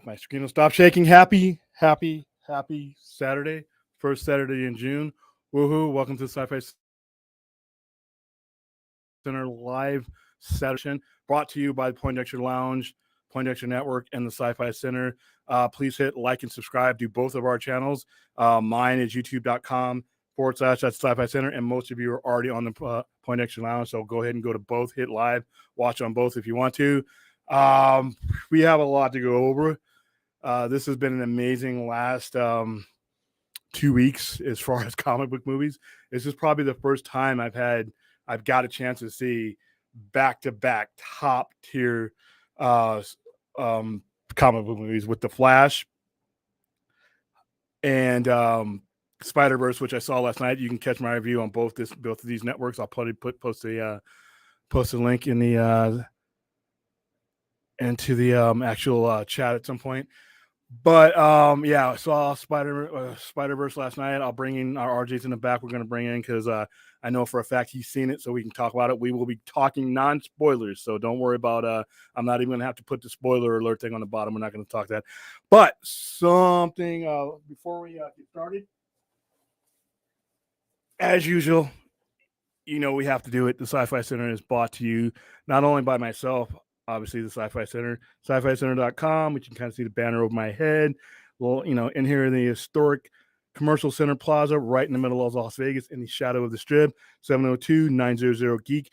My screen will stop shaking. Happy Saturday. First Saturday in June. Woohoo. Welcome to the Sci-Fi Center live Saturday, brought to you by the Poindexter Lounge, Poindexter Network, and the Sci-Fi Center. Please hit like and subscribe to both of our channels. Mine is youtube.com/that's Sci-Fi Center, and most of you are already on the Poindexter Lounge, so go ahead and go to both, hit live, watch on both if you want to. We have a lot to go over. This has been an amazing last 2 weeks as far as comic book movies. This is probably the first time I've got a chance to see back-to-back top-tier comic book movies with The Flash and Spiderverse, which I saw last night. You can catch my review on both of these networks. I'll probably post a link in the into the actual chat at some point. But yeah, I saw Spider-Verse last night. I'll bring in our RJ's in the back. We're going to bring in because I know for a fact he's seen it, so we can talk about it. We will be talking non-spoilers, so don't worry about I'm not even going to have to put the spoiler alert thing on the bottom. We're not going to talk that. But something before we get started, as usual, you know we have to do it. The Sci-Fi Center is brought to you not only by myself, obviously the Sci-Fi Center, sci-fi-center.com, which you can kind of see the banner over my head. Well, in here in the historic Commercial Center Plaza, right in the middle of Las Vegas, in the shadow of the Strip, 702-900-GEEK,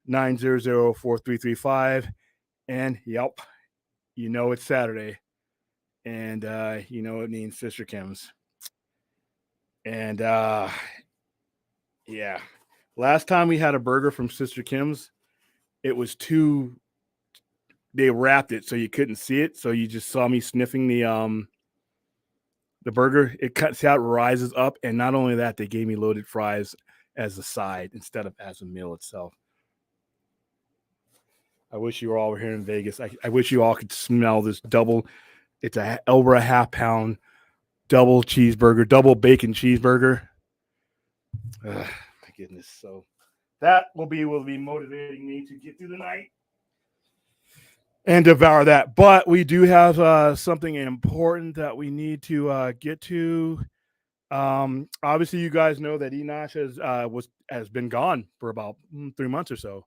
702-900-4335. And, yep, it's Saturday. And, it means Sister Kim's. And, yeah. Last time we had a burger from Sister Kim's, it was they wrapped it so you couldn't see it. So you just saw me sniffing the burger. It cuts out, rises up. And not only that, they gave me loaded fries as a side instead of as a meal itself. I wish you were all here in Vegas. I wish you all could smell this it's over a half pound double cheeseburger, double bacon cheeseburger. My goodness. So that will be motivating me to get through the night and devour that. But we do have something important that we need to get to. Obviously, you guys know that Enosh has been gone for about 3 months or so,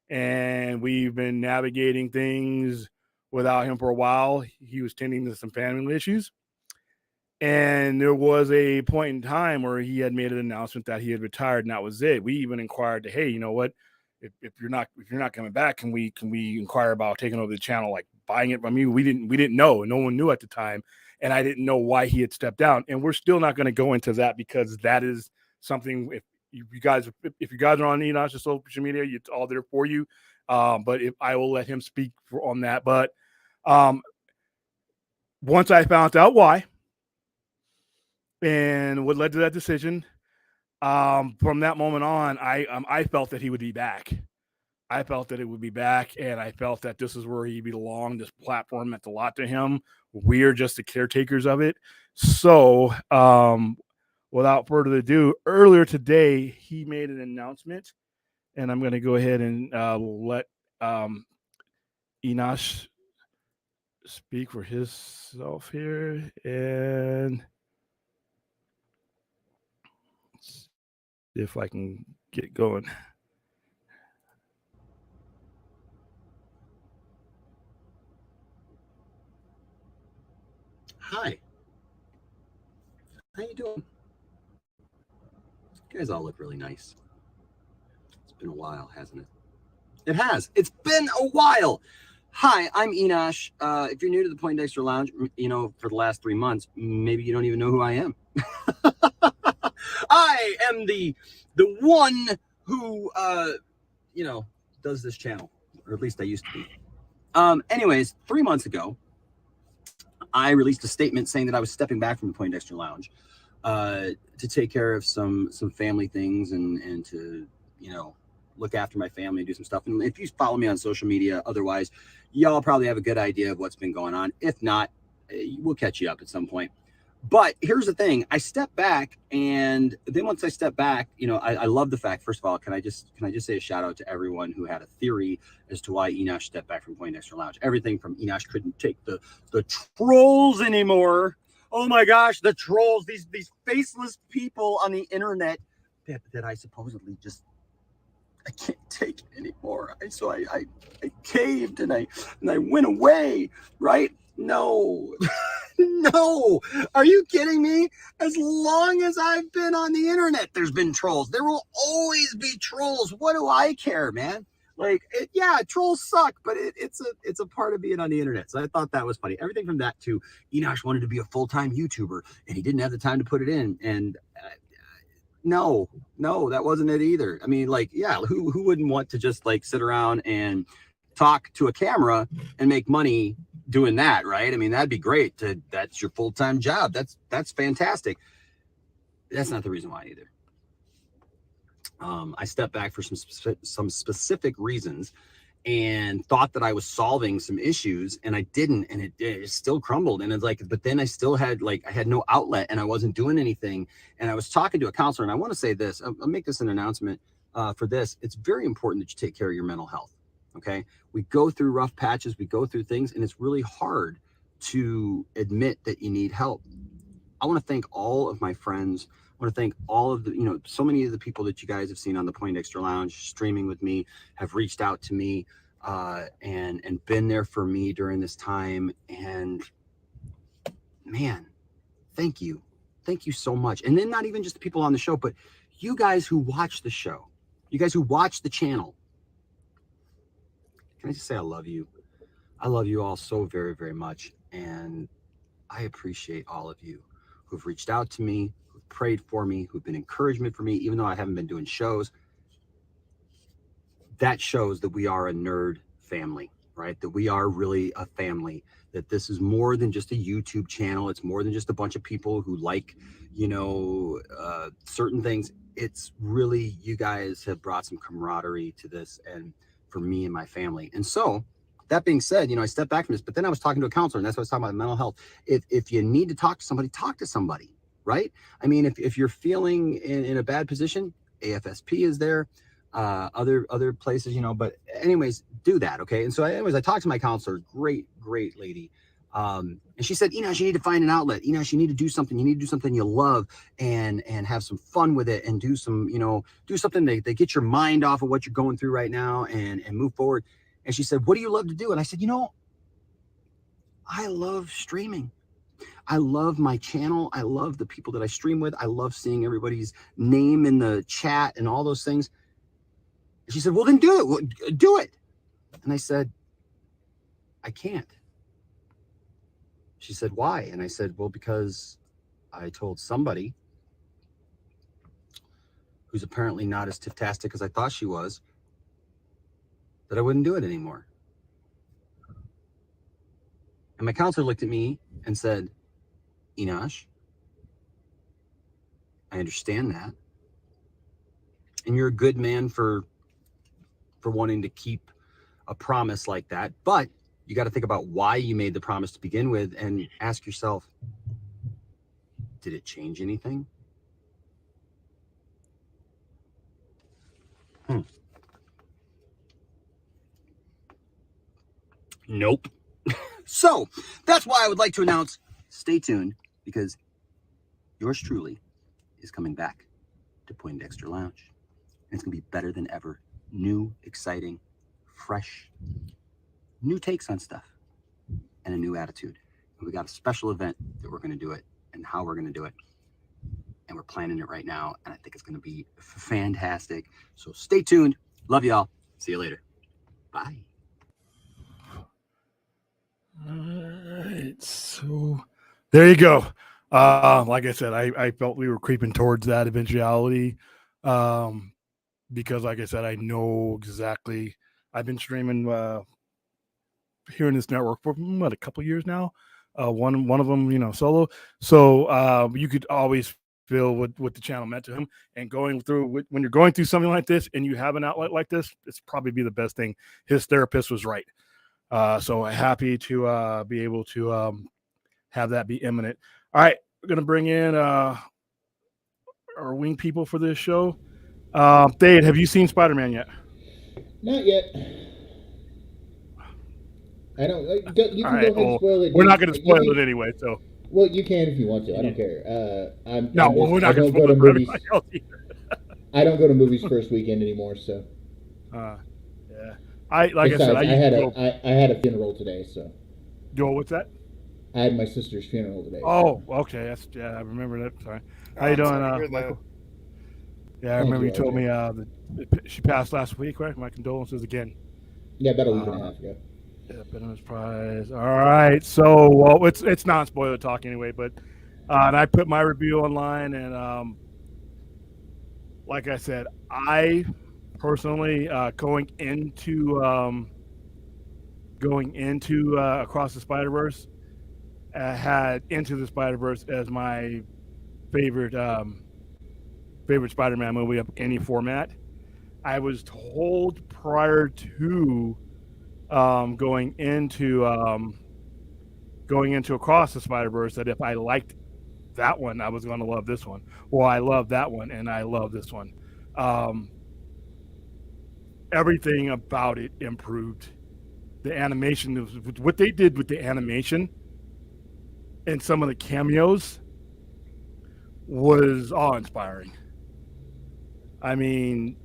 and we've been navigating things without him for a while. He was tending to some family issues. And there was a point in time where he had made an announcement that he had retired, and that was it. We even inquired to, hey, you know what? If you're not coming back, can we inquire about taking over the channel, like buying it from you? We didn't know, and no one knew at the time, and I didn't know why he had stepped down. And we're still not going to go into that because that is something. If you guys are on Enosh's social media, it's all there for you. But I will let him speak on that. But once I found out why. And what led to that decision, from that moment on, I felt that he would be back. I felt that it would be back, and I felt that this is where he belonged. This platform meant a lot to him. We're just the caretakers of it. So, without further ado, earlier today, he made an announcement, and I'm going to go ahead and let Enosh speak for himself here. And if I can get going. Hi. How you doing? You guys all look really nice. It's been a while, hasn't it? It has. It's been a while. Hi, I'm Enosh. If you're new to the Poindexter Lounge, for the last 3 months, maybe you don't even know who I am. I am the one who does this channel, or at least I used to be. Anyways, 3 months ago, I released a statement saying that I was stepping back from the Poindexter Lounge to take care of some family things and to look after my family and do some stuff. And if you follow me on social media, otherwise, y'all probably have a good idea of what's been going on. If not, we'll catch you up at some point. But here's the thing: I step back, and then once I step back, I love the fact. First of all, can I just say a shout out to everyone who had a theory as to why Enosh stepped back from Poindexter Lounge? Everything from Enosh couldn't take the trolls anymore. Oh my gosh, the trolls! These faceless people on the internet that I supposedly just I can't take it anymore. So I caved and I went away. Right? No. No, are you kidding me? As long as I've been on the internet, there's been trolls. There will always be trolls. What do I care, man? Like, trolls suck, but it's a part of being on the internet. So I thought that was funny. Everything from that to Enosh wanted to be a full-time YouTuber, and he didn't have the time to put it in. And no, that wasn't it either. I mean, like, yeah, who wouldn't want to just like sit around and talk to a camera and make money doing that, right? I mean, that'd be great. That's your full-time job. That's fantastic. That's not the reason why either. I stepped back for some specific reasons and thought that I was solving some issues, and I didn't, and it still crumbled. And it's like, but then I still had I had no outlet, and I wasn't doing anything. And I was talking to a counselor, and I want to say this. I'll make this an announcement for this. It's very important that you take care of your mental health. Okay, we go through rough patches, we go through things, and it's really hard to admit that you need help. I want to thank all of my friends. I want to thank all of the, so many of the people that you guys have seen on the Poindexter Lounge streaming with me have reached out to me and been there for me during this time. And man, thank you. Thank you so much. And then not even just the people on the show, but you guys who watch the show, you guys who watch the channel. Can I just say I love you? I love you all so very, very much. And I appreciate all of you who've reached out to me, who've prayed for me, who've been encouragement for me, even though I haven't been doing shows. That shows that we are a nerd family, right? That we are really a family, that this is more than just a YouTube channel. It's more than just a bunch of people who like, certain things. It's really, you guys have brought some camaraderie to this and for me and my family. And so that being said, I stepped back from this, but then I was talking to a counselor, and that's what I was talking about, mental health. If you need to talk to somebody, right? I mean, if you're feeling in a bad position, AFSP is there, other places, but anyways, do that. Okay. And so anyways, I talked to my counselor, great lady. And she said, Enosh, you need to find an outlet. Enosh, you need to do something. You need to do something you love and have some fun with it, and do some, do something that get your mind off of what you're going through right now and move forward. And she said, what do you love to do? And I said, I love streaming. I love my channel. I love the people that I stream with. I love seeing everybody's name in the chat and all those things. And she said, well, then do it. Do it. And I said, I can't. She said, why? And I said, well, because I told somebody who's apparently not as fantastic as I thought she was, that I wouldn't do it anymore. And my counselor looked at me and said, Enosh, I understand that. And you're a good man for wanting to keep a promise like that. But you got to think about why you made the promise to begin with and ask yourself, did it change anything? Nope. So that's why I would like to announce, stay tuned, because yours truly is coming back to Poindexter Lounge. And it's going to be better than ever. New, exciting, fresh, new takes on stuff, and a new attitude. And we got a special event that we're going to do it, and how we're going to do it. And we're planning it right now, and I think it's going to be fantastic. So stay tuned. Love y'all. See you later. Bye. All right, so there you go. Like I said, I felt we were creeping towards that eventuality, because, like I said, I know exactly. I've been streaming here in this network for a couple of years now. One of them, solo. So you could always feel what the channel meant to him. And going through when you're going through something like this, and you have an outlet like this, it's probably be the best thing. His therapist was right. So happy to be able to have that be imminent. All right. gonna bring in our wing people for this show. Dave, have you seen Spider-Man yet? Not yet. I don't. You All can go right. ahead and Well, spoil it, we're not dude. gonna You spoil can. it anyway. So Well, you can if you want to. I yeah. don't care. No, we're I not gonna don't go spoil to it for movies. everybody else either. I don't go to movies first weekend anymore. So Yeah. Like I said, besides, I used to go. I had a funeral today. So Go. What's that? I had my sister's funeral today. Oh, So. okay. I remember that. Sorry. How Oh, you I'm doing, sorry to hear Michael? that. Yeah, I Thank remember you, you told RJ. me that she passed last week, right? My condolences again. Yeah, about a week and a Uh, half ago. yeah, Venomous Prize. All right. So, well, it's not spoiler talk anyway, but and I put my review online, and like I said, I personally going into Across the Spider-Verse, had Into the Spider-Verse as my favorite favorite Spider-Man movie of any format. I was told prior to going into Across the Spider-Verse that if I liked that one, I was going to love this one. Well, I love that one, and I love this one. Um, Everything about it improved. The animation, what they did with the animation and some of the cameos was awe-inspiring. I mean,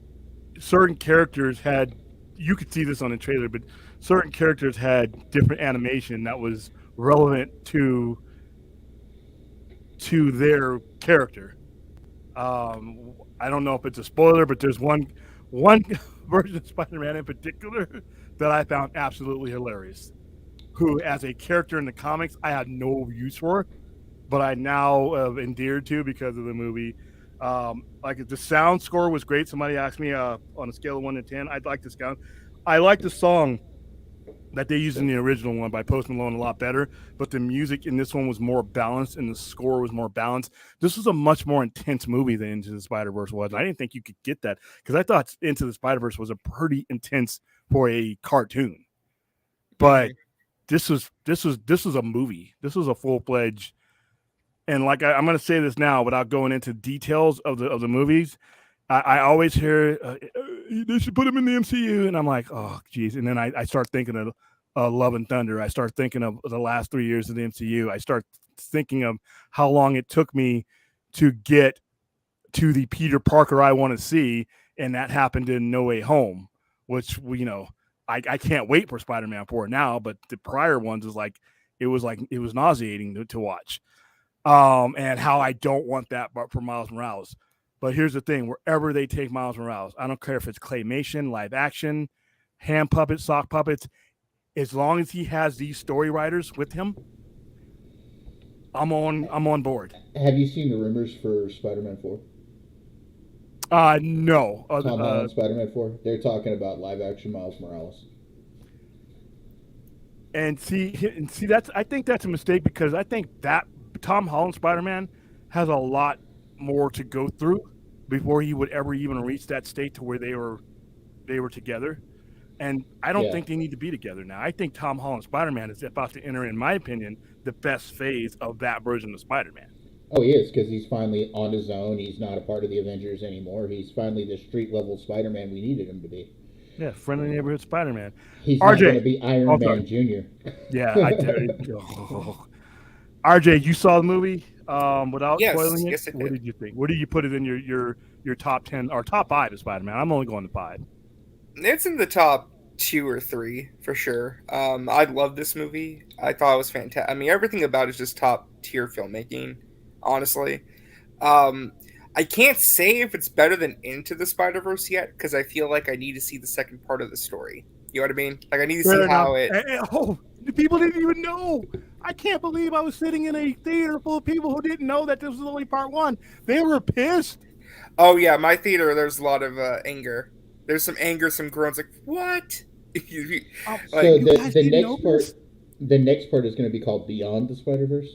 certain characters had, you could see this on the trailer, but certain characters had different animation that was relevant to their character. I don't know if it's a spoiler, but there's one version of Spider-Man in particular that I found absolutely hilarious. Who, as a character in the comics, I had no use for, but I now endeared to because of the movie. Like the sound score was great. Somebody asked me on a scale of 1 to 10, I'd like the sound. I like the song that they used in the original one by Post Malone a lot better, but the music in this one was more balanced and the score was more balanced. This was a much more intense movie than Into the Spider-Verse was. I didn't think you could get that because I thought Into the Spider-Verse was a pretty intense for a cartoon, but this was a movie. This was a full-fledged, and like I'm going to say this now without going into details of the movies. I always hear they should put him in the MCU, and I'm like, oh, geez. And then I start thinking of Love and Thunder. I start thinking of the last 3 years of the MCU. I start thinking of how long it took me to get to the Peter Parker I want to see, and that happened in No Way Home, which I can't wait for Spider-Man 4 now. But the prior ones it was nauseating to watch, and how I don't want that, but for Miles Morales. But here's the thing: wherever they take Miles Morales, I don't care if it's claymation, live action, hand puppets, sock puppets. As long as he has these story writers with him, I'm on board. Have you seen the rumors for Spider-Man 4? No. Tom Holland Spider-Man 4? They're talking about live action Miles Morales. And see, that's, I think that's a mistake because I think that Tom Holland Spider-Man has a lot more to go through before he would ever even reach that state to where they were together. And I don't think they need to be together now. I think Tom Holland Spider-Man is about to enter, in my opinion, the best phase of that version of Spider-Man. Oh, he is, because he's finally on his own. He's not a part of the Avengers anymore. He's finally the street-level Spider-Man we needed him to be. Yeah, friendly neighborhood Spider-Man. He's RJ, not going to be Iron Man Jr. Yeah, RJ, you saw the movie without spoiling it? Yes, I did. What did you think? Where do you put it in your top 10 or top 5 of Spider-Man? I'm only going to 5. It's in the top 2 or 3 for sure. I love this movie. I thought it was fantastic. I mean, everything about it is just top tier filmmaking, honestly. I can't say if it's better than Into the Spider-Verse yet because I feel like I need to see the second part of the story. You know what I mean? Like I need to see how it. Oh, people didn't even know. I can't believe I was sitting in a theater full of people who didn't know that this was only part 1. They were pissed. Oh yeah, my theater. There's a lot of anger. There's some anger, some groans. Like what? So the next part is going to be called Beyond the Spider-Verse.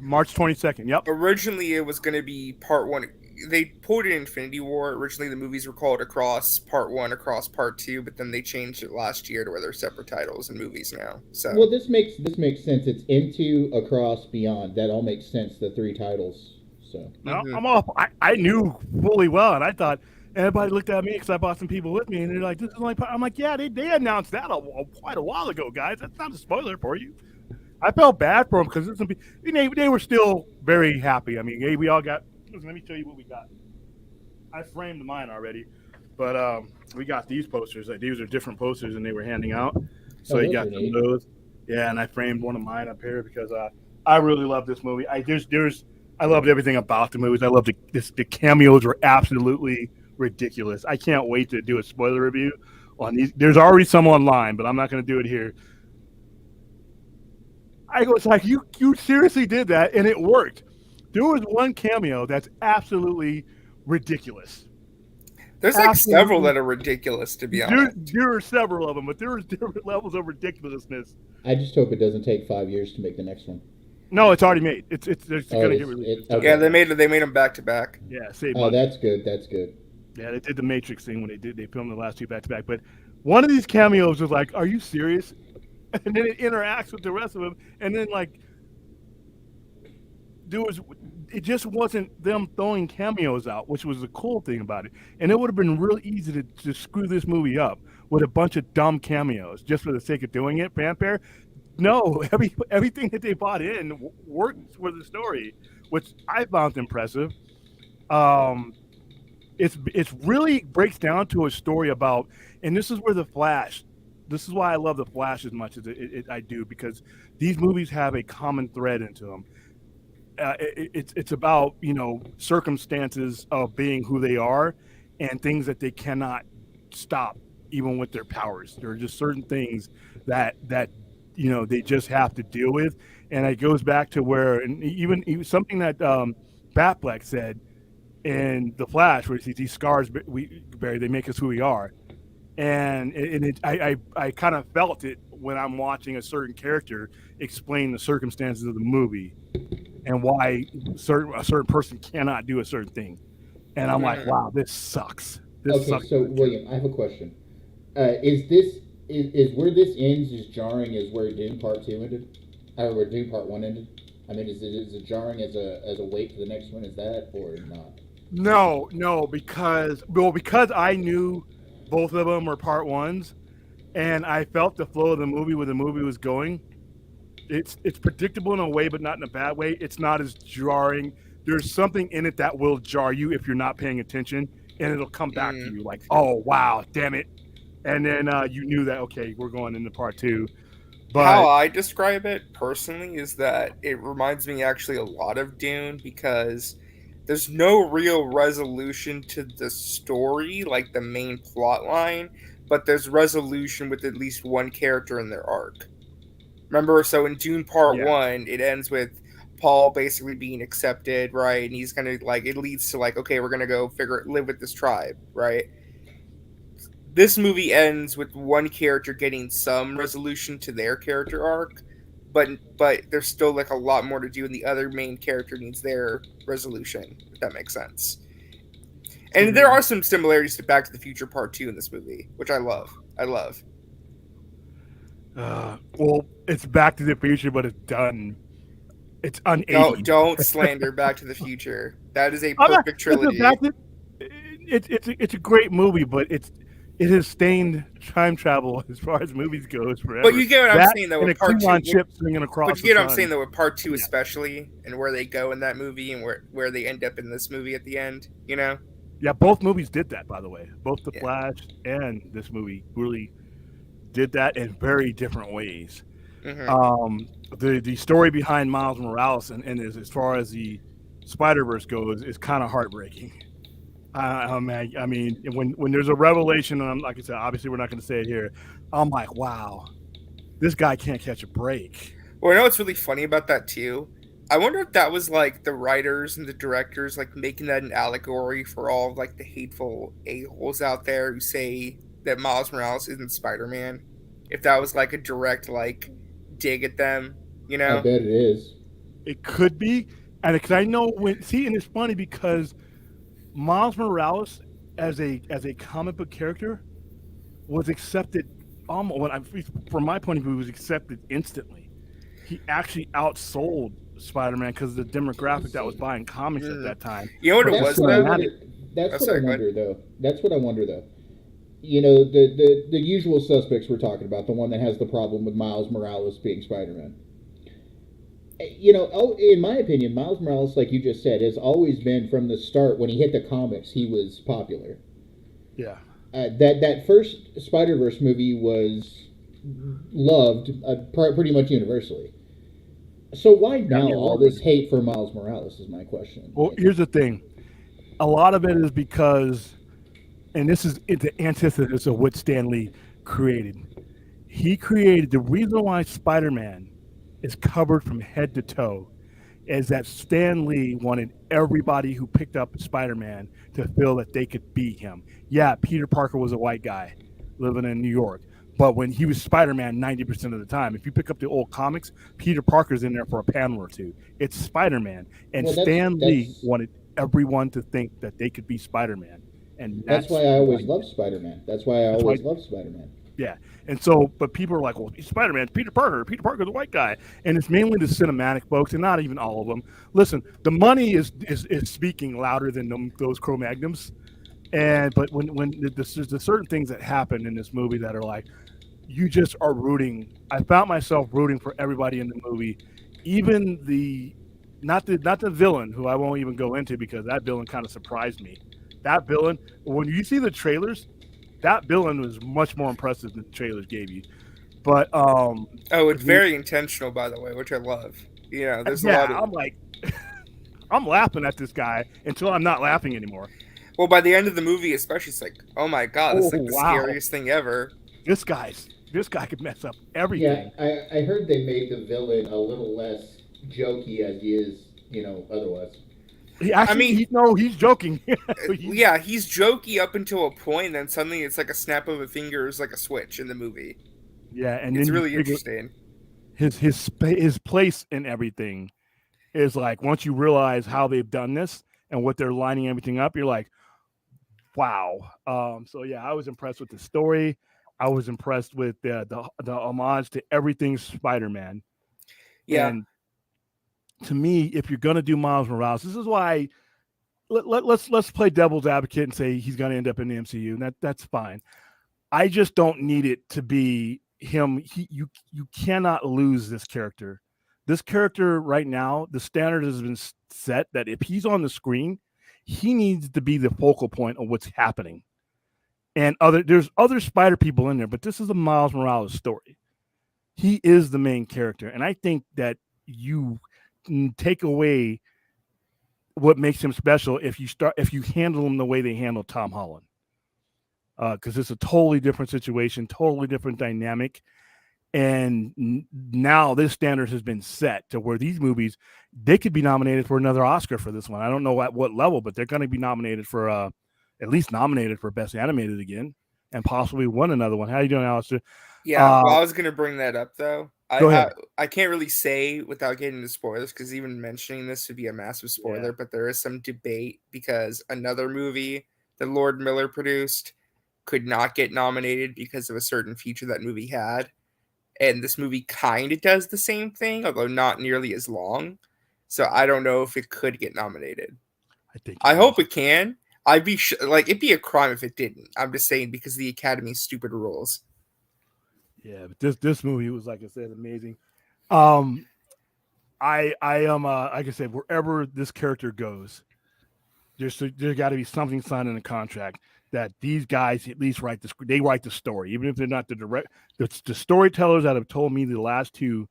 March 22nd. Yep. Originally, it was going to be part 1. they pulled in Infinity War. Originally, the movies were called Across Part 1, Across Part 2, but then they changed it last year to where they're separate titles and movies now. So Well, this makes sense. It's Into, Across, Beyond. That all makes sense. The three titles. So No, I'm off. I knew fully well, and I thought everybody looked at me because I brought some people with me, and they're like, "This is only." I'm like, "Yeah, they announced that quite a while ago, guys. That's not a spoiler for you." I felt bad for them because they were still very happy. I mean, hey, we all got. Listen, let me tell you what we got. I framed mine already, but we got these posters. Like, these are different posters, and they were handing out. So you got some of those. Yeah, and I framed one of mine up here because I really love this movie. I loved everything about the movies. I loved the cameos were absolutely ridiculous. I can't wait to do a spoiler review on these. There's already some online, but I'm not going to do it here. I was like, you seriously did that, and it worked. There was one cameo that's absolutely ridiculous. there's like several that are ridiculous, to be honest. There are several of them, but there are different levels of ridiculousness. I just hope it doesn't take 5 years to make the next one. No, it's already made. It's going to get released. Okay. Yeah, they made them back to back. Yeah, save Oh, money. that's good. That's good. Yeah, they did the Matrix thing when they filmed the last two back to back. But one of these cameos was like, "Are you serious?" And then it interacts with the rest of them, and then like it just wasn't them throwing cameos out, which was the cool thing about it. And it would have been real easy to screw this movie up with a bunch of dumb cameos just for the sake of doing it. Vampire. No, everything that they brought in worked for the story, which I found impressive. It's really breaks down to a story about, and this is where the Flash. This is why I love the Flash as much as I do, because these movies have a common thread into them. It's about circumstances of being who they are, and things that they cannot stop even with the's powers. There are just certain things that they just have to deal with, and it goes back to where, and even something that Batfleck said in the Flash, where these scars they make us who we are, and I kind of felt it when I'm watching a certain character explain the circumstances of the movie and why a certain person cannot do a certain thing, and I'm like, wow, this sucks. This sucks. So William, I have a question. Is where this ends as jarring as where Doom Part 2 ended, or where Doom Part 1 ended? I mean, is it jarring as a wait for the next one? Is that or not? No, because I knew both of them were part ones, and I felt the flow of the movie where the movie was going. It's predictable in a way, but not in a bad way. It's not as jarring. There's something in it that will jar you if you're not paying attention, and it'll come back to you like, oh wow, damn it. And then you knew that, okay, we're going into part 2. But how I describe it personally is that it reminds me actually a lot of Dune, because there's no real resolution to the story, like the main plot line, but there's resolution with at least one character in their arc. Remember, so in Dune Part 1, it ends with Paul basically being accepted, right? And he's gonna, like, it leads to, like, okay, we're gonna go live with this tribe, right? This movie ends with one character getting some resolution to their character arc, but there's still like a lot more to do, and the other main character needs their resolution, if that makes sense. And there are some similarities to Back to the Future Part 2 in this movie, which I love. Well, it's Back to the Future, but it's done. It's un-80. No, don't slander Back to the Future. That is a perfect trilogy. It's a great movie, but it has stained time travel as far as movies goes forever. But you get what I'm saying, though, with Part 2. But you get what I'm saying, though, with Part 2 especially, and where they go in that movie, and where they end up in this movie at the end, Yeah, both movies did that, by the way. Both The Flash and this movie really did that in very different ways. Mm-hmm. The story behind Miles Morales and as far as the Spiderverse goes is kind of heartbreaking. I mean, when there's a revelation, and like I said, obviously we're not going to say it here, I'm like, wow, this guy can't catch a break. Well, I know what's really funny about that too. I wonder if that was like the writers and the directors like making that an allegory for all of, like, the hateful a-holes out there who say that Miles Morales isn't Spider-Man. If that was like a direct like dig at them, I bet it is. It could be, and because I know and it's funny because Miles Morales as a comic book character was accepted almost from my point of view was accepted instantly. He actually outsold Spider-Man because of the demographic that was buying comics at Mm. that time. You know what For it the That's was what I though? cinematic, wonder. That's Oh, what I sorry, go ahead. wonder though. That's what I wonder though. You know, the usual suspects we're talking about, the one that has the problem with Miles Morales being Spider-Man. You know, in my opinion, Miles Morales, like you just said, has always been from the start. When he hit the comics, he was popular. yeah. That first Spider-Verse movie was loved pretty much universally. So why now Academy all Award this winner. hate for Miles Morales is my question. Well, here's the thing. A lot of it is because, and this is the antithesis of what Stan Lee created. He created the reason why Spider-Man is covered from head to toe is that Stan Lee wanted everybody who picked up Spider-Man to feel that they could be him. Yeah, Peter Parker was a white guy living in New York, but when he was Spider-Man 90% of the time, if you pick up the old comics, Peter Parker's in there for a panel or two. It's Spider-Man, and Well, Stan Lee wanted everyone to think that they could be Spider-Man, and that's that's why I why always he loved did. Spider-Man. That's why I That's why always loved Spider-Man. yeah. And so, but people are like, well, Spider Man, Peter Parker. Peter Parker's a white guy. And it's mainly the cinematic folks, and not even all of them. Listen, the money is speaking louder than those Cro Magnums. But when there's certain things that happen in this movie that are like, you just are rooting. I found myself rooting for everybody in the movie, even not the villain, who I won't even go into because that villain kind of surprised me. That villain, when you see the trailers, that villain was much more impressive than the trailers gave you. But Oh, it's very intentional, by the way, which I love. You know, there's a lot of. I'm like, I'm laughing at this guy until I'm not laughing anymore. Well, by the end of the movie, especially, it's like, oh my god, this Oh is like the wow, scariest thing ever. this guy could mess up Yeah, everything. I heard they made the villain a little less jokey as he is, otherwise. He I actually, mean, he's joking. yeah, he's jokey up until a point, and then suddenly it's like a snap of a finger is like a switch in the movie. Yeah, and It's then you really figure interesting. his place in everything is like once you realize how they've done this and what they're lining everything up, you're like, wow. So yeah, I was impressed with the story. I was impressed with the homage to everything Spider-Man. Yeah, And to me, if you're gonna do Miles Morales, this is why let's play devil's advocate and say he's gonna end up in the MCU. And that's fine. I just don't need it to be him. You cannot lose this character. This character right now, the standard has been set that if he's on the screen, he needs to be the focal point of what's happening. And there's other Spider people in there, but this is a Miles Morales story. He is the main character, and I think that you can take away what makes him special if you handle him the way they handle Tom Holland, because it's a totally different situation, totally different dynamic. And now this standard has been set to where these movies, they could be nominated for another Oscar for this one. I don't know at what level, but they're going to be nominated for at least nominated for Best Animated again, and possibly win another one. How you doing, Alistair? yeah. Well, I was gonna bring that up though. Go ahead. I can't really say without getting into spoilers because even mentioning this would be a massive spoiler. Yeah. But there is some debate because another movie that Lord Miller produced could not get nominated because of a certain feature that movie had. And this movie kind of does the same thing, although not nearly as long. So I don't know if it could get nominated. I hope it can. I'd be it'd be a crime if it didn't. I'm just saying because of the Academy's stupid rules. Yeah, but this movie was, like I said, amazing. I am like I said, wherever this character goes, there's got to be something signed in the contract that these guys at least write the story, even if they're not the storytellers that have told me the last two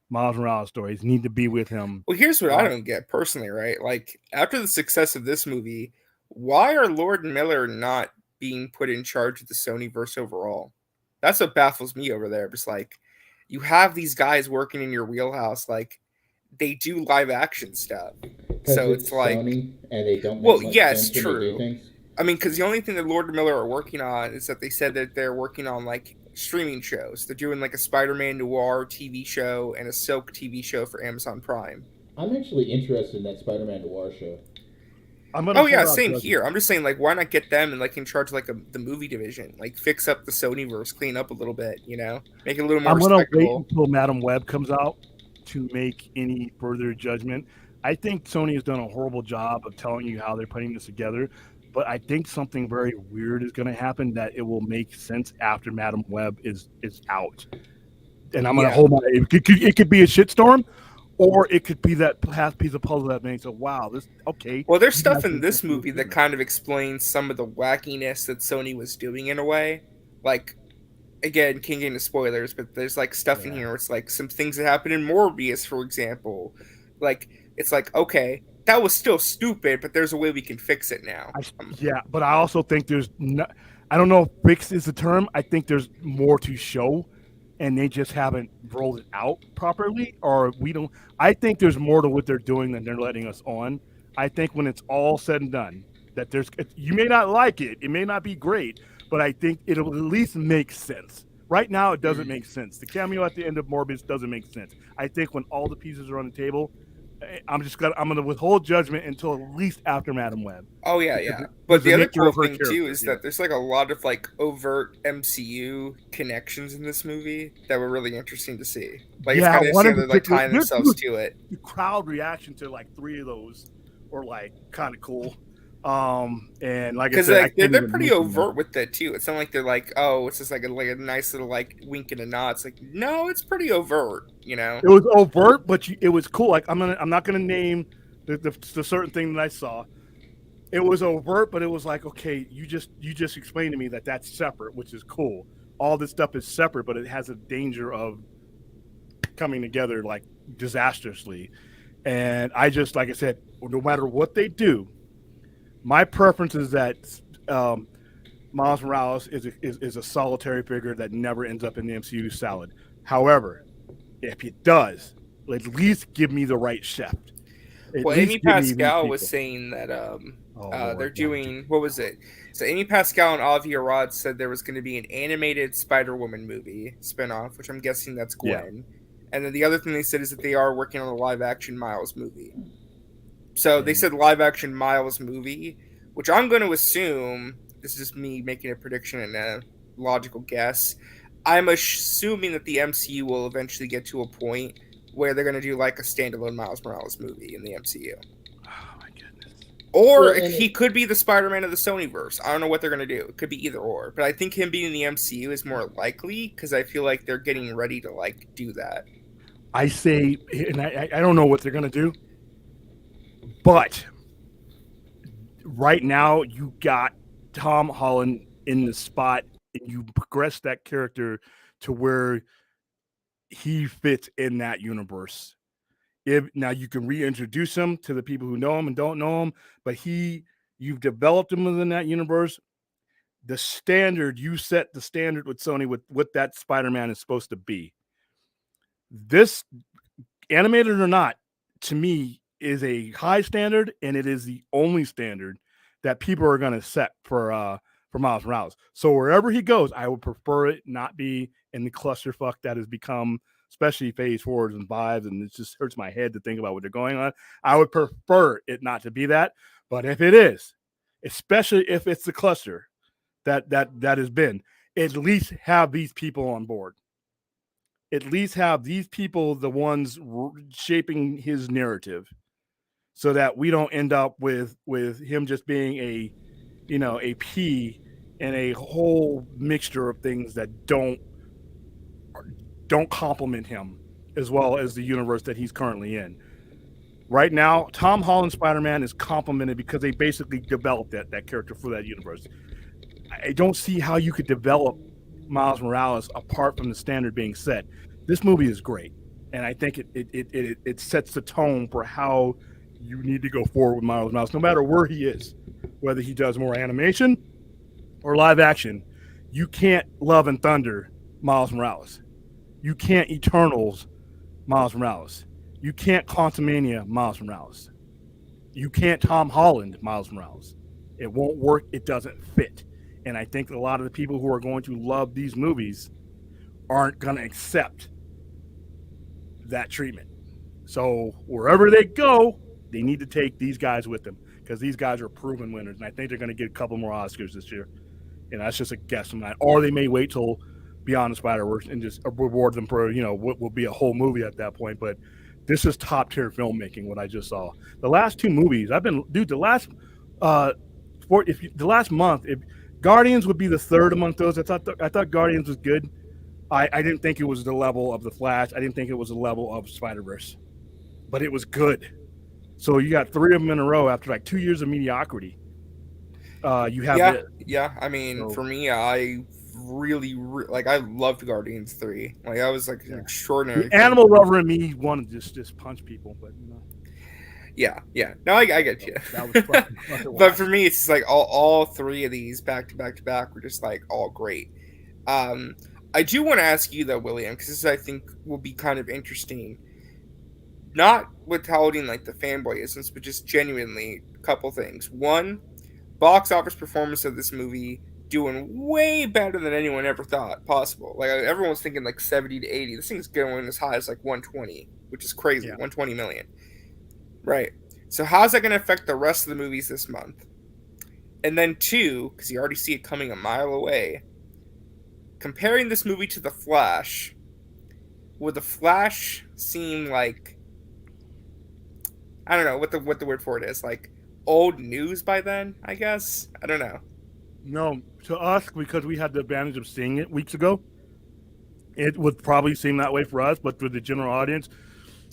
Miles Morales stories need to be with him. Well, here's what I don't get personally, right? Like after the success of this movie, why are Lord and Miller not being put in charge of the Sonyverse overall? That's what baffles me over there. Just like you have these guys working in your wheelhouse, like they do live action stuff. So it's like Sony and they don't make well, much yes, sense when they do true. things. I mean, because the only thing that Lord and Miller are working on is that they said that they're working on like streaming shows. They're doing like a Spider-Man noir TV show and a Silk TV show for Amazon Prime. I'm actually interested in that Spider-Man noir show. I'm gonna Oh hold yeah, out same judgment. here. I'm just saying, like, why not get them and like in charge of like the movie division, like fix up the Sonyverse, clean up a little bit, make it a little more I'm gonna wait respectable. until Madam Web comes out to make any further judgment. I think Sony has done a horrible job of telling you how they're putting this together, but I think something very weird is going to happen that it will make sense after Madam Web is out. And I'm gonna Yeah. hold my. It could be a shitstorm, or it could be that half piece of puzzle that makes it. Wow, this okay. Well, there's you guys stuff in can this do it movie that together. kind of explains some of the wackiness that Sony was doing in a way. Like, again, can't get into spoilers, but there's like stuff in Yeah. here where it's like some things that happen in Morbius, for example. Like, it's like, okay, that was still stupid, but there's a way we can fix it now. Yeah, but I also think there's no, I don't know if fix is the term. I think there's more to show, and they just haven't rolled it out properly, or we don't. I think there's more to what they're doing than they're letting us on. I think when it's all said and done, that there's you may not like it, it may not be great, but I think it'll at least make sense. Right now, it doesn't make sense. The cameo at the end of Morbius doesn't make sense. I think when all the pieces are on the table, I'm gonna withhold judgment until at least after Madam Web. Oh yeah, Because yeah. of But the the other nature cool of her thing too character, is yeah. that there's like a lot of like overt MCU connections in this movie that were really interesting to see. Like Yeah, it's kind of one in interesting they're like particular- tying there's- themselves to it. The crowd reaction to like 3 of those were like kind of cool. And like I Because said, I like can't they're even pretty mention them. overt with it too. It's not like they're like, oh, it's just like a nice little like wink and a nod. It's like, no, it's pretty overt. It was overt, but it was cool. Like I'm not gonna name the certain thing that I saw. It was overt, but it was like, okay, you just explained to me that that's separate, which is cool. All this stuff is separate, but it has a danger of coming together like disastrously. And I just, like I said, no matter what they do, my preference is that Miles Morales is a solitary figure that never ends up in the MCU salad. However, if it does, at least give me the right chef. Well, Amy Pascal was saying that they're doing, what was it? So Amy Pascal and Avi Arad said there was going to be an animated Spider-Woman movie spinoff, which I'm guessing that's Gwen. Yeah. And then the other thing they said is that they are working on a live-action Miles movie. So they said live-action Miles movie, which I'm going to assume, this is just me making a prediction and a logical guess, I'm assuming that the MCU will eventually get to a point where they're going to do like a standalone Miles Morales movie in the MCU. Oh my goodness. Or he could be the Spider-Man of the Sonyverse. I don't know what they're going to do. It could be either or. But I think him being in the MCU is more likely because I feel like they're getting ready to like do that. I say, and I don't know what they're going to do, but right now you got Tom Holland in the spot and you progress that character to where he fits in that universe. Now you can reintroduce him to the people who know him and don't know him, but you've developed him within that universe. The standard, you set the standard with Sony with what that Spider-Man is supposed to be. This, animated or not, to me is a high standard, and it is the only standard that people are going to set for Miles Morales. So wherever he goes, I would prefer it not be in the clusterfuck that has become, especially Phase 4s and 5s, and it just hurts my head to think about what they're going on. I would prefer it not to be that, but if it is, especially if it's the cluster that has been, at least have these people on board. At least have these people the ones shaping his narrative, so that we don't end up with him just being a P and a whole mixture of things that don't complement him as well as the universe that he's currently in. Right now, Tom Holland Spider-Man is complemented because they basically developed that character for that universe. I don't see how you could develop Miles Morales apart from the standard being set. This movie is great, and I think it sets the tone for how you need to go forward with Miles Morales, no matter where he is, whether he does more animation or live action. You can't Love and Thunder Miles Morales. You can't Eternals Miles Morales. You can't Quantumania Miles Morales. You can't Tom Holland Miles Morales. It won't work. It doesn't fit. And I think a lot of the people who are going to love these movies aren't going to accept that treatment. So wherever they go, they need to take these guys with them. because these guys are proven winners, and I think they're going to get a couple more Oscars this year. And that's just a guess from that. Or they may wait till Beyond the Spider-Verse and just reward them for what will be a whole movie at that point. But this is top tier filmmaking. What I just saw, the last two movies the last month, if Guardians would be the third among those. I thought Guardians was good. I didn't think it was the level of The Flash. I didn't think it was the level of Spider-Verse, but it was good. So you got three of them in a row after like 2 years of mediocrity. You have yeah. I mean, for me, I really I loved Guardians 3. Like that was like extraordinary. The animal lover in me wanted to just punch people, but Yeah. No, I get you. That was fun. But for me, it's just like all three of these back to back were just like all great. I do want to ask you though, William, because this I think will be kind of interesting. Not withholding like the fanboyisms, but just genuinely a couple things. One, box office performance of this movie doing way better than anyone ever thought possible. Like everyone was thinking like 70 to 80. This thing's going as high as like 120, which is crazy. 120 million. Right. So how's that going to affect the rest of the movies this month? And then two, because you already see it coming a mile away, comparing this movie to The Flash, would The Flash seem like, I don't know what the word for it is, like old news by then, I guess? I don't know. No, to us, because we had the advantage of seeing it weeks ago, it would probably seem that way for us, but for the general audience,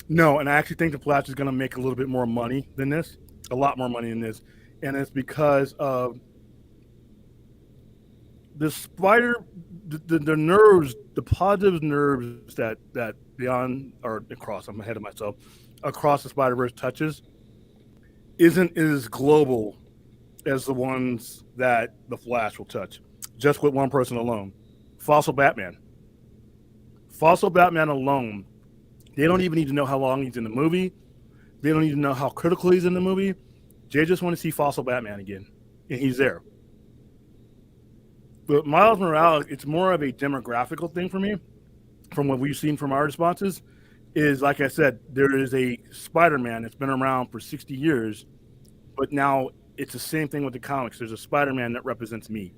no. And I actually think The Flash is going to make a little bit more money than this, a lot more money than this. And it's because of the nerves, the positive nerves that beyond or across, I'm ahead of myself, across the Spider-Verse touches isn't as global as the ones that the Flash will touch, just with one person alone. Fossil Batman alone, they don't even need to know how long he's in the movie. They don't even know how critical he's in the movie. They just want to see Fossil Batman again, and he's there. But Miles Morales, it's more of a demographical thing for me, from what we've seen from our responses, is like I said, there is a Spider-Man that's been around for 60 years, but now it's the same thing with the comics. There's a Spider-Man that represents me.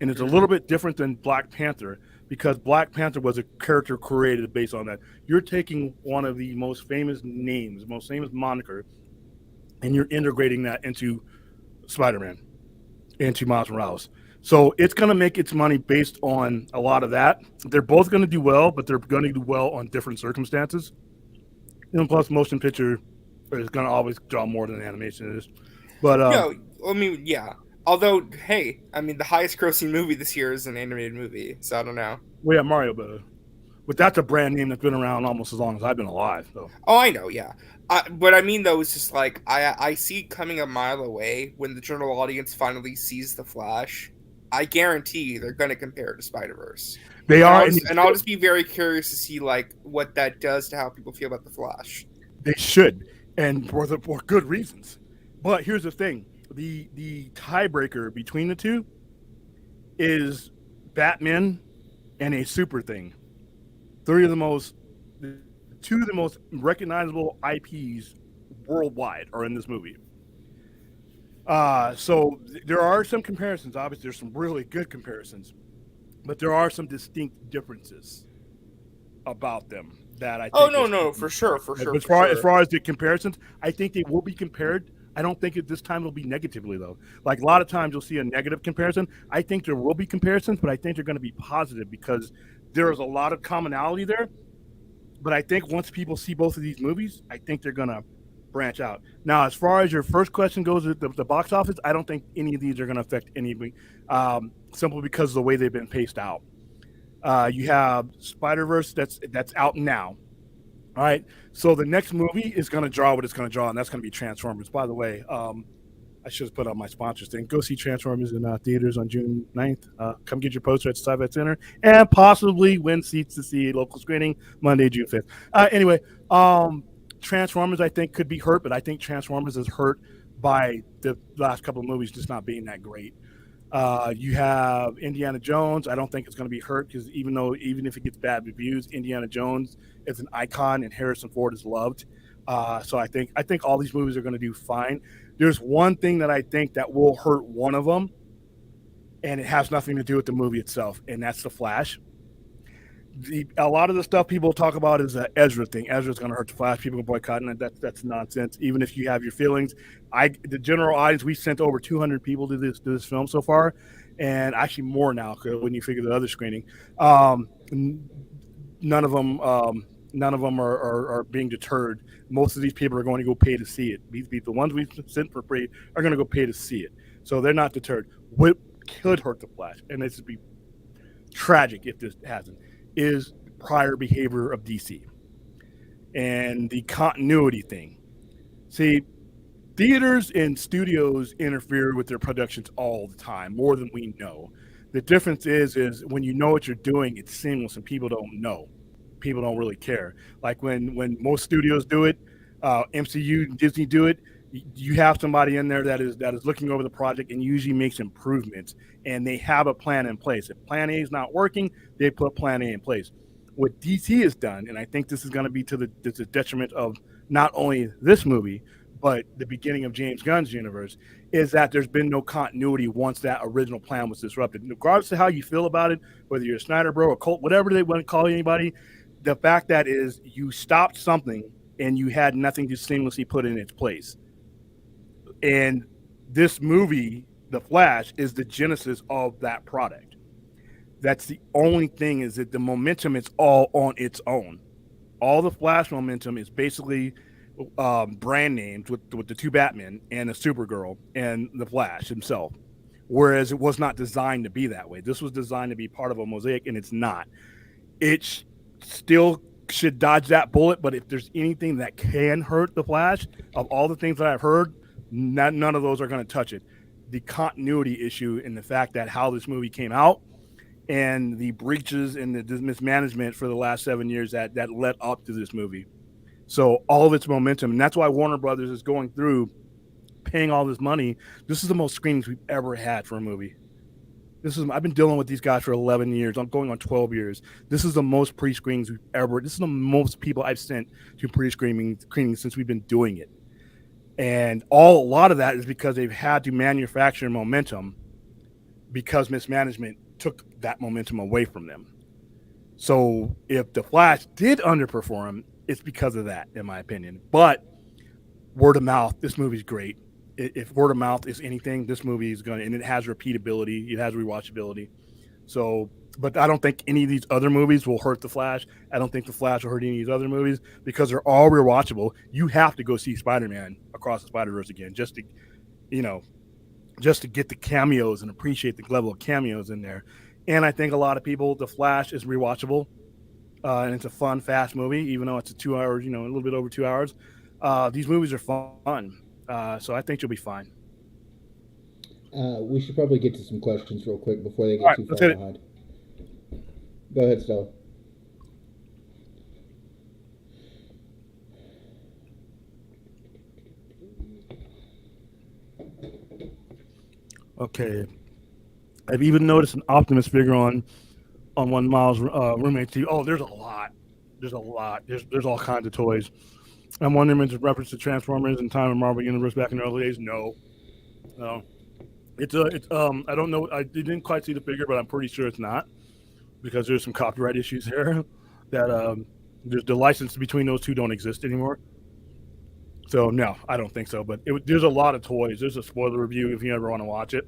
And it's a little bit different than Black Panther, because Black Panther was a character created based on that. You're taking one of the most famous names, most famous moniker, and you're integrating that into Spider-Man, into Miles Morales. So it's going to make its money based on a lot of that. They're both going to do well, but they're going to do well on different circumstances. And plus, motion picture is going to always draw more than animation is. But no, I mean, yeah. Although, hey, I mean, the highest grossing movie this year is an animated movie, so I don't know. We have Mario, but that's a brand name that's been around almost as long as I've been alive. So. Oh, I know, yeah. But I mean, though, it's just like I see it coming a mile away when the general audience finally sees The Flash. I guarantee they're going to compare it to Spider-Verse. They are, and I'll just be very curious to see like what that does to how people feel about The Flash. They should, and for good reasons. But here's the thing: the tiebreaker between the two is Batman and a super thing. Two of the most recognizable IPs worldwide are in this movie. So there are some comparisons. Obviously, there's some really good comparisons, but there are some distinct differences about them that I think. Oh no, for sure. As far as the comparisons, I think they will be compared. I don't think this time it'll be negatively though. Like a lot of times you'll see a negative comparison. I think there will be comparisons, but I think they're going to be positive because there is a lot of commonality there. But I think once people see both of these movies, I think they're going to branch out. Now, as far as your first question goes with the box office, I don't think any of these are going to affect anything, simply because of the way they've been paced out. You have Spider-Verse that's out now. All right, so the next movie is going to draw what it's going to draw, and that's going to be Transformers. By the way, I should have put on my sponsors thing. Go see Transformers in theaters on June 9th. Come get your poster at the Sci-Fi Center, and possibly win seats to see a local screening Monday, June 5th. Anyway, Transformers, I think, could be hurt, but I think Transformers is hurt by the last couple of movies just not being that great. You have Indiana Jones. I don't think it's going to be hurt because even if it gets bad reviews, Indiana Jones is an icon and Harrison Ford is loved. So I think all these movies are going to do fine. There's one thing that I think that will hurt one of them, and it has nothing to do with the movie itself, and that's the Flash. A lot of the stuff people talk about is the Ezra thing. Ezra's going to hurt the Flash. People are boycotting it. That's nonsense. Even if you have your feelings, the general audience, we sent over 200 people to this film so far, and actually more now when you figure the other screening. None of them are being deterred. Most of these people are going to go pay to see it. The ones we sent for free are going to go pay to see it, so they're not deterred. What could hurt the Flash, and this would be tragic if this hasn't, is prior behavior of DC and the continuity thing. See, theaters and studios interfere with their productions all the time, more than we know. The difference is when you know what you're doing, it's seamless, and people don't know. People don't really care. Like when most studios do it, MCU and Disney do it, you have somebody in there that is looking over the project and usually makes improvements, and they have a plan in place. If plan A is not working, they put plan A in place. What DC has done, and I think this is going to be to the detriment of not only this movie, but the beginning of James Gunn's universe, is that there's been no continuity once that original plan was disrupted. Regardless of how you feel about it, whether you're a Snyder bro or cult, whatever they want to call anybody, the fact that is you stopped something and you had nothing to seamlessly put in its place. And this movie, The Flash, is the genesis of that product. That's the only thing, is that the momentum is all on its own. All the Flash momentum is basically brand names with the two Batmen and the Supergirl and the Flash himself. Whereas it was not designed to be that way. This was designed to be part of a mosaic, and it's not. It still should dodge that bullet, but if there's anything that can hurt the Flash, of all the things that I've heard, none of those are going to touch it. The continuity issue and the fact that how this movie came out and the breaches and the mismanagement for the last 7 years that led up to this movie. So all of its momentum, and that's why Warner Brothers is going through paying all this money. This is the most screenings we've ever had for a movie. I've been dealing with these guys for 11 years. I'm going on 12 years. This is the most pre-screenings we've ever. This is the most people I've sent to pre-screenings since we've been doing it. And a lot of that is because they've had to manufacture momentum because mismanagement took that momentum away from them. So if the Flash did underperform, it's because of that, in my opinion. But word of mouth, this movie's great. If word of mouth is anything, this movie is going to, and it has repeatability, it has rewatchability. So, but I don't think any of these other movies will hurt the Flash. I don't think the Flash will hurt any of these other movies because they're all rewatchable. You have to go see Spider-Man Across the Spiderverse again just to get the cameos and appreciate the level of cameos in there. And I think a lot of people, the Flash is rewatchable, and it's a fun, fast movie, even though it's a 2 hours, a little bit over 2 hours. These movies are fun. So I think you'll be fine. We should probably get to some questions real quick before they get too far behind. Go ahead, Stella. Okay. I've even noticed an Optimus figure on one Miles' roommate too. Oh, there's a lot. There's all kinds of toys. I'm wondering if it's a reference to Transformers and Time of Marvel Universe back in the early days. No. It's I don't know. I didn't quite see the figure, but I'm pretty sure it's not, because there's some copyright issues there that the license between those two don't exist anymore. So no, I don't think so. But there's a lot of toys. There's a spoiler review if you ever want to watch it,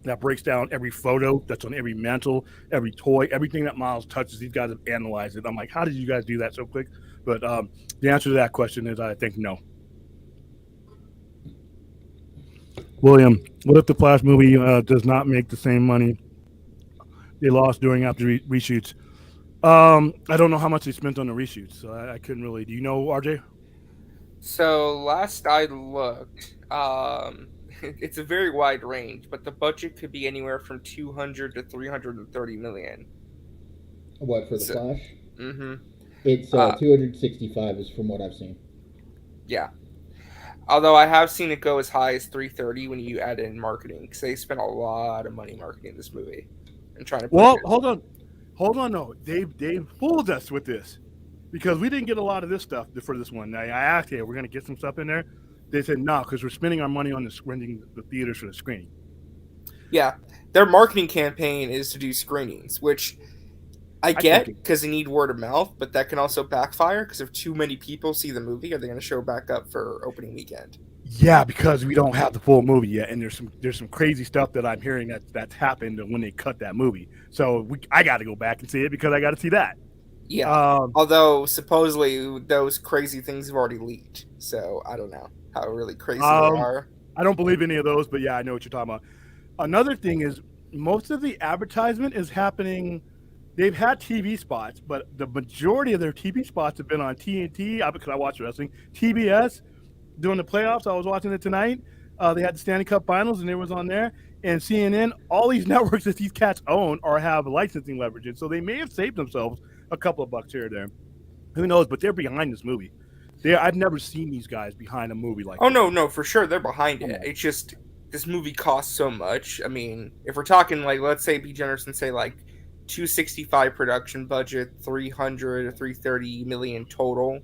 that breaks down every photo that's on every mantle, every toy, everything that Miles touches. These guys have analyzed it. I'm like, how did you guys do that so quick? But the answer to that question is, I think no. William, what if the Flash movie does not make the same money they lost during after reshoots? I don't know how much they spent on the reshoots, so I couldn't really. Do you know, RJ? So last I looked, it's a very wide range, but the budget could be anywhere from 200 to 330 million. What, for the Flash? Mm-hmm. It's 265 is from what I've seen. Yeah. Although I have seen it go as high as 330 when you add in marketing, because they spent a lot of money marketing this movie and trying to. Well, hold on, no, they fooled us with this, because we didn't get a lot of this stuff for this one. I asked, hey, we're gonna get some stuff in there. They said no, because we're spending our money on renting the theaters for the screening. Yeah, their marketing campaign is to do screenings, which I get think because they need word of mouth, but that can also backfire because if too many people see the movie, are they going to show back up for opening weekend? Yeah, because we don't have the full movie yet, and there's some crazy stuff that I'm hearing that's happened when they cut that movie. So I got to go back and see it because I got to see that. Yeah. Although supposedly those crazy things have already leaked, so I don't know how really crazy they are. I don't believe any of those, but yeah, I know what you're talking about. Another thing is most of the advertisement is happening. They've had TV spots, but the majority of their TV spots have been on TNT because I watch wrestling, TBS. During the playoffs, I was watching it tonight. They had the Stanley Cup Finals, and it was on there. And CNN, all these networks that these cats own or have licensing leverage in, so they may have saved themselves a couple of bucks here or there. Who knows? But they're behind this movie. I've never seen these guys behind a movie like. Oh no, for sure they're behind it. It's just this movie costs so much. I mean, if we're talking like, let's say, be generous and say like 265 production budget, 300 or 330 million total.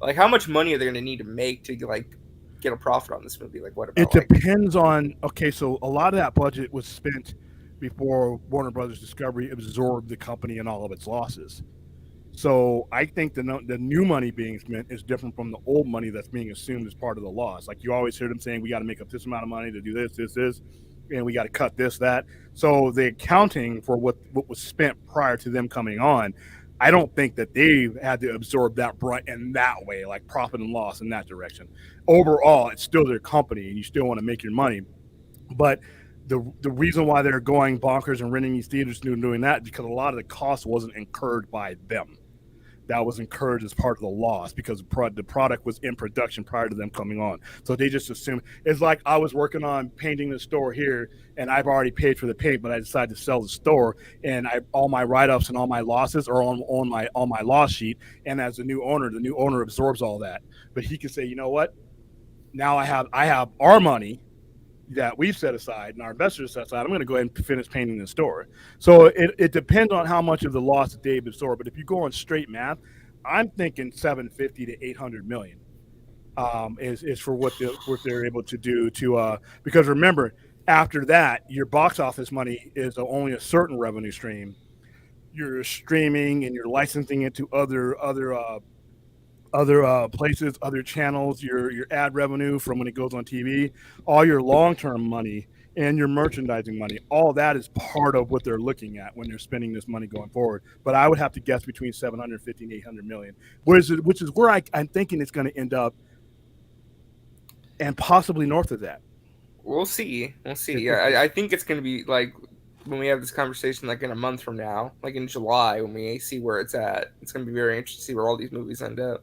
Like, how much money are they going to need to make to like get a profit on this movie? Like, what about? It depends on. Okay, so a lot of that budget was spent before Warner Brothers Discovery absorbed the company and all of its losses. So I think the new money being spent is different from the old money that's being assumed as part of the loss. Like you always hear them saying, we got to make up this amount of money to do this, and we got to cut this, that. So the accounting for what was spent prior to them coming on, I don't think that they had to absorb that brunt in that way, like profit and loss in that direction. Overall, it's still their company, and you still want to make your money. But the reason why they're going bonkers and renting these theaters and doing that is because a lot of the cost wasn't incurred by them. That was incurred as part of the loss because the product was in production prior to them coming on. So they just assume it's like I was working on painting the store here, and I've already paid for the paint, but I decided to sell the store, and all my write-ups and all my losses are on my loss sheet. And as the new owner absorbs all that, but he can say, you know what? Now I have our money that we've set aside and our investors set aside. I'm going to go ahead and finish painting the store. So it depends on how much of the loss that they've absorbed. But if you go on straight math, I'm thinking 750 to 800 million is for what they're able to do to because remember, after that, your box office money is only a certain revenue stream. You're streaming and you're licensing it to other places, other channels, your ad revenue from when it goes on TV, all your long-term money and your merchandising money, all that is part of what they're looking at when they're spending this money going forward. But I would have to guess between 750 and 800 million, which is where I'm thinking it's going to end up, and possibly north of that. We'll see. Yeah, I think it's going to be like when we have this conversation, like in a month from now, like in July, when we see where it's at. It's going to be very interesting to see where all these movies end up.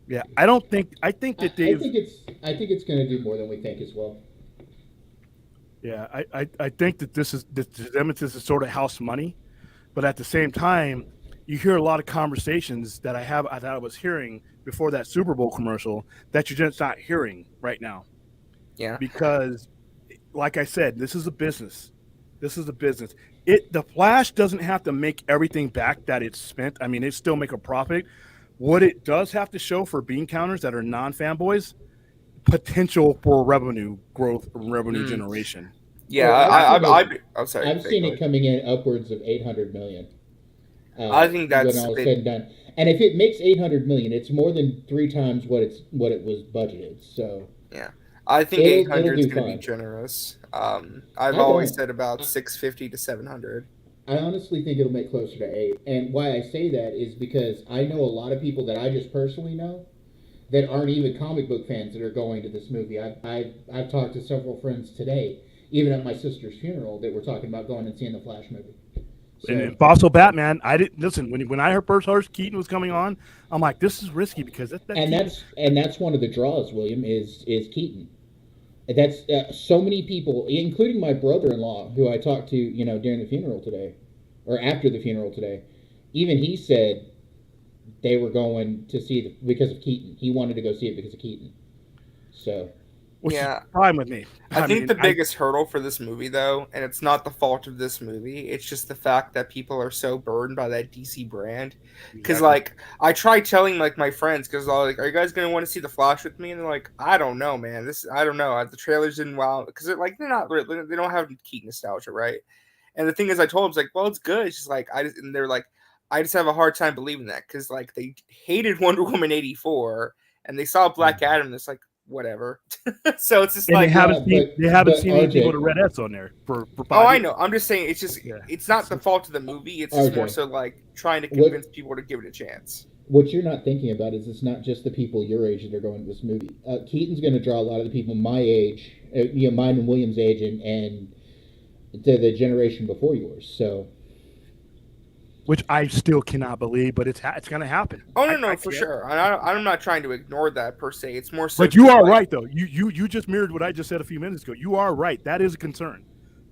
Yeah, I think that Dave. I think it's going to do more than we think as well. Yeah, I think that this is sort of house money, but at the same time, you hear a lot of conversations that I was hearing before that Super Bowl commercial that you're just not hearing right now. Yeah, because, like I said, this is a business. The Flash doesn't have to make everything back that it's spent. I mean, it still make a profit. What it does have to show for bean counters that are non-fanboys, potential for revenue growth and revenue generation. Yeah, I'm sorry. I've seen it coming in upwards of 800 million. I think that's when all said and done. And if it makes 800 million, it's more than 3 times what it was budgeted. So yeah, I think 800 is going to be generous. I've always said about 650 to 700. I honestly think it'll make closer to 8. And why I say that is because I know a lot of people that I just personally know that aren't even comic book fans that are going to this movie. I've talked to several friends today, even at my sister's funeral, that were talking about going and seeing the Flash movie. So, and Fossil Batman, I didn't listen when I heard first Keaton was coming on. I'm like, this is risky because that's one of the draws. William is Keaton. That's so many people, including my brother-in-law, who I talked to, during the funeral today, or after the funeral today. Even he said they were going to see because of Keaton. He wanted to go see it because of Keaton. So, which Yeah. is fine with me. I think mean, the biggest hurdle for this movie, though, and it's not the fault of this movie, it's just the fact that people are so burdened by that DC brand. Because, Exactly. like, I try telling, like, my friends, because I'm like, are you guys going to want to see The Flash with me? And they're like, I don't know, man. I don't know. The trailers didn't wow. Because, they're not, they don't have Keaton nostalgia, right? And the thing is, I told them, it's like, well, it's good. It's just like, and they're like, I just have a hard time believing that. Because, like, they hated Wonder Woman 84, and they saw Black Adam, and it's like, whatever. So it's just and like they haven't seen anything with a red S on there for 5 oh, I years. know. I'm just saying it's just it's not the fault of the movie. It's just more so like trying to convince people to give it a chance. What you're not thinking about is it's not just the people your age that are going to this movie. Keaton's going to draw a lot of the people my age, mine and William's age, and the generation before yours. So, which I still cannot believe, but it's going to happen. Oh no, for sure. I'm not trying to ignore that per se. It's more so. But you are right, though. You just mirrored what I just said a few minutes ago. You are right. That is a concern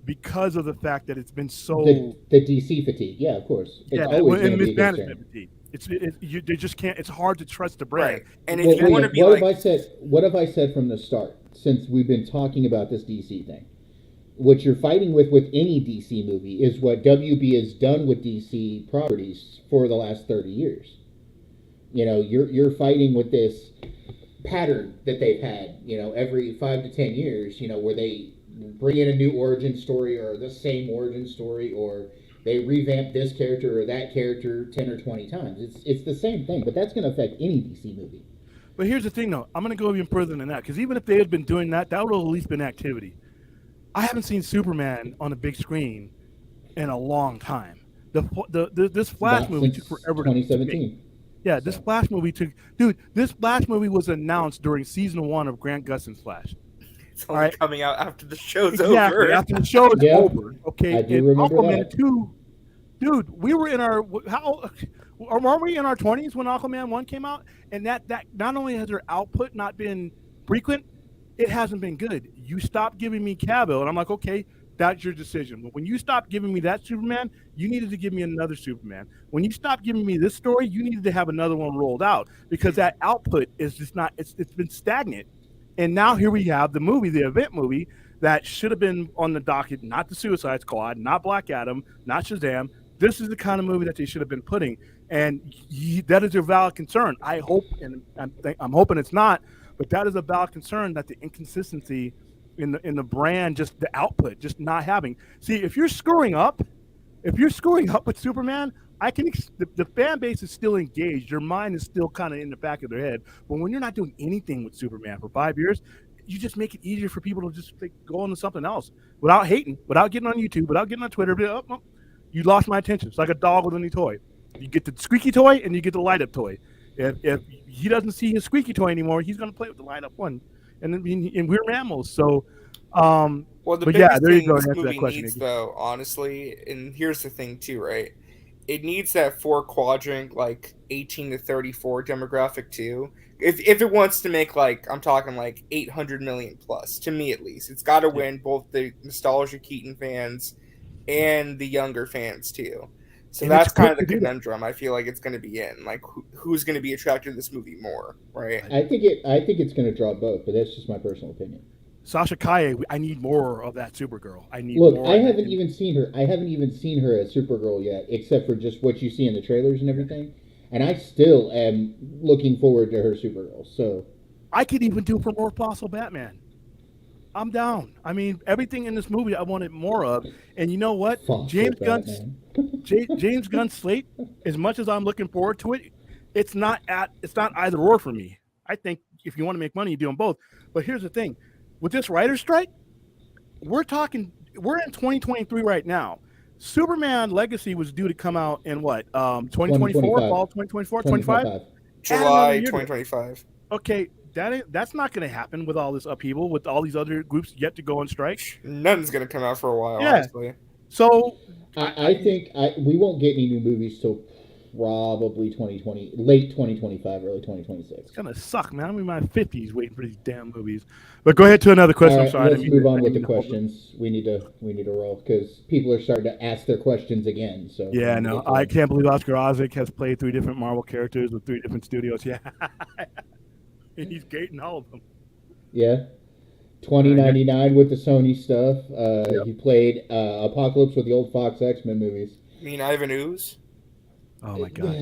because of the fact that it's been so the DC fatigue. Yeah, of course. It's always going to be mismanagement fatigue. They just can't. It's hard to trust the brand. Right. And if you want to be what have I said from the start? Since we've been talking about this DC thing, what you're fighting with any DC movie is what WB has done with DC properties for the last 30 years. You're fighting with this pattern that they've had, every 5 to 10 years, where they bring in a new origin story or the same origin story, or they revamp this character or that character 10 or 20 times. It's the same thing, but that's going to affect any DC movie. But here's the thing, though. I'm going to go even further than that, because even if they had been doing that, that would have at least been activity. I haven't seen Superman on a big screen in a long time. This Flash movie took forever 2017. Yeah, this Flash movie took... Dude, this Flash movie was announced during season 1 of Grant Gustin's Flash. It's only coming out after the show's over. Exactly, after the show is over. Okay, I do remember Aquaman that. 2... Dude, we were in our... Weren't we in our 20s when Aquaman 1 came out? And that not only has their output not been frequent, it hasn't been good. You stopped giving me Cavill, and I'm like, okay, that's your decision. But when you stopped giving me that Superman, you needed to give me another Superman. When you stopped giving me this story, you needed to have another one rolled out, because that output is just not, it's been stagnant. And now here we have the movie, the event movie, that should have been on the docket, not the Suicide Squad, not Black Adam, not Shazam. This is the kind of movie that they should have been putting. And that is a valid concern. I hope, and I'm hoping it's not, but that is a valid concern, that the inconsistency in the brand, just the output, just not having. See, if you're screwing up with Superman, the fan base is still engaged. Your mind is still kind of in the back of their head. But when you're not doing anything with Superman for 5 years, you just make it easier for people to just go on to something else without hating, without getting on YouTube, without getting on Twitter. You lost my attention. It's like a dog with a new toy. You get the squeaky toy and you get the light up toy. If he doesn't see his squeaky toy anymore, he's going to play with the light up one. And we're mammals. So, well, the but biggest yeah, there you thing go. this Answer movie that question, needs, Iggy. though, honestly, and here's the thing too, right? It needs that 4-quadrant, 18 to 34 demographic too. If it wants to make I'm talking 800 million plus, to me at least, it's got to win both the nostalgia Keaton fans and the younger fans too. So And that's kind of the quick to do that. conundrum I feel like it's going to be in. Who's going to be attracted to this movie more, right? I think it's going to draw both, but that's just my personal opinion. Sasha Kaye, I need more of that Supergirl. Look, I haven't even seen her. I haven't even seen her as Supergirl yet, except for just what you see in the trailers and everything. And I still am looking forward to her Supergirl. So I could even do for more Fossil Batman. I'm down. I mean, everything in this movie I wanted more of. And you know what? James Gunn's slate, as much as I'm looking forward to it, it's not either or for me. I think if you want to make money, you do them both. But here's the thing. With this writer's strike, we're in 2023 right now. Superman Legacy was due to come out in what? 2024, fall 2024, 25? July 2025. Okay, that's not going to happen with all this upheaval, with all these other groups yet to go on strike. Nothing's going to come out for a while, honestly. So I think we won't get any new movies till probably 2020, late 2025, early 2026. It's gonna suck, man. I'm in my 50s waiting for these damn movies. But go ahead to another question. All I'm right, sorry. let's move on with the questions. We need to roll because people are starting to ask their questions again. So yeah, no, I can't believe Oscar Isaac has played 3 different Marvel characters with 3 different studios. Yeah, and he's gating all of them. Yeah. 2099 with the Sony stuff. Yep. He played Apocalypse with the old Fox X-Men movies. You mean Ivan Ooze? Oh my god.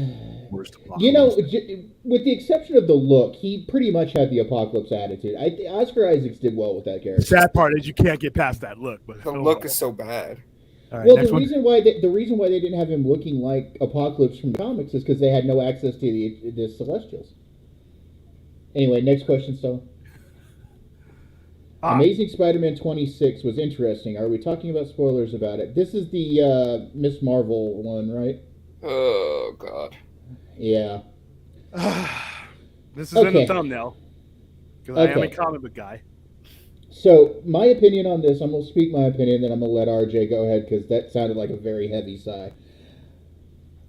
Worst You know, Apocalypse. with the exception of the look, he pretty much had the Apocalypse attitude. Oscar Isaacs did well with that The character. sad part is you can't get past that look. But The look is so bad. All right, Well, next the one. reason why they didn't have him looking like Apocalypse from the comics is because they had no access to the Celestials. Anyway, next question, Stella. Amazing Spider-Man 26 was interesting. Are we talking about spoilers about it? This is the Miss Marvel one, right? Oh god. Yeah. This is in Okay. the thumbnail because I am a Okay. comic book guy. So, my opinion on this, I'm going to speak my opinion, then I'm going to let RJ go ahead because that sounded like a very heavy sigh.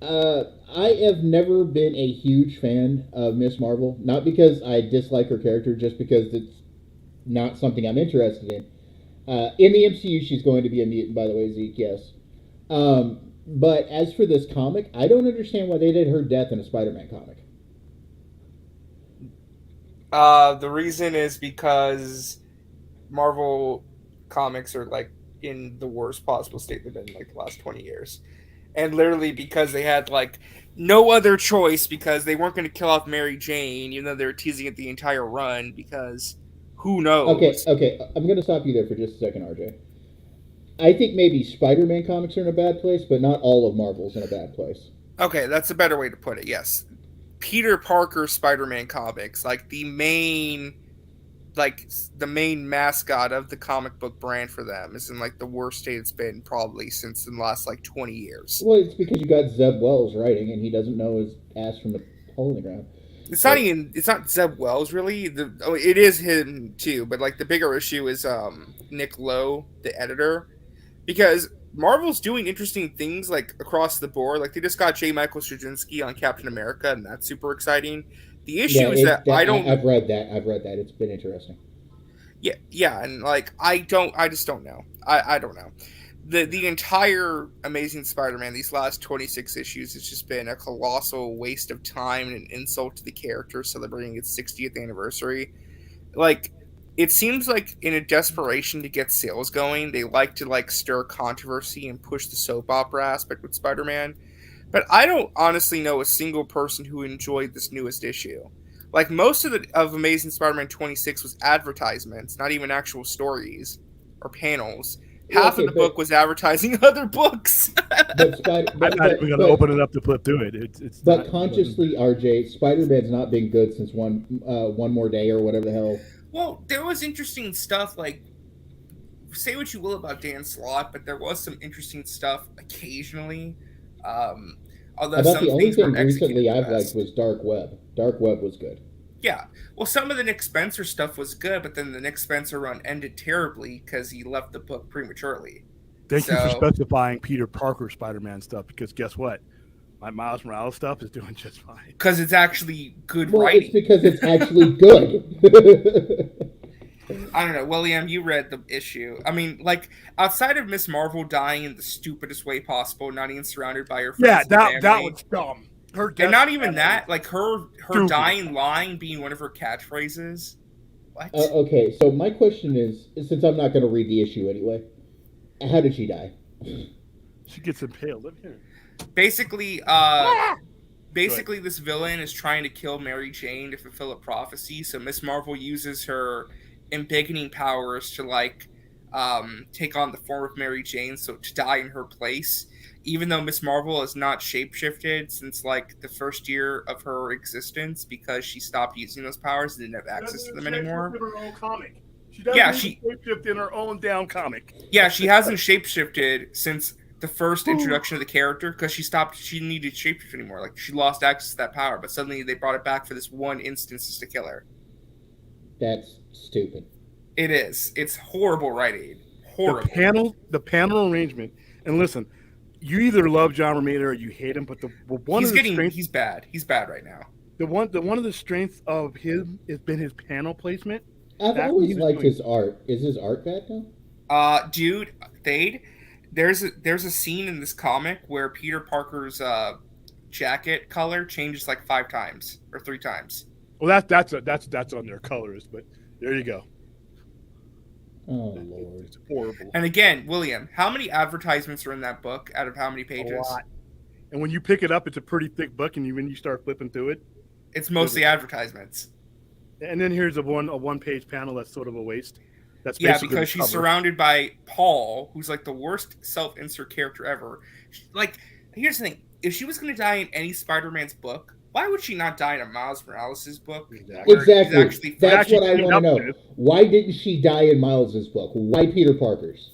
I have never been a huge fan of Miss Marvel. Not because I dislike her character, just because it's not something I'm interested in. In the MCU, she's going to be a mutant, by the way, Zeke, yes. But as for this comic, I don't understand why they did her death in a Spider-Man comic. The reason is because Marvel comics are like in the worst possible state they've been in like the last 20 years. And literally because they had like no other choice because they weren't going to kill off Mary Jane, even though they were teasing it the entire run because who knows? Okay, I'm going to stop you there for just a second, RJ. I think maybe Spider-Man comics are in a bad place, but not all of Marvel's in a bad place. Okay, that's a better way to put it, yes. Peter Parker Spider-Man comics, like the main mascot of the comic book brand for them is in like the worst state it's been probably since in the last like 20 years. Well, it's because you got Zeb Wells writing, and he doesn't know his ass from the hole in the ground. It's not Zeb Wells really. It is him too, but like the bigger issue is Nick Lowe, the editor, because Marvel's doing interesting things like across the board. Like they just got J. Michael Straczynski on Captain America, and that's super exciting. The issue is that I don't. I've read that. It's been interesting. Yeah, and like I just don't know. I don't know. The entire Amazing Spider-Man, these last 26 issues, has just been a colossal waste of time and an insult to the character celebrating its 60th anniversary. Like, it seems like in a desperation to get sales going, they like to like stir controversy and push the soap opera aspect with Spider-Man. But I don't honestly know a single person who enjoyed this newest issue. Like most of Amazing Spider-Man 26 was advertisements, not even actual stories or panels. Half of the book was advertising other books. But I'm not even going to open it up to flip through it. But consciously, RJ, Spider-Man's not been good since one more day or whatever the hell. Well, there was interesting stuff. Like, say what you will about Dan Slott, but there was some interesting stuff occasionally. Although About some the only things thing were recently executed I've liked was Dark Web. Dark Web was good. Yeah. Well, some of the Nick Spencer stuff was good, but then the Nick Spencer run ended terribly because he left the book prematurely. Thank you for specifying Peter Parker Spider-Man stuff, because guess what? My Miles Morales stuff is doing just fine. Because it's actually good Well, writing. it's because it's actually good. I don't know. William, you read the issue. I mean, like, outside of Miss Marvel dying in the stupidest way possible, not even surrounded by her friends and that family, was dumb. And not even that, like her dying line being one of her catchphrases. What? Okay, so my question is, since I'm not going to read the issue anyway, how did she die? She gets impaled. Look here. Basically, this villain is trying to kill Mary Jane to fulfill a prophecy. So Miss Marvel uses her embiggening powers to like take on the form of Mary Jane, so to die in her place. Even though Miss Marvel has not shapeshifted since like the first year of her existence because she stopped using those powers and didn't have access to them anymore. Her own comic. She doesn't shapeshift in her own damn comic. Yeah, she hasn't shapeshifted since the first introduction of the character because she needed shapeshift anymore. Like she lost access to that power, but suddenly they brought it back for this one instance just to kill her. That's stupid. It is. It's horrible writing. Horrible. The panel arrangement. And listen, you either love John Romita or you hate him, but he's bad. He's bad right now. One of the strengths of him has been his panel placement. I've always liked his art. Is his art bad now? Dude, Thade, there's a scene in this comic where Peter Parker's jacket color changes like 5 times or 3 times. Well, that's on their colors, but there you go. Oh Lord. It's horrible. And again, William, how many advertisements are in that book out of how many A pages? lot. And when you pick it up, it's a pretty thick book, and when you start flipping through it, It's mostly advertisements. and then here's a one-page panel that's sort of a waste. That's Yeah, basically because the she's cover. surrounded by Paul, who's like the worst self-insert character ever. Like, here's the thing: if she was going to die in any Spider-Man's book, why would she not die in a Miles Morales' book? Exactly. where he's Exactly. actually That's actually what I teamed want to up know. with. Why didn't she die in Miles's book? Why Peter Parker's?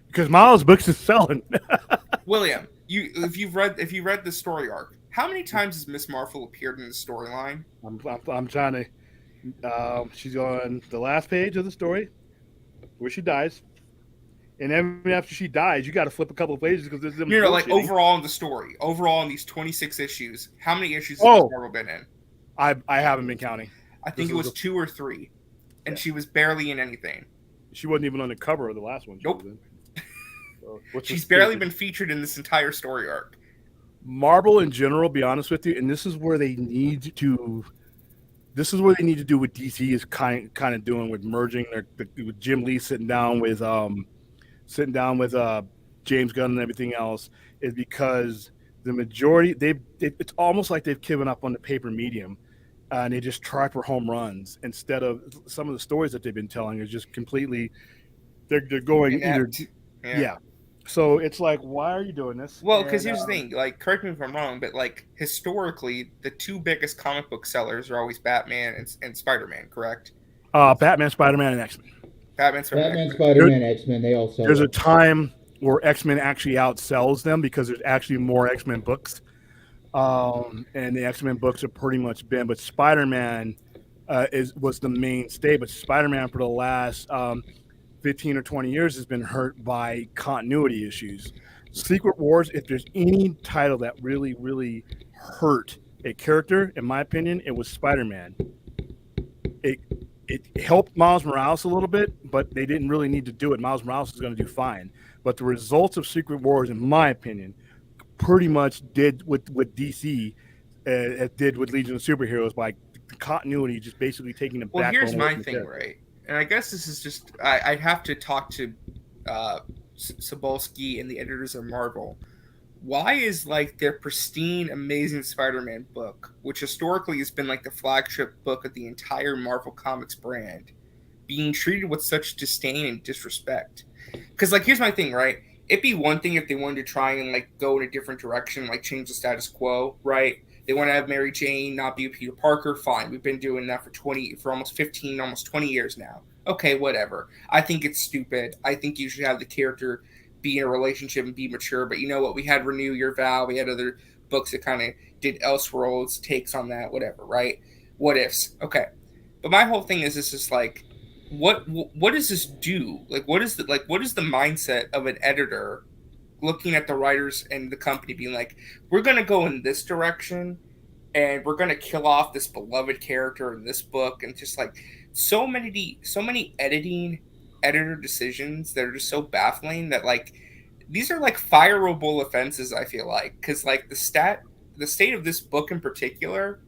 Because Miles' books is selling. William, if you read the story arc, how many times has Miss Marvel appeared in the storyline? I'm trying to. She's on the last page of the story where she dies, and then after she dies, you got to flip a couple of pages because there's them. You know, like bullshitting. overall in the story, overall in these 26 issues, how many issues has Oh. Miss Marvel been in? I haven't been counting. I think This it is was the- 2 or 3, and Yeah. she was barely in anything. She wasn't even on the cover of the last one. Nope. She's barely been featured in this entire story arc. Marvel in general. Be honest with you, and this is where they need to. This is what they need to do with DC is kind of doing with merging with Jim Lee sitting down with James Gunn and everything else is because the majority it's almost like they've given up on the paper medium and they just try for home runs instead of some of the stories that they've been telling is just completely they're going Inept. either yeah. So it's like, why are you doing this? Well, because here's the thing, like, correct me if I'm wrong, but like historically, the 2 biggest comic book sellers are always Batman and Spider-Man, correct? Batman, Spider-Man, and X-Men. Batman, Batman, Spider-Man, X-Men, they all sell. There's a time where X-Men actually outsells them because there's actually more X-Men books. And the X-Men books have pretty much been, but Spider-Man was the mainstay. But Spider-Man for the last 15 or 20 years has been hurt by continuity issues. Secret Wars, if there's any title that really, really hurt a character, in my opinion, it was Spider-Man. It helped Miles Morales a little bit, but they didn't really need to do it. Miles Morales is going to do fine. But the results of Secret Wars, in my opinion, pretty much did what DC did with Legion of Superheroes by the continuity, just basically taking the Well, backbone. here's my away from thing, the character. right? And I guess this is just I'd have to talk to Sobolski and the editors of Marvel. Why is like their pristine Amazing Spider-Man book, which historically has been like the flagship book of the entire Marvel Comics brand, being treated with such disdain and disrespect? Because like here's my thing, right? It'd be one thing if they wanted to try and like go in a different direction, like change the status quo, right? They want to have Mary Jane not be Peter Parker. Fine, we've been doing that for almost 15, almost 20 years now. Okay, whatever. I think it's stupid. I think you should have the character be in a relationship and be mature. But you know what? We had Renew Your Vow. We had other books that kind of did Elseworlds takes on that. Whatever, right? What ifs? Okay. But my whole thing is this is like, what does this do? Like, what is the mindset of an editor looking at the writers and the company being like, we're going to go in this direction and we're going to kill off this beloved character in this book, and just like so many editor decisions that are just so baffling that like these are like fireable offenses, I feel like, because like the state of this book in particular,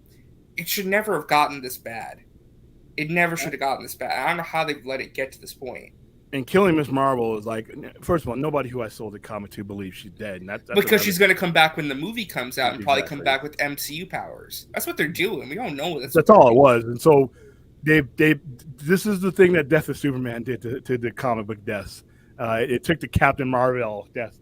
it should never have gotten this bad. It never should have gotten this bad. I don't know how they've let it get to this point. And killing Miss Marvel is like, first of all, nobody who I sold the comic to believes she's dead, and that's because she's going to come back when the movie comes out and probably come Exactly. back with MCU powers. That's what they're doing. We don't know. That's all it was. And so this is the thing that Death of Superman did to the comic book deaths. It took the Captain Marvel death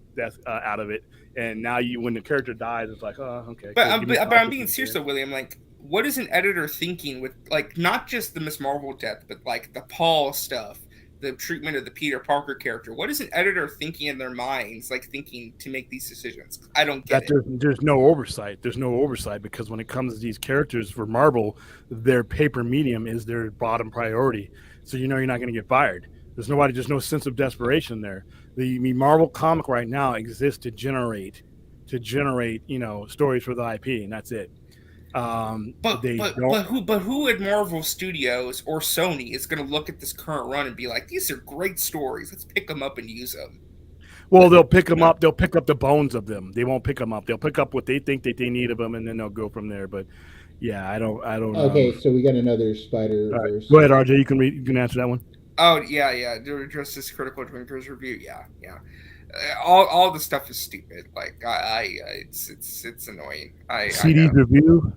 out of it, and now when the character dies, it's like, oh, okay. But cool, I'm being serious though, William. Like, what is an editor thinking with like not just the Miss Marvel death, but like the Paul stuff, the treatment of the Peter Parker character? What is an editor thinking in their minds, like thinking to make these decisions? I don't get it. There's no oversight. There's no oversight because when it comes to these characters for Marvel, their paper medium is their bottom priority. So you're not going to get fired. There's no sense of desperation there. The Marvel comic right now exists to generate stories for the IP, and that's it. But who at Marvel Studios or Sony is going to look at this current run and be like, these are great stories, let's pick them up and use them? Well, they'll pick them up. They'll pick up the bones of them. They won't pick them up. They'll pick up what they think that they need of them, and then they'll go from there. But yeah, I don't. Okay, so we got another Spiderverse. Right. Go ahead, RJ. You can answer that one. Oh yeah. Just this critical drinkers review. Yeah. All the stuff is stupid. Like it's annoying. I CD's know. review.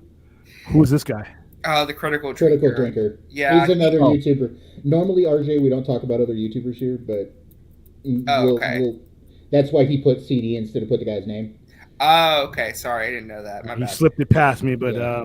Who is this guy? The critical Critical drinker. Drinker. Yeah. He's another Oh. YouTuber. Normally, RJ, we don't talk about other YouTubers here, but Oh, okay. we'll. That's why he put CD instead of put the guy's name. Oh, okay. Sorry, I didn't know that. My He bad. slipped it past me, but Yeah.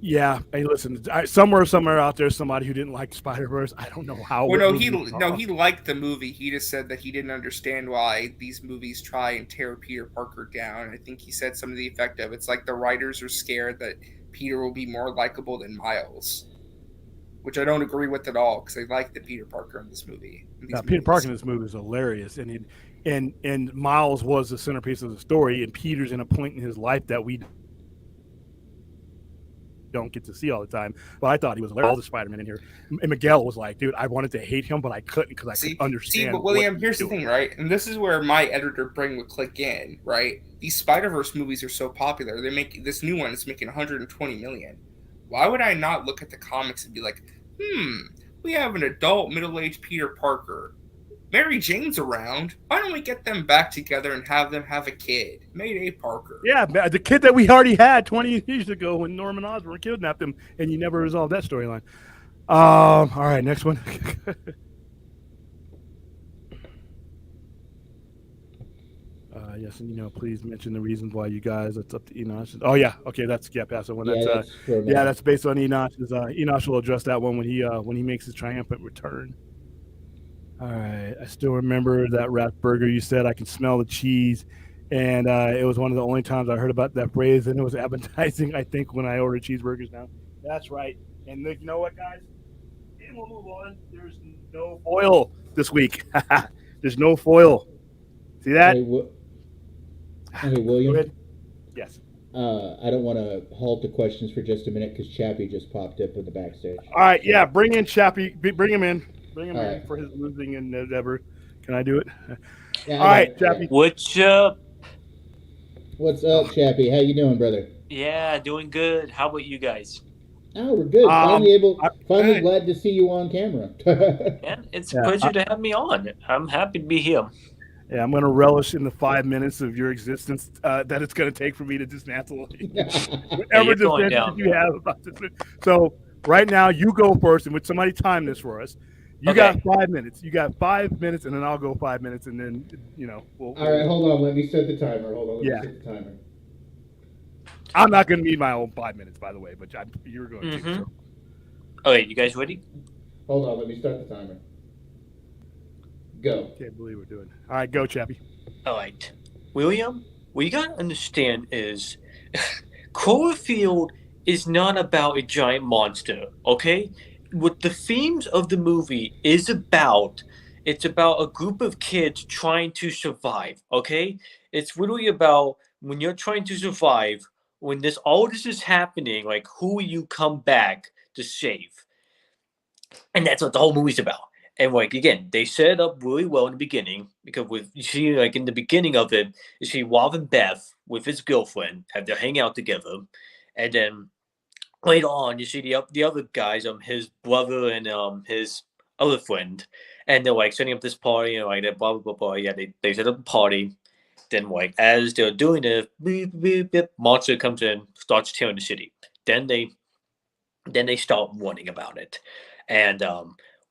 yeah. Hey, listen, somewhere out there, somebody who didn't like Spider-Verse. I don't know how. Well, what he movie he saw. he liked the movie. He just said that he didn't understand why these movies try and tear Peter Parker down. I think he said some of the effect of it's like the writers are scared that Peter will be more likable than Miles, which I don't agree with at all because I like the Peter Parker in this movie. Peter Parker in this movie is hilarious, and Miles was the centerpiece of the story, and Peter's in a point in his life that we don't get to see all the time. But I thought he was hilarious. All the Spider-Man in here, and Miguel was like, dude, I wanted to hate him, but I couldn't because I could understand. See, but William, here's the thing, right? And this is where my editor brain would click in, right? These Spider-Verse movies are so popular. They make this new one is making 120 million. Why would I not look at the comics and be like, we have an adult middle-aged Peter Parker. Mary Jane's around. Why don't we get them back together and have them have a kid? Mayday Parker. Yeah, the kid that we already had 20 years ago when Norman Osborn kidnapped him, and you never resolved that storyline. All right, next one. Yes, and please mention the reasons why you guys. It's up to Enoch. Oh yeah, okay, that's pass that one. That's based on Enoch's. Enoch will address that one when he makes his triumphant return. All right, I still remember that rat burger you said. I can smell the cheese, and it was one of the only times I heard about that phrase, and it was appetizing. I think when I ordered cheeseburgers now. That's right. And you know what, guys? And we'll move on. There's no foil this week. There's no foil. See that? Hey, William. Go ahead. Yes. I don't want to halt the questions for just a minute because Chappie just popped up in the backstage. All right, yeah, bring in Chappie. Bring him in. Bring him All in right. for his losing endeavor. Can I do it? Yeah, all right, Chappie. What's up? What's up, Chappie? How you doing, brother? Yeah, doing good. How about you guys? Oh, we're good. Finally glad to see you on camera. And it's a pleasure to have me on. I'm happy to be here. Yeah, I'm going to relish in the 5 minutes of your existence that it's going to take for me to dismantle whatever defense you have about this. So right now, you go first, and would somebody time this for us? You got 5 minutes. You got 5 minutes, and then I'll go 5 minutes, and then All right, hold on. Let me set the timer. Let me set the timer. I'm not going to need my own 5 minutes, by the way, but you're going to. So. Okay, you guys ready? Hold on. Let me start the timer. Go. Can't believe we're doing it. All right, go, Chappie. All right. William, what you got to understand is Cloverfield is not about a giant monster, okay? What the themes of the movie is about, it's about a group of kids trying to survive, okay? It's really about when you're trying to survive, when all this is happening, like who you come back to save. And that's what the whole movie's about. And like again, they set it up really well in the beginning because you see like in the beginning of it, you see Rob and Beth with his girlfriend have to hang out together, and then later on you see the other guys, his brother and his other friend, and they're like setting up this party and like that blah blah blah blah. Yeah, they set up a party. Then like as they're doing it, beep, beep, beep, monster comes in, starts tearing the city. Then they start warning about it, and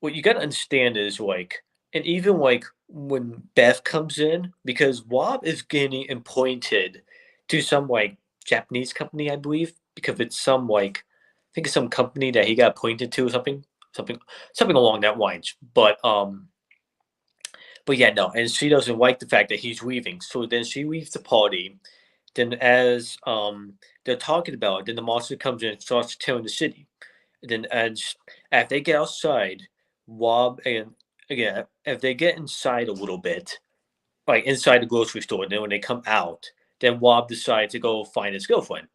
what you got to understand is like, and even like when Beth comes in, because Rob is getting appointed to some like Japanese company, I believe, because it's some like, I think it's some company that he got appointed to or something along that lines. But yeah, no, and she doesn't like the fact that he's leaving, so then she leaves the party. Then as they're talking about it, then the monster comes in and starts tearing the city. And then as they get outside, Rob and again, if they get inside a little bit, like inside the grocery store, then when they come out, then Rob decides to go find his girlfriend,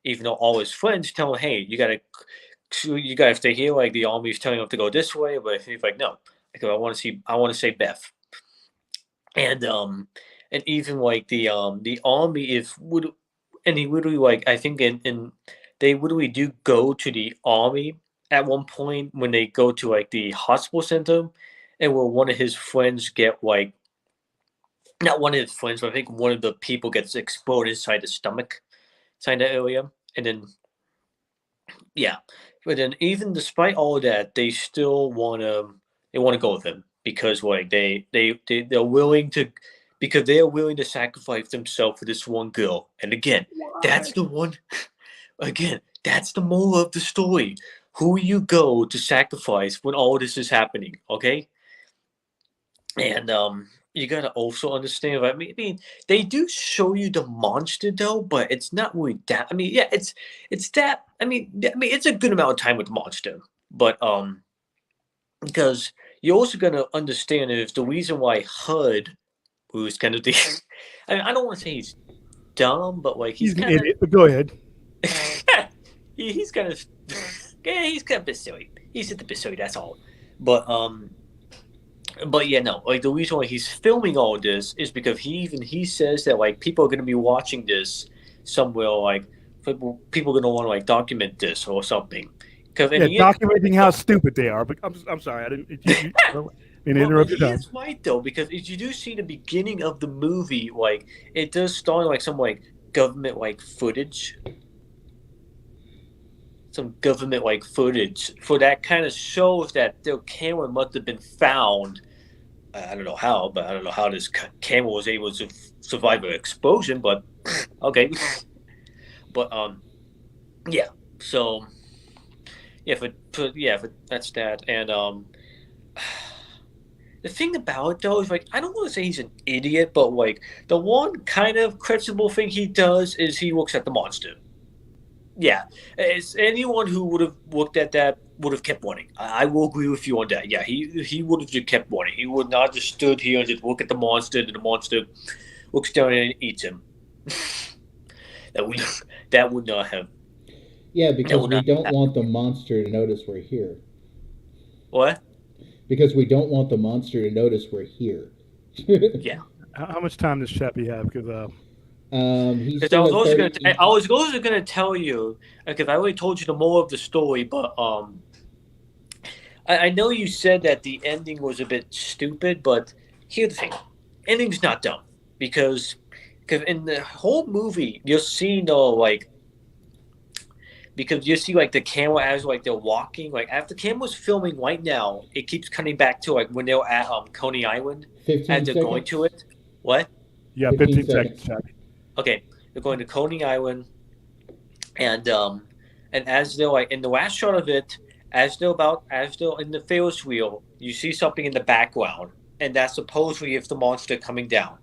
even though all his friends tell him, "Hey, you gotta stay here." Like the army's telling him to go this way, but he's like, "No, I want to see Beth." And even like the army and he literally like I think in they literally do go to the army at one point when they go to like the hospital center, and where one of his friends get like not one of his friends, but I think one of the people gets exploded inside the stomach, inside that area, and then yeah, but then even despite all of that, they wanna go with him because like they're willing to because they are willing to sacrifice themselves for this one girl. And again, that's the one. Again, that's the moral of the story. Who you go to sacrifice when all this is happening, okay? And you gotta also understand. I mean, they do show you the monster though, but it's not really that. I mean, yeah, it's that. I mean, it's a good amount of time with the monster, but because you're also gonna understand is the reason why HUD, who's kind of the, I mean, I don't want to say he's dumb, but like He's an kind of, idiot, but go ahead. he's kind of, yeah, he's kind of a bit silly. He's a bit silly, that's all. But yeah, no. Like the reason why he's filming all this is because he says that like people are gonna be watching this somewhere. Like people are gonna want to like document this or something. Because documenting how stupid they are. But I'm sorry, I didn't interrupt your time. That's right though, because if you do see the beginning of the movie, like it does start like some like government like footage. Some government like footage for that kind of shows that their camera must have been found. I don't know how, but I don't know how this camera was able to survive an explosion. But okay, but yeah. So yeah, for that's that. And the thing about it though is like I don't want to say he's an idiot, but like the one kind of questionable thing he does is he looks at the monster. Yeah, it's anyone who would have looked at that would have kept running. I will agree with you on that. Yeah, he would have just kept running. He would not just stood here and just look at the monster, and the monster looks down and eats him. that would not have. Yeah, because we don't want the monster to notice we're here. What? Because we don't want the monster to notice we're here. Yeah. How much time does Chappie have? Because I was also going to tell you because I already told you the moral of the story, but I know you said that the ending was a bit stupid, but here's the thing: ending's not dumb because in the whole movie you'll see because you see like the camera as like they're walking, like after the camera's filming right now, it keeps coming back to like when they're at Coney Island as they're seconds. going to it. What? Yeah, 15 seconds, Chappie. Okay, they're going to Coney Island, and as they're like in the last shot of it, as they're in the Ferris wheel, you see something in the background, and that's supposedly if the monster coming down.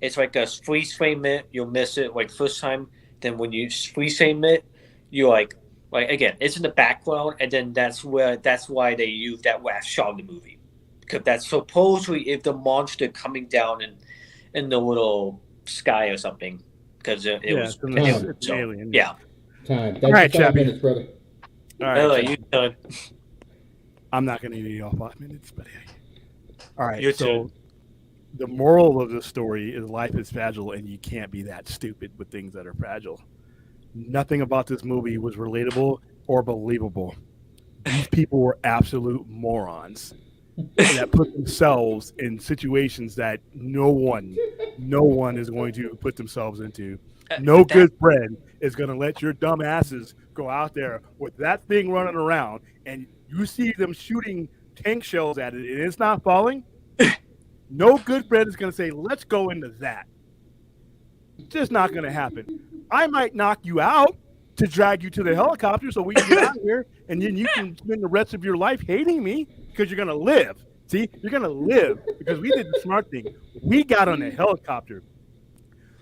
It's like a freeze frame it, you'll miss it like first time. Then when you freeze frame it, you're like again, it's in the background, and then that's why they use that last shot of the movie because that's supposedly if the monster coming down in the little sky or something. Because it was it's alien. Yeah. Time. That's all right, 5 Chappie. minutes, brother. All right, you done. I'm not going to eat off 5 minutes, but hey. All right, Your so turn. the moral of the story is life is fragile, and you can't be that stupid with things that are fragile. Nothing about this movie was relatable or believable. These people were absolute morons that put themselves in situations that no one is going to put themselves into. No good friend is going to let your dumb asses go out there with that thing running around and you see them shooting tank shells at it and it's not falling. No good friend is going to say, let's go into that. It's just not going to happen. I might knock you out to drag you to the helicopter so we can get out of here, and then you can spend the rest of your life hating me because you're going to live. See, you're going to live because we did the smart thing. We got on a helicopter.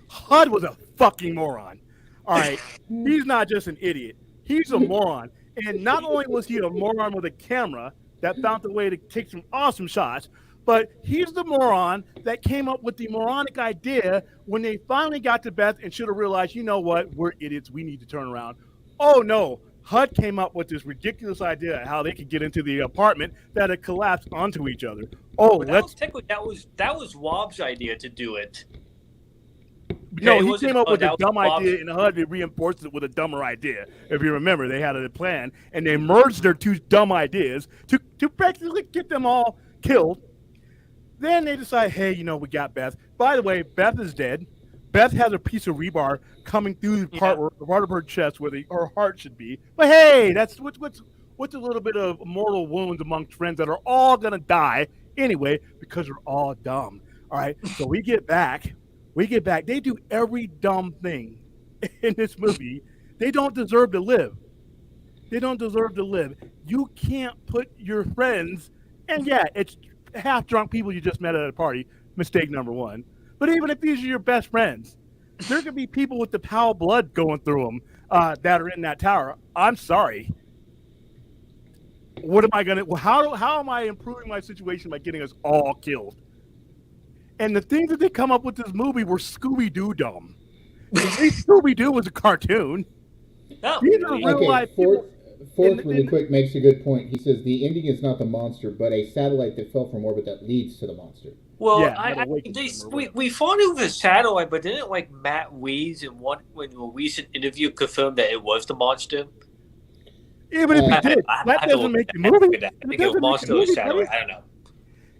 HUD was a fucking moron. All right. He's not just an idiot. He's a moron. And not only was he a moron with a camera that found a way to take some awesome shots, but he's the moron that came up with the moronic idea when they finally got to Beth and should have realized, you know what, we're idiots. We need to turn around. Oh, no. HUD came up with this ridiculous idea of how they could get into the apartment that had collapsed onto each other. Oh, that was Rob's idea to do it. No, it he wasn't came up with that a was dumb Bob's- idea, and HUD reinforced it with a dumber idea. If you remember, they had a plan, and they merged their two dumb ideas to practically get them all killed. Then they decide, hey, we got Beth. By the way, Beth is dead. Beth has a piece of rebar coming through the part of her chest where her heart should be. But hey, that's what's a little bit of mortal wounds amongst friends that are all gonna die anyway because we're all dumb. All right, so we get back. They do every dumb thing in this movie. They don't deserve to live. You can't put your friends, and yeah, it's half drunk people you just met at a party. Mistake number one. But even if these are your best friends, there could be people with the foul blood going through them that are in that tower. I'm sorry. What am I gonna? How am I improving my situation by getting us all killed? And the things that they come up with this movie were Scooby-Doo dumb. At least Scooby-Doo was a cartoon. Not These are really. real life people. Fourth really quick makes a good point. He says the ending is not the monster, but a satellite that fell from orbit that leads to the monster. Well, Yeah, we thought it was a satellite, but didn't Matt Weeds in a recent interview confirm that it was the monster? Even if he did, that doesn't make the movie. I think it was monster or satellite. I don't know.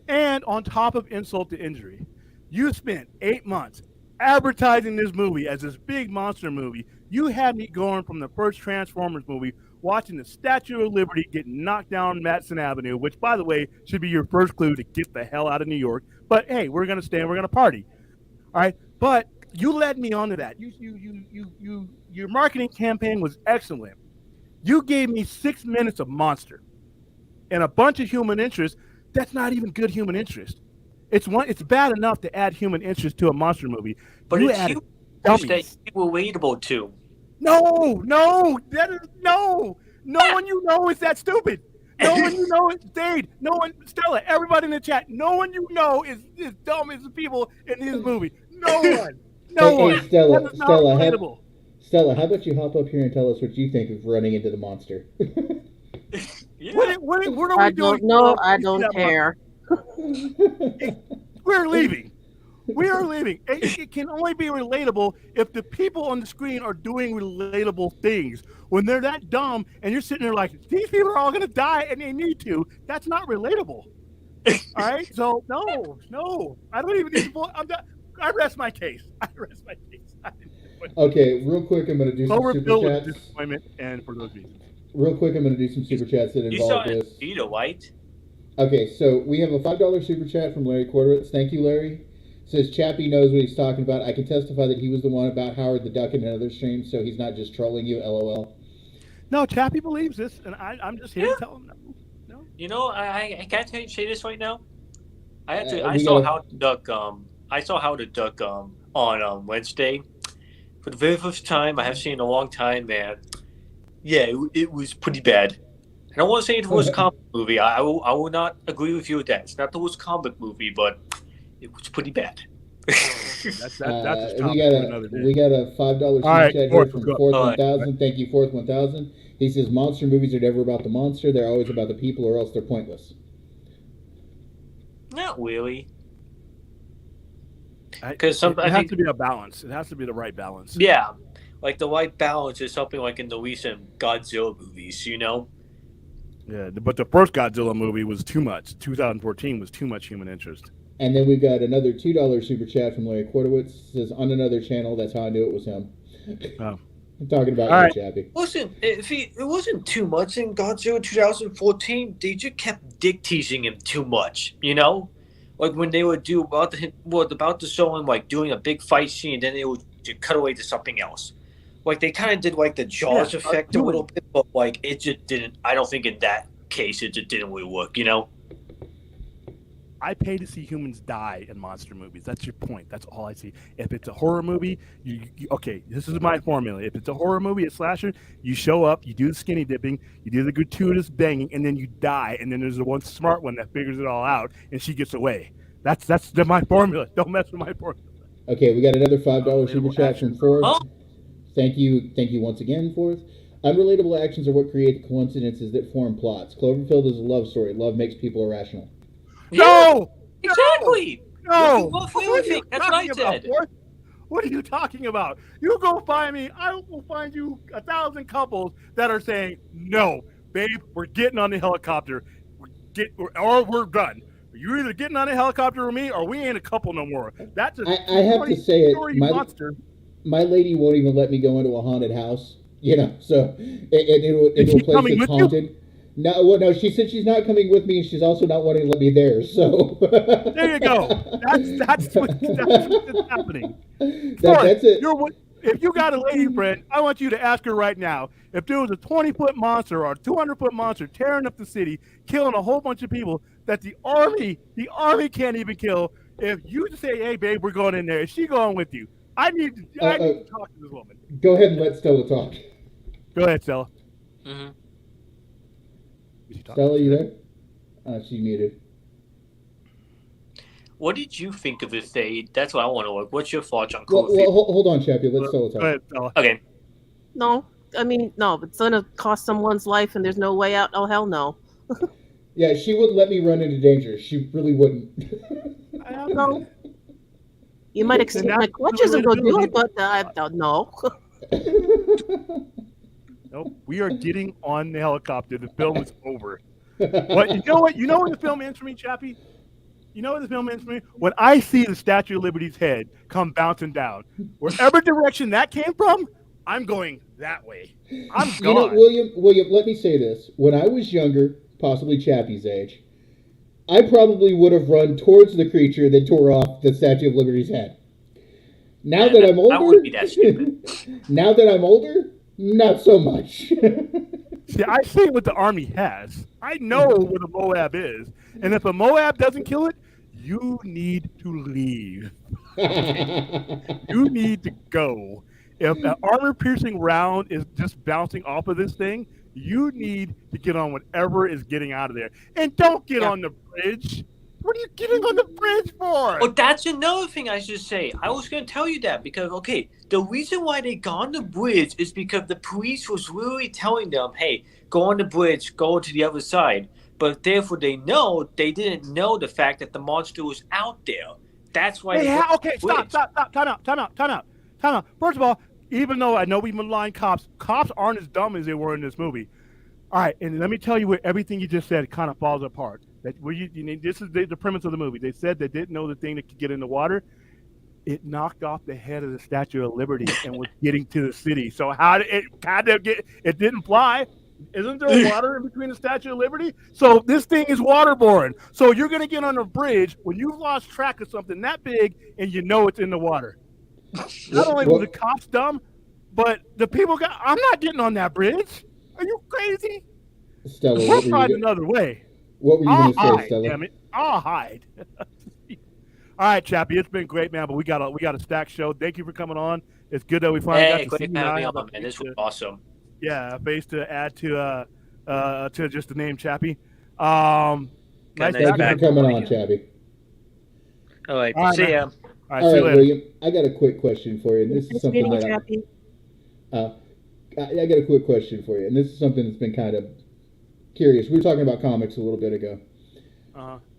And on top of insult to injury, you spent 8 months advertising this movie as this big monster movie. You had me going from the first Transformers movie, watching the Statue of Liberty get knocked down Madison Avenue, which, by the way, should be your first clue to get the hell out of New York. But hey, we're gonna stay and we're gonna party. All right. But you led me onto that. Your marketing campaign was excellent. You gave me 6 minutes of monster and a bunch of human interest. That's not even good human interest. It's bad enough to add human interest to a monster movie. But you it's added humans dummies. that you were relatable to. No, no one you know is that stupid. No one you know is Dade. No one, Stella, everybody in the chat. No one you know is dumb as the people in this movie. No one. Hey, Stella, That is not relatable. Stella, how about you hop up here and tell us what you think of running into the monster? Yeah. What are I we doing? don't know. I don't care. We're leaving. We are leaving. It can only be relatable if the people on the screen are doing relatable things. When they're that dumb and you're sitting there like, these people are all going to die and they need to, that's not relatable. All right? So, no. I don't even need to. I rest my case. Okay, real quick, I'm going to do some super Cloverfield was chats. disappointment, and for those reasons. Real quick, I'm going to do some super chats that You saw involve it this. in Vita, right? Okay, so we have a $5 super chat from Larry Quarterwitz. Thank you, Larry. Says Chappie knows what he's talking about. I can testify that he was the one about Howard the Duck in another stream, so he's not just trolling you, LOL. No, Chappie believes this, and I'm just here to tell him no. You know, I can't say this right now. I we saw gotta- How the Duck on Wednesday. For the very first time I have seen in a long time, man. Yeah, it was pretty bad. I don't want to say it was a comic movie. I will not agree with you with that. It's not the worst comic movie, but it was pretty bad. That's a we topic got for another day. a $5 super right, chat here Fourth, from go. Fourth All right. 1000. Thank you, Fourth 1000. He says monster movies are never about the monster. They're always about the people, or else they're pointless. Not really. It I has think to be a balance. It has to be the right balance. yeah, like the right balance is something like in the recent Godzilla movies. You know. Yeah, but the first Godzilla movie was too much. 2014 was too much human interest. And then we've got another $2 super chat from Larry Quarterwitz. Says on another channel, that's how I knew it was him. Oh. I'm talking about All you, right. Chappie. Listen, it wasn't too much in Godzilla 2014. They just kept dick teasing him too much, you know? Like when they would do about the show him like doing a big fight scene, and then they would just cut away to something else. Like they kind of did like the Jaws effect a little bit, but like it just didn't. I don't think in that case it just didn't really work, you know? I pay to see humans die in monster movies. That's your point. That's all I see. If it's a horror movie, okay, this is my formula. If it's a horror movie, a slasher, you show up, you do the skinny dipping, you do the gratuitous banging, and then you die. And then there's the one smart one that figures it all out, and she gets away. That's my formula. Don't mess with my formula. Okay, we got another $5 super chat from Fourth. Oh. Thank you once again, Fourth. Unrelatable actions are what create the coincidences that form plots. Cloverfield is a love story. Love makes people irrational. No! Exactly. No! What do you think? That's what I said. What are you talking about? You go find me. I will find you 1,000 couples that are saying, no, babe, we're getting on the helicopter. Or we're done. You're either getting on a helicopter with me or we ain't a couple no more. That's a I have to say it. monster. My lady won't even let me go into a haunted house. So into a place coming that's with you? haunted. No, she said she's not coming with me, and she's also not wanting to let me there. So There you go. That's what's happening. That's it. If you got a lady friend, I want you to ask her right now. If there was a 20-foot monster or a 200-foot monster tearing up the city, killing a whole bunch of people that the army can't even kill, if you say, "Hey, babe, we're going in there," is she going with you? I need to talk to this woman. Go ahead and let Stella talk. Go ahead, Stella. Mm-hmm. Stella, you there? She muted. What did you think of this day? That's what I want to know. What's your thoughts on Well, Cloverfield? hold on, Chappie. Let Stella talk. Go ahead, Stella. Okay. No, I mean, no, but it's going to cost someone's life and there's no way out. Oh, hell no. Yeah, she wouldn't let me run into danger. She really wouldn't. No. You might extend my clutches and go do it, but I don't know. Nope. We are getting on the helicopter. The film is over. What? You know what? You know what the film ends for me, Chappie? You know what the film ends for me? When I see the Statue of Liberty's head come bouncing down, wherever direction that came from, I'm going that way. I'm gone. You know, William, let me say this. When I was younger, possibly Chappie's age, I probably would have run towards the creature that tore off the Statue of Liberty's head. Now that I'm older, I wouldn't be that stupid. Now that I'm older, not so much. See, I see what the army has. I know what a Moab is. And if a Moab doesn't kill it, you need to leave. You need to go. If an armor-piercing round is just bouncing off of this thing, you need to get on whatever is getting out of there. And don't get on the bridge. What are you getting on the bridge for? Oh, that's another thing I should say. I was going to tell you that because, okay, the reason why they got on the bridge is because the police was really telling them, hey, go on the bridge, go to the other side. But therefore they didn't know the fact that the monster was out there. That's why okay, stop, time out. First of all, even though I know we malign cops aren't as dumb as they were in this movie. All right, and let me tell you where everything you just said kind of falls apart. That this is the premise of the movie. They said they didn't know the thing that could get in the water. It knocked off the head of the Statue of Liberty and was getting to the city. So how did it kind of get? It didn't fly. Isn't there water in between the Statue of Liberty? So this thing is waterborne. So you're going to get on a bridge when you've lost track of something that big and you know it's in the water. Not only were the cops dumb, but the people I'm not getting on that bridge. Are you crazy? Stella, we'll find another way. What were you going to say, Stella? Damn it. I'll hide. All right, Chappie, it's been great, man, but we got a stacked show. Thank you for coming on. It's good that we finally got to see you. Having me on, man. This was awesome. Yeah, a face to add to just the name Chappie. Nice Thank you for coming on, Chappie. All right, see ya. All right, William, I got a quick question for you. And this is something that I got a quick question for you, and this is something that's been kind of curious. We were talking about comics a little bit ago.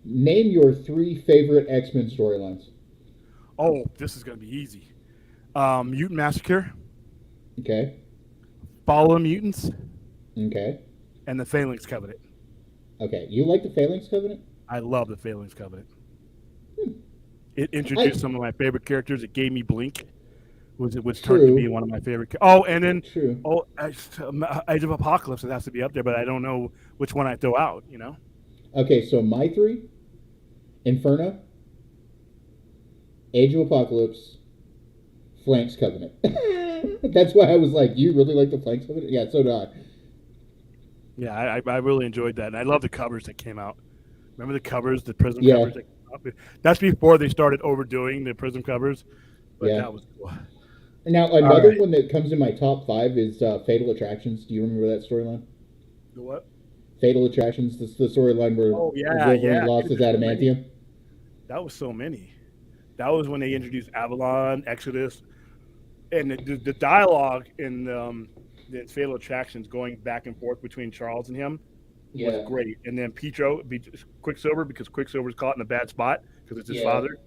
Name your 3 favorite X-Men storylines. Oh, this is going to be easy. Mutant Massacre. Okay. Follow the Mutants. Okay. And the Phalanx Covenant. Okay. You like the Phalanx Covenant? I love the Phalanx Covenant. It introduced some of my favorite characters. It gave me Blink, which turned to be one of my favorite. And then Age of Apocalypse. It has to be up there, but I don't know which one I throw out. You know. Okay, so my 3: Inferno, Age of Apocalypse, Phalanx Covenant. That's why I was like, you really like the Phalanx Covenant? Yeah, so do I. Yeah, I really enjoyed that. And I love the covers that came out. Remember the covers, the Prism covers that came out? That's before they started overdoing the Prism covers. But that was cool. Now, another one that comes in my top 5 is Fatal Attractions. Do you remember that storyline? The what? Fatal Attractions. This is the storyline where Wolverine lost his adamantium. That was so many. That was when they introduced Avalon, Exodus, and the dialogue in the Fatal Attractions going back and forth between Charles and him was great. And then Pietro, Quicksilver, because Quicksilver's caught in a bad spot because it's his father.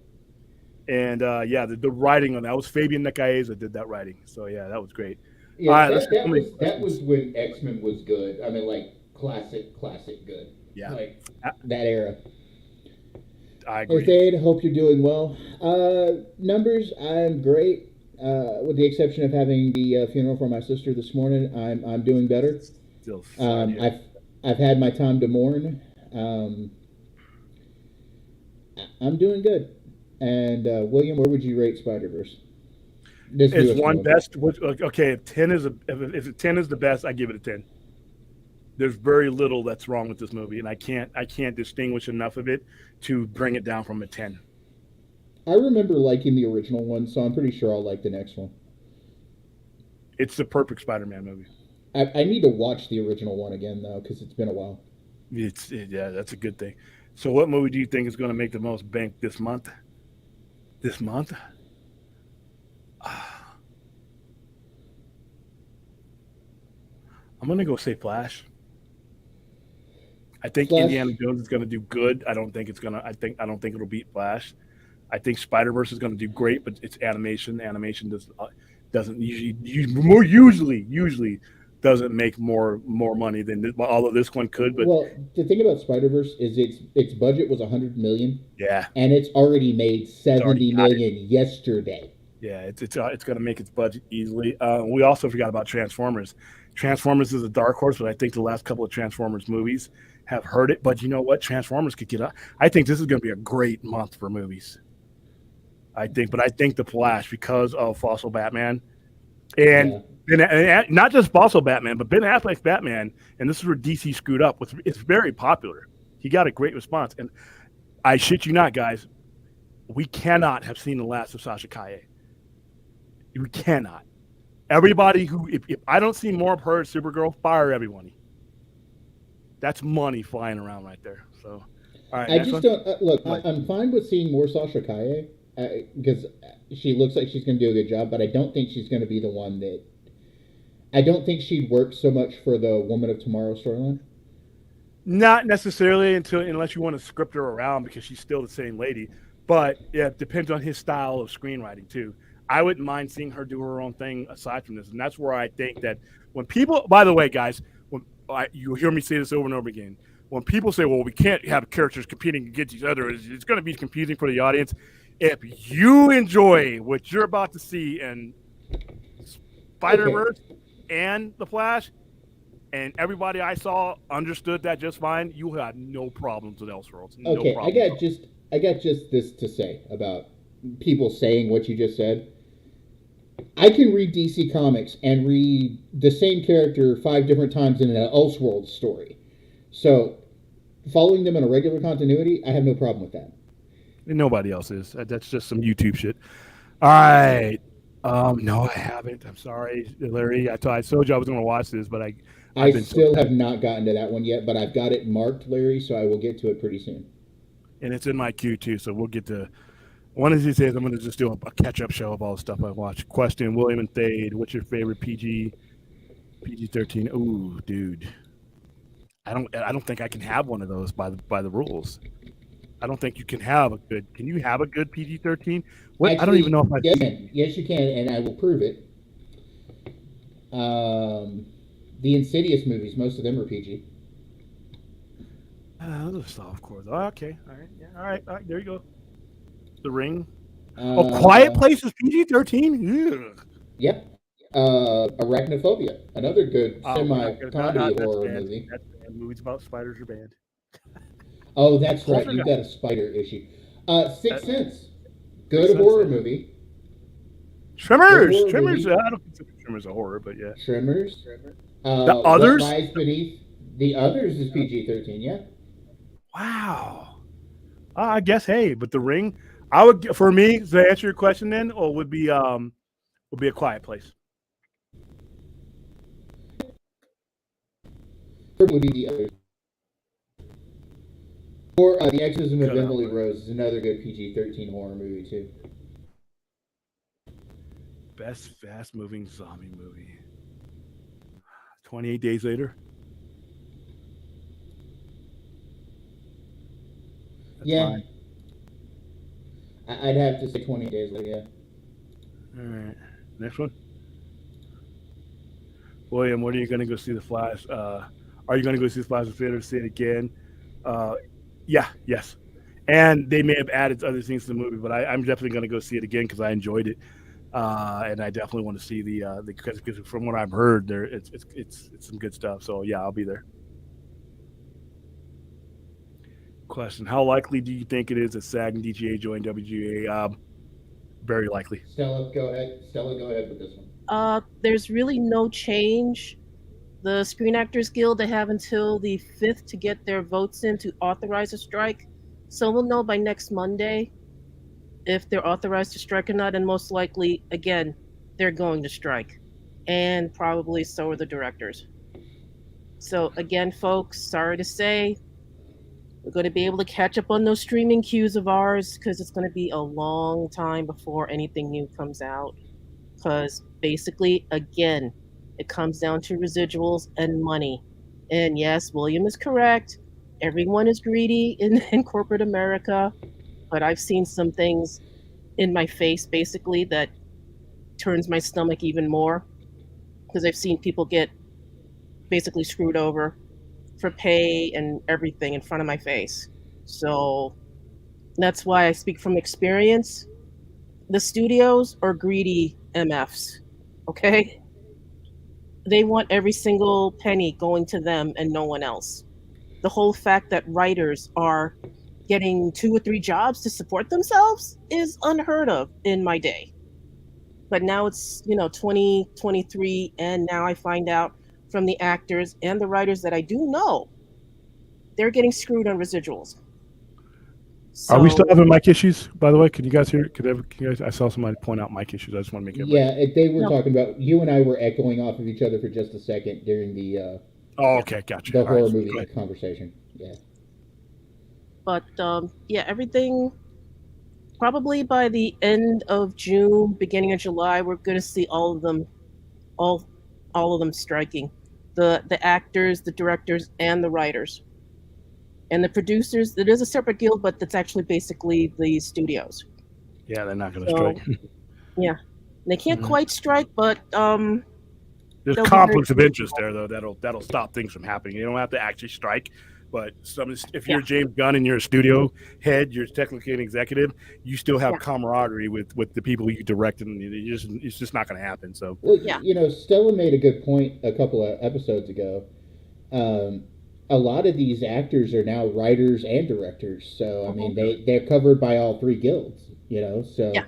And the writing on that was Fabian Nakaeza did that writing. So yeah, that was great. Yeah, All right, let's get that was when X-Men was good. I mean, like classic good. Yeah, Like that era. I Hey, agree. Thade, hope you're doing well. Numbers, I'm great. With the exception of having the funeral for my sister this morning, I'm doing better. Still sorry. I've had my time to mourn. I'm doing good. And William, where would you rate Spider-Verse? This It's newest one one. best. Okay, if 10 is if 10 is the best, I give it a 10. There's very little that's wrong with this movie, and I can't distinguish enough of it to bring it down from a 10. I remember liking the original one, so I'm pretty sure I'll like the next one. It's the perfect Spider-Man movie. I need to watch the original one again though, because it's been a while. Yeah, that's a good thing. So, what movie do you think is going to make the most bank this month? This month? I'm gonna go say Flash. I think Flash. Indiana Jones is gonna do good. I don't think it'll beat Flash. I think Spider-Verse is gonna do great, but it's animation. Animation doesn't usually doesn't make more money than this, although this one could. But well, the thing about Spider-Verse is its budget was $100 million. Yeah, and it's already made $70 million yesterday. Yeah, it's going to make its budget easily. We also forgot about Transformers. Transformers is a dark horse, but I think the last couple of Transformers movies have hurt it. But you know what? Transformers could get up. I think this is going to be a great month for movies. I think the Flash, because of Fossil Batman, and not just Fossil Batman, but Ben Affleck's Batman, and this is where DC screwed up. It's very popular. He got a great response, and I shit you not, guys, we cannot have seen the last of Sasha Calle. We cannot. Everybody if I don't see more of her as Supergirl, fire everyone. That's money flying around right there. So, all right. I just don't look. I'm fine with seeing more Sasha Calle because she looks like she's going to do a good job, but I don't think she's going to be the one that. I don't think she'd work so much for the Woman of Tomorrow storyline. Not necessarily unless you want to script her around because she's still the same lady. But yeah, it depends on his style of screenwriting too. I wouldn't mind seeing her do her own thing aside from this. And that's where I think that when people, by the way, guys, you hear me say this over and over again. When people say, well, we can't have characters competing against each other, it's going to be confusing for the audience. If you enjoy what you're about to see in Spider-Verse and The Flash, and everybody I saw understood that just fine, you had no problems with Elseworlds. No okay, problems. I got just this to say about people saying what you just said. I can read DC Comics and read the same character 5 different times in an Elseworlds story. So, following them in a regular continuity, I have no problem with that. And nobody else is. That's just some YouTube shit. All right. No, I haven't. I'm sorry, Larry. I told you I was going to watch this, but I still have not gotten to that one yet, but I've got it marked, Larry, so I will get to it pretty soon. And it's in my queue, too, so we'll get to... One of these days, I'm going to just do a catch-up show of all the stuff I watched. Question, William and Thade, what's your favorite PG-13? Ooh, dude. I don't think I can have one of those by the rules. I don't think you can have a good... Can you have a good PG-13? What? Actually, I don't even know if I can. Yes, you can, and I will prove it. The Insidious movies, most of them are PG. Those are soft cores. Oh, okay. All right. Yeah. All right. There you go. The Ring. Quiet Place is PG-13? Yep. Arachnophobia, another good semi-comedy horror movie. Movies about spiders are banned. Oh, that's right. You've got a spider issue. Sixth Sense. Good horror movie. Tremors. I don't consider Tremors a horror, but yeah. Tremors. The Others? What Lies Beneath. The Others is PG-13, yeah. Wow. I guess, hey, but The Ring... I would, for me, to answer your question, then, would be A Quiet Place. Would be The Others. Or The Exorcism of Emily Rose is another good PG-13 horror movie too. Best fast-moving zombie movie. 28 Days Later. That's yeah. Fine. I'd have to say 20 days later. Yeah. All right. Next one. William, what are you going to go see the Flash? Are you going to go see the Flash in theater? See it again? Uh, yeah, yes. And they may have added other things to the movie, but I'm definitely going to go see it again because I enjoyed it, and I definitely want to see the because from what I've heard, there it's some good stuff. So yeah, I'll be there. Question: How likely do you think it is that SAG and DGA join WGA? Very likely. Stella, go ahead. Stella, go ahead with this one. There's really no change. The Screen Actors Guild, they have until the 5th to get their votes in to authorize a strike. So we'll know by next Monday if they're authorized to strike or not. And most likely, again, they're going to strike. And probably so are the directors. So again, folks, sorry to say, we're going to be able to catch up on those streaming queues of ours because it's going to be a long time before anything new comes out. Because basically, again, it comes down to residuals and money. And yes, William is correct. Everyone is greedy in corporate America. But I've seen some things in my face, basically, that turns my stomach even more. Because I've seen people get basically screwed over for pay and everything in front of my face. So that's why I speak from experience. The studios are greedy MFs, okay? They want every single penny going to them and no one else. The whole fact that writers are getting 2 or 3 jobs to support themselves is unheard of in my day. But now it's, 2023, and now I find out from the actors and the writers that I do know, they're getting screwed on residuals. So, Are we still having mic issues? By the way, can you guys hear? Can you guys? I saw somebody point out mic issues. I just want to make it. Yeah, they were No. talking about you and I were echoing off of each other for just a second during the Oh, okay, gotcha. the All horror right, movie go ahead. conversation. Yeah. but yeah, everything probably by the end of June, beginning of July, we're going to see all of them, all of them striking. The actors, the directors, and the writers, and the producers. It is a separate guild, but that's actually basically the studios. Yeah, they're not going to So strike. yeah, they can't Mhm. quite strike, but There's they'll be conflicts of very interest there, though. That'll stop things from happening. You don't have to actually strike, but if Yeah. you're James Gunn and you're a studio head, you're technically an executive. You still have Yeah. camaraderie with the people you direct, and it's just not going to happen. So Well, Yeah. Stella made a good point a couple of episodes ago. Um, a lot of these actors are now writers and directors, so I mean they're covered by all 3 guilds. So Yeah.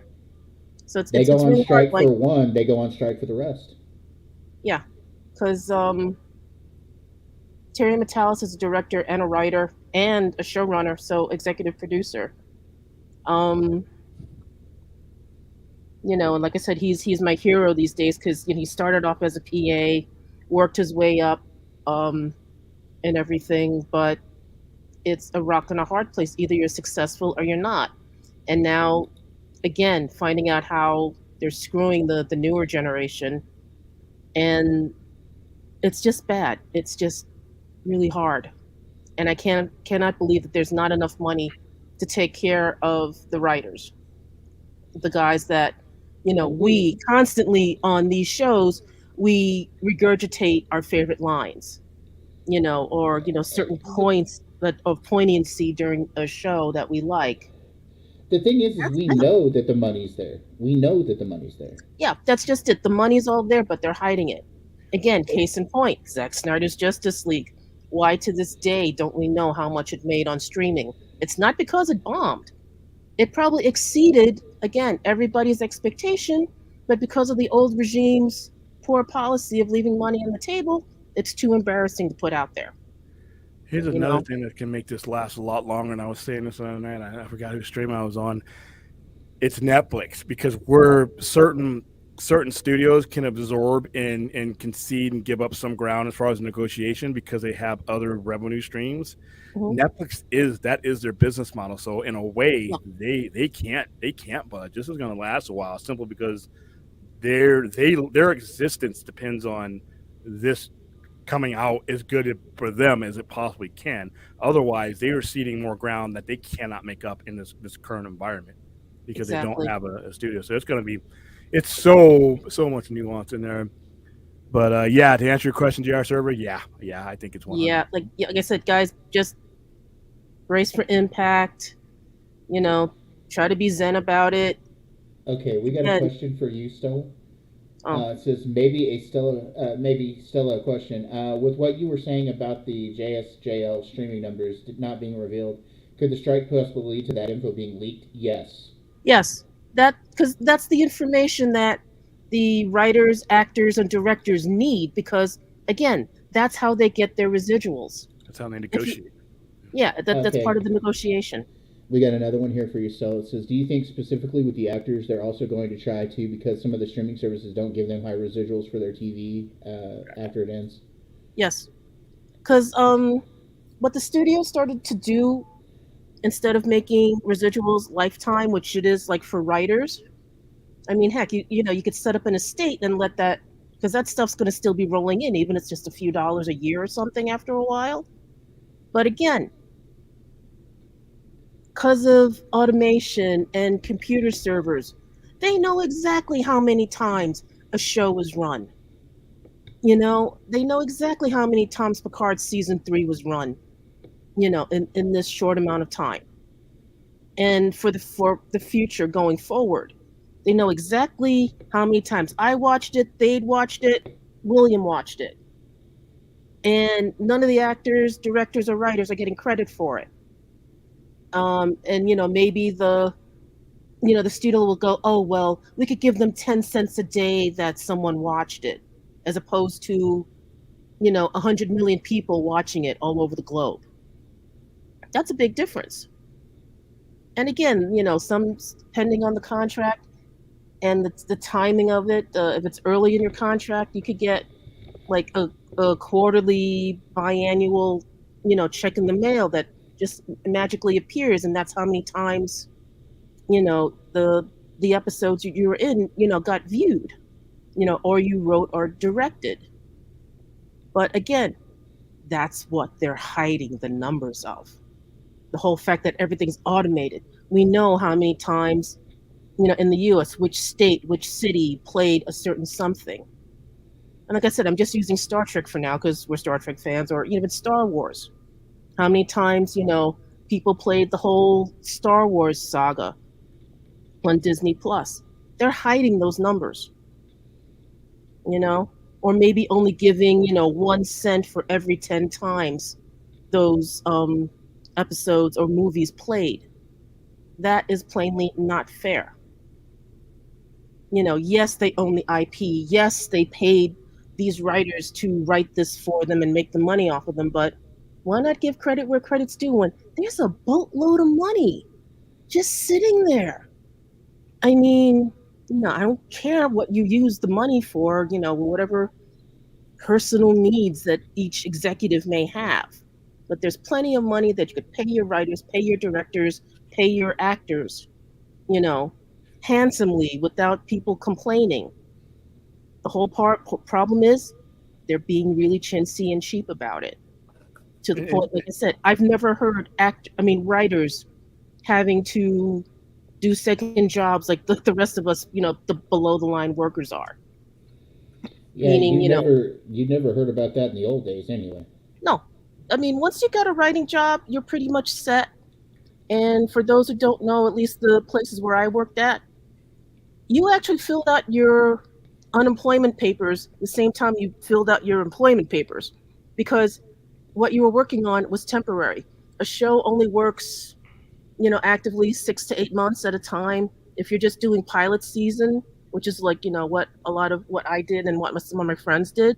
So it's they it's, go it's on really hard. strike Like for one, they go on strike for the rest. yeah, because Terry Metalis is a director and a writer and a showrunner, so executive producer. Um, and like I said, he's my hero these days because he started off as a PA, worked his way up, um, and everything. But it's a rock and a hard place. Either you're successful or you're not. And now, again, finding out how they're screwing the newer generation, and it's just bad. It's just really hard. And I cannot believe that there's not enough money to take care of the writers, the guys that we constantly on these shows we regurgitate our favorite lines, or certain points that of poignancy during a show that we like. The thing is That's we them. know that the money's there. We know that the money's there. Yeah, that's just it. The money's all there, but they're hiding it. Again, case in point, Zack Snyder's Justice League. Why to this day don't we know how much it made on streaming? It's not because it bombed. It probably exceeded, again, everybody's expectation, but because of the old regime's poor policy of leaving money on the table, it's too embarrassing to put out there. here's You another know? thing that can make this last a lot longer. And I was saying this the other night. I forgot whose stream I was on. It's Netflix because we're certain studios can absorb and concede and give up some ground as far as negotiation because they have other revenue streams. Mhm. Netflix is their business model. So in a way, Yeah. they can't budge. This is going to last a while simply because their existence depends on this coming out as good for them as it possibly can. Otherwise, they are ceding more ground that they cannot make up in this current environment. because they don't Exactly. have a studio. So it's so much nuance in there. But yeah, to answer your question, JR Server, yeah, I think it's 100. Yeah, like I said, guys, just brace for impact. You know, try to be zen about it. Okay, we got a And question for you, Stella. oh, It says maybe Stella a question. With what you were saying about the JSJL streaming numbers not being revealed, could the strike possibly lead to that info being leaked? Yes. yes, because that's the information that the writers, actors, and directors need. Because again, that's how they get their residuals. That's how they If you, negotiate. yeah, that's part of Okay. the negotiation. We got another one here for you, Stella. It says, do you think specifically with the actors, they're also going to try to, because some of the streaming services don't give them high residuals for their TV after it ends? Yes, because what the studio started to do instead of making residuals lifetime, which it is like for writers. I mean, heck, you could set up an estate and let that, because that stuff's going to still be rolling in, even if it's just a few dollars a year or something after a while. But again, because of automation and computer servers, they know exactly how many times a show was run. They know exactly how many times Picard season 3 was run, in this short amount of time. And for the future going forward, they know exactly how many times I watched it, they'd watched it, William watched it. And none of the actors, directors, or writers are getting credit for it. And maybe the studio will go, oh well, we could give them 10 cents a day that someone watched it, as opposed to 100 million people watching it all over the globe. That's a big difference. And again, some, depending on the contract and the timing of it, if it's early in your contract, you could get like a quarterly, biannual, check in the mail that just magically appears, and that's how many times the episodes you were in got viewed, or you wrote or directed. But again, that's what they're hiding the numbers of. The whole fact that everything's automated. We know how many times, in the US, which state, which city played a certain something. And like I said, I'm just using Star Trek for now because we're Star Trek fans, or even Star Wars. How many times, people played the whole Star Wars saga on Disney Plus? They're hiding those numbers, or maybe only giving, 1 cent for every 10 times those episodes or movies played. That is plainly not fair. Yes, they own the IP. Yes, they paid these writers to write this for them and make the money off of them, but why not give credit where credit's due when there's a boatload of money just sitting there? I mean, I don't care what you use the money for, whatever personal needs that each executive may have. But there's plenty of money that you could pay your writers, pay your directors, pay your actors, handsomely without people complaining. The whole problem is they're being really chintzy and cheap about it. To the point, like I said, I've never heard writers having to do second jobs like the rest of us, the below the line workers are. Yeah, Meaning, you never heard about that in the old days, anyway. No, once you got a writing job, you're pretty much set. And for those who don't know, at least the places where I worked at, you actually filled out your unemployment papers the same time you filled out your employment papers, because what you were working on was temporary. A show only works, actively 6 to 8 months at a time. If you're just doing pilot season, which is like, what a lot of what I did and what some of my friends did,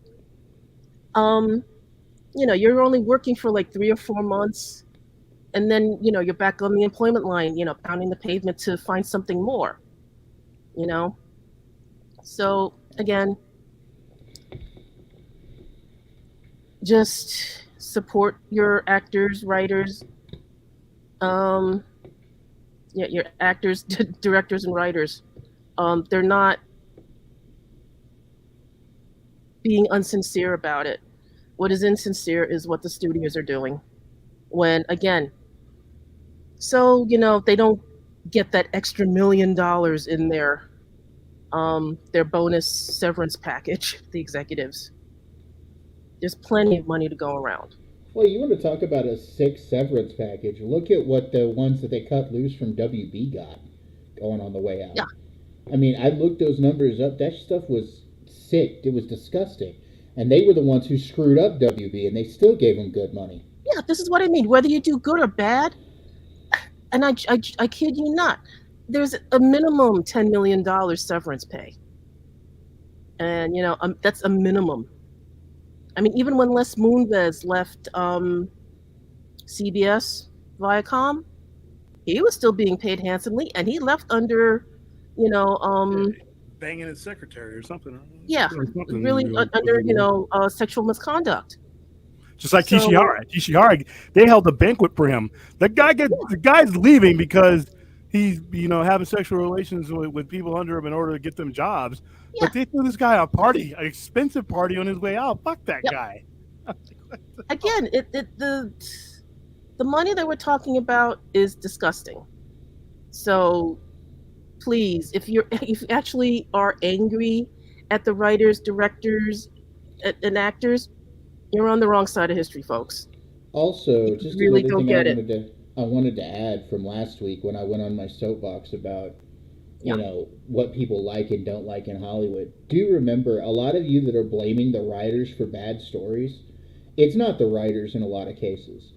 you're only working for like 3 or 4 months, and then, you're back on the employment line, pounding the pavement to find something more, So again, just support your actors, writers, your actors, directors, and writers. They're not being unsincere about it. What is insincere is what the studios are doing. When again, so they don't get that extra $1 million in their bonus severance package, the executives. There's plenty of money to go around. Well, you want to talk about a sick severance package? Look at what the ones that they cut loose from WB got going on the way out. Yeah. I mean, I looked those numbers up. That stuff was sick. It was disgusting. And they were the ones who screwed up WB, and they still gave them good money. Yeah, this is what I mean. Whether you do good or bad, and I kid you not, there's a minimum $10 million severance pay. And, that's a minimum. I mean, even when Les Moonves left CBS Viacom, he was still being paid handsomely, and he left under, banging his secretary or something. Yeah, really under sexual misconduct. Just like Tishihara, they held a banquet for him. The guy's leaving because he's having sexual relations with people under him in order to get them jobs. Yeah. But they threw this guy a party, an expensive party on his way out. Fuck that guy. Again, the money that we're talking about is disgusting. So please, if you actually are angry at the writers, directors, and actors, you're on the wrong side of history, folks. Also, just really don't get it. I wanted to add from last week when I went on my soapbox about what people like and don't like in Hollywood. Do remember, a lot of you that are blaming the writers for bad stories, it's not the writers in a lot of cases.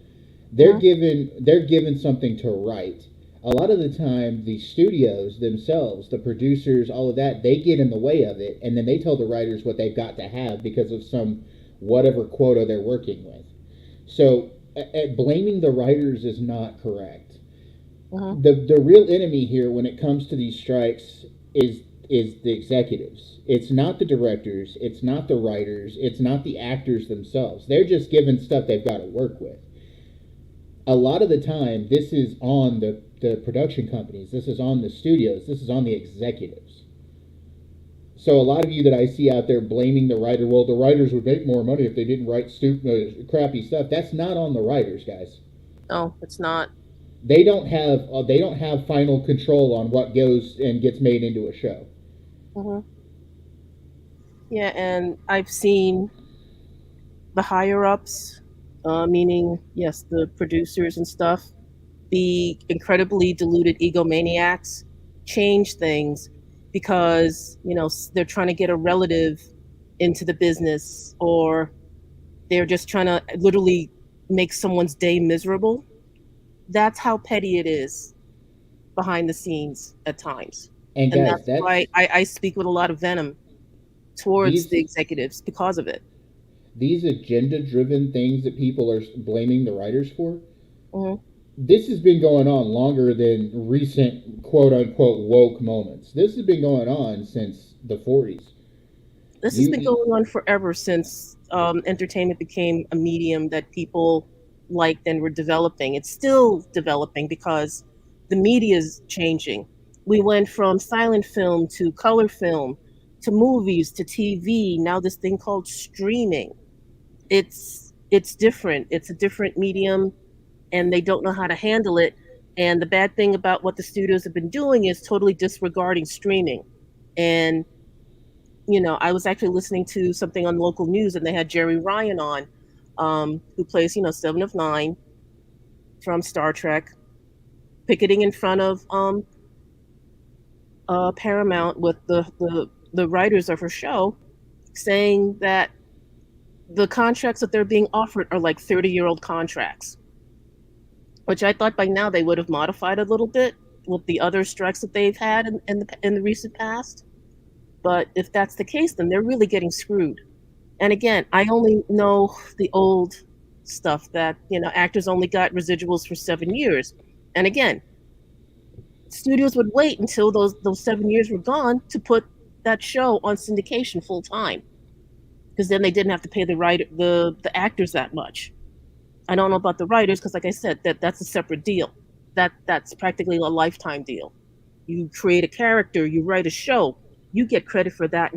They're given something to write. A lot of the time, the studios themselves, the producers, all of that, they get in the way of it, and then they tell the writers what they've got to have because of some whatever quota they're working with. So blaming the writers is not correct. The real enemy here when it comes to these strikes is the executives. It's not the directors, it's not the writers, it's not the actors themselves. They're just given stuff they've got to work with. A lot of the time, this is on the production companies, this is on the studios, this is on the executives. So a lot of you that I see out there blaming the writer, well, the writers would make more money if they didn't write crappy stuff. That's not on the writers, guys. No, it's not. They don't have final control on what goes and gets made into a show. Yeah, and I've seen the higher ups, meaning yes, the producers and stuff, the incredibly deluded egomaniacs, change things because they're trying to get a relative into the business, or they're just trying to literally make someone's day miserable. That's how petty it is behind the scenes at times. And guys, that's why I speak with a lot of venom towards the executives because of it. These agenda-driven things that people are blaming the writers for, this has been going on longer than recent quote-unquote woke moments. This has been going on since the 40s. This has been going on forever since entertainment became a medium that people liked and were developing. It's still developing because the media is changing. We went from silent film to color film to movies to TV. Now this thing called streaming. It's different. It's a different medium, and they don't know how to handle it. And the bad thing about what the studios have been doing is totally disregarding streaming. And I was actually listening to something on local news, and they had Jerry Ryan on, who plays, Seven of Nine from Star Trek, picketing in front of Paramount with the writers of her show, saying that the contracts that they're being offered are like 30-year-old contracts, which I thought by now they would have modified a little bit with the other strikes that they've had in the recent past. But if that's the case, then they're really getting screwed. And again, I only know the old stuff that, actors only got residuals for 7 years. And again, studios would wait until those 7 years were gone to put that show on syndication full time, because then they didn't have to pay the actors that much. I don't know about the writers, because like I said, that's a separate deal. That's practically a lifetime deal. You create a character, you write a show, you get credit for that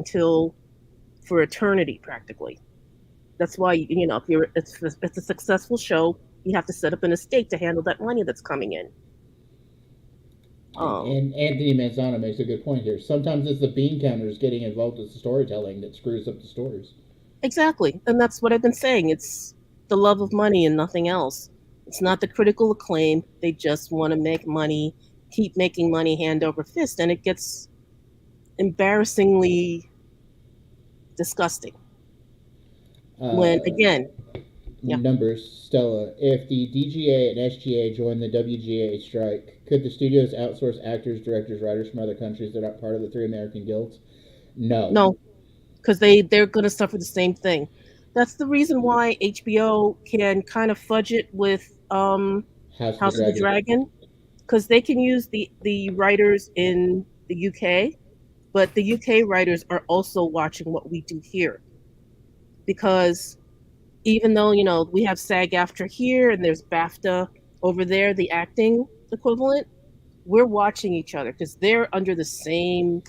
for eternity, practically. That's why, if it's a successful show, you have to set up an estate to handle that money that's coming in. And Anthony Manzano makes a good point here. Sometimes it's the bean counters getting involved with the storytelling that screws up the stories. Exactly. And that's what I've been saying. It's the love of money and nothing else. It's not the critical acclaim. They just want to make money, keep making money hand over fist, and it gets embarrassingly disgusting. When, again, yeah. Numbers, Stella. If the DGA and SGA join the WGA strike, could the studios outsource actors, directors, writers from other countries that aren't part of the three American guilds? No. No, because they're going to suffer the same thing. That's the reason why HBO can kind of fudge it with House of the Dragon, because they can use the writers in the UK, but the UK writers are also watching what we do here. Because even though, we have SAG-AFTRA here and there's BAFTA over there, the acting equivalent, we're watching each other because they're under the same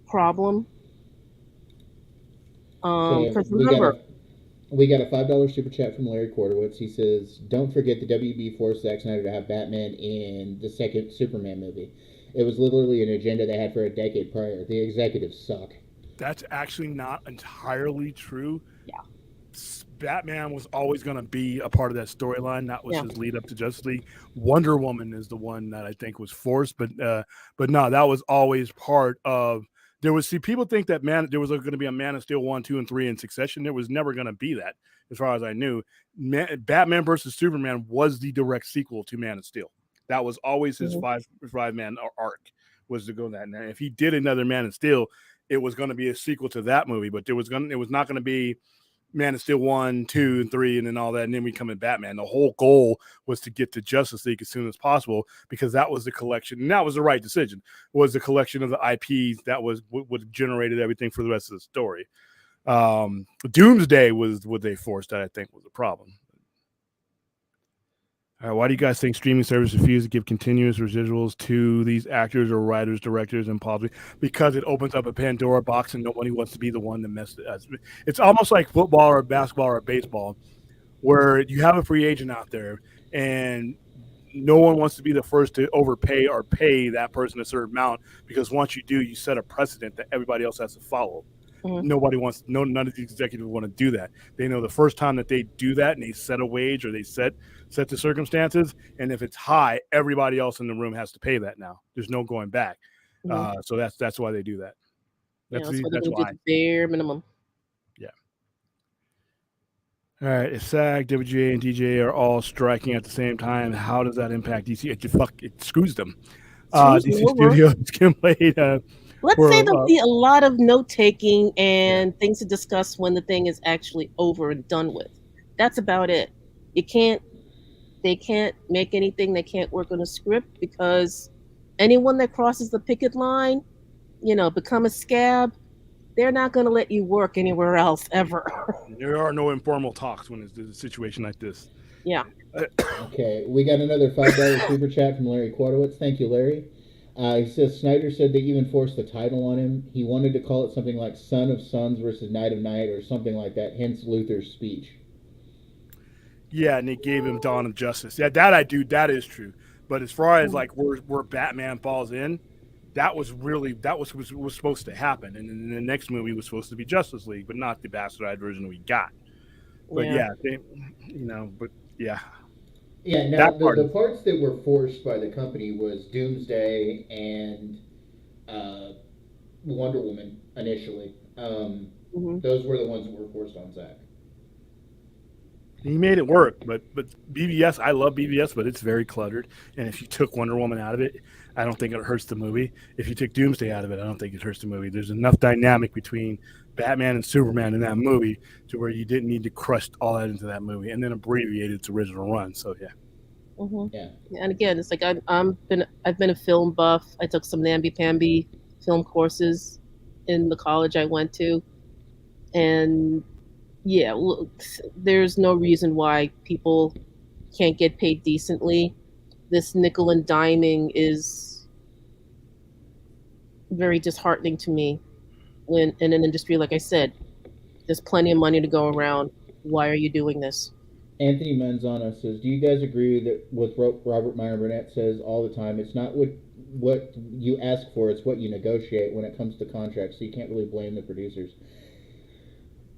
problem. Because remember, we got a $5 super chat from Larry Kordowitz. He says, "Don't forget the WB forced Zack Snyder to have Batman in the second Superman movie. It was literally an agenda they had for a decade prior. The executives suck." That's actually not entirely true. Yeah. Batman was always going to be a part of that storyline. That was his lead up to Justice League. Wonder Woman is the one that I think was forced, but no, that was always part of. There was people think that there was going to be a Man of Steel 1, 2, and 3 in succession. There was never going to be that, as far as I knew. Batman versus Superman was the direct sequel to Man of Steel. That was always his five-man arc, was to go that. And if he did another Man of Steel, it was going to be a sequel to that movie, but it was not going to be Man of Steel 1, 2, and 3, and then all that, and then we come in Batman. The whole goal was to get to Justice League as soon as possible, because that was the collection, and that was the right decision, was the collection of the IPs that was what generated everything for the rest of the story. Doomsday was what they forced, that I think was the problem. All right, why do you guys think streaming services refuse to give continuous residuals to these actors or writers, directors, and public? Because it opens up a Pandora box and nobody wants to be the one that messed it up. It's almost like football or basketball or baseball, where you have a free agent out there and no one wants to be the first to overpay or pay that person a certain amount, because once you do, you set a precedent that everybody else has to follow. None of the executives want to do that. They know the first time that they do that and they set a wage or they set the circumstances, and if it's high, everybody else in the room has to pay that now. There's no going back. So that's why they do that. That's why they why. do the bare minimum. Yeah. All right. If SAG, WGA, and DGA are all striking at the same time, how does that impact DC? It screws them. DC Studios can play. Let's say there'll be a lot of note-taking and things to discuss when the thing is actually over and done with. That's about it. They can't make anything. They can't work on a script, because anyone that crosses the picket line, become a scab, they're not going to let you work anywhere else ever. There are no informal talks when it's a situation like this. Yeah. Okay, we got another $5 super chat from Larry Kordowitz. Thank you, Larry. He says Snyder said they even forced the title on him. He wanted to call it something like Son of Sons versus Knight of Night or something like that, hence Luther's speech. Yeah, and they gave him Dawn of Justice. Yeah, that is true. But as far as like where Batman falls in, that was supposed to happen. And then the next movie was supposed to be Justice League, but not the bastardized version we got. But Yeah, now the parts that were forced by the company was Doomsday and Wonder Woman initially. Those were the ones that were forced on Zack. He made it work, but BVS, I love BVS, but it's very cluttered. And if you took Wonder Woman out of it, I don't think it hurts the movie. If you took Doomsday out of it, I don't think it hurts the movie. There's enough dynamic between Batman and Superman in that movie to where you didn't need to crush all that into that movie and then abbreviate its original run. So yeah. And again, it's like I've been a film buff. I took some namby-pamby film courses in the college I went to, and there's no reason why people can't get paid decently. This nickel and diming is very disheartening to me. When in an industry, like I said, there's plenty of money to go around. Why are you doing this? Anthony Manzano says, "Do you guys agree that with Robert Meyer Burnett says all the time? It's not what you ask for; it's what you negotiate when it comes to contracts. So you can't really blame the producers."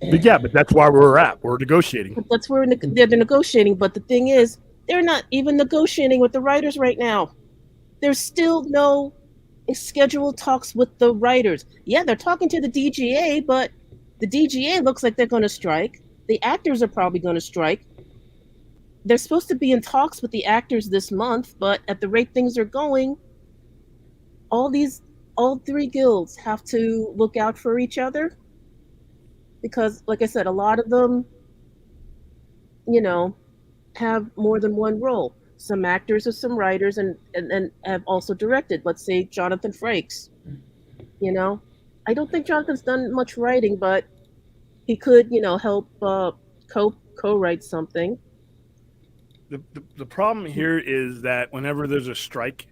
But yeah, but that's why we're at. We're negotiating. But that's where they're negotiating. But the thing is, they're not even negotiating with the writers right now. There's still no scheduled talks with the writers. Yeah, they're talking to the DGA, but the DGA looks like they're going to strike. The actors are probably going to strike. They're supposed to be in talks with the actors this month, but at the rate things are going, all three guilds have to look out for each other because, like I said, a lot of them, have more than one role. Some actors or some writers and have also directed. Let's say Jonathan Frakes. I don't think Jonathan's done much writing, but he could, help co-write something. The problem here is that whenever there's a strike,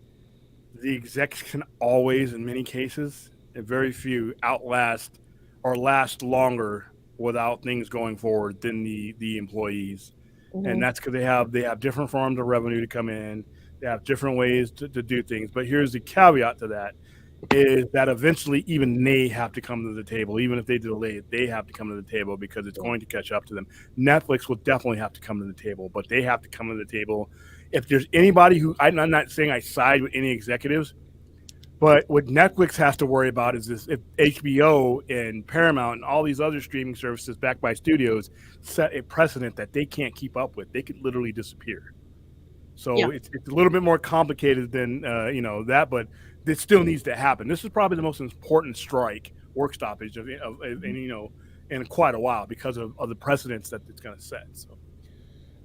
the execs can always, in many cases, and very few, outlast or last longer without things going forward than the employees. Mm-hmm. And that's because they have different forms of revenue to come in. They have different ways to do things. But here's the caveat to that, is that eventually even they have to come to the table. Even if they delay it, they have to come to the table because it's going to catch up to them. Netflix will definitely have to come to the table, but they have to come to the table. If there's anybody who, I'm not saying I side with any executives, but what Netflix has to worry about is this: if HBO and Paramount and all these other streaming services backed by studios set a precedent that they can't keep up with, they could literally disappear. So Yeah. it's a little bit more complicated than that, but this still needs to happen. This is probably the most important strike, work stoppage in quite a while because of the precedents that it's going to set. So.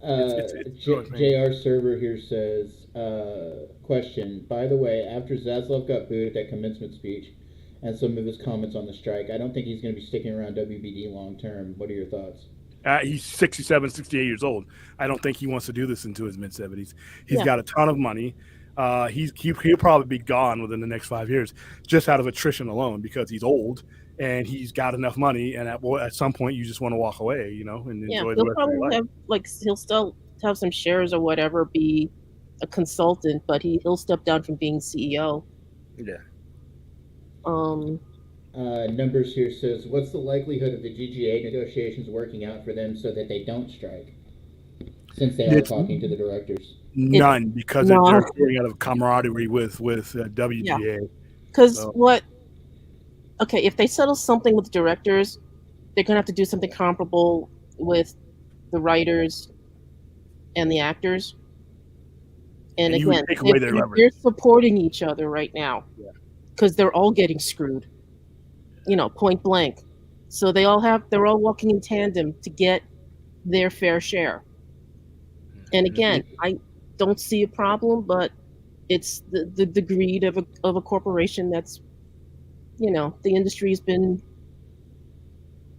JR Server here says, question, by the way, after Zaslav got booed at that commencement speech and some of his comments on the strike, I don't think he's going to be sticking around WBD long term. What are your thoughts? He's 67, 68 years old. I don't think he wants to do this into his mid-70s. He's got a ton of money. He'll probably be gone within the next 5 years just out of attrition alone because he's old and he's got enough money. And at some point, you just want to walk away, and enjoy the rest of your life. He'll still have some shares or whatever, be a consultant, but he'll step down from being CEO. Yeah. Numbers here says, what's the likelihood of the GGA negotiations working out for them so that they don't strike? Since they are talking to the directors. None, because they're going out of camaraderie with WGA. Because if they settle something with the directors, they're going to have to do something comparable with the writers and the actors. And again, they're supporting each other right now because they're all getting screwed, point blank. So they're all walking in tandem to get their fair share. And again, I don't see a problem, but it's the greed of a corporation that's, the industry's been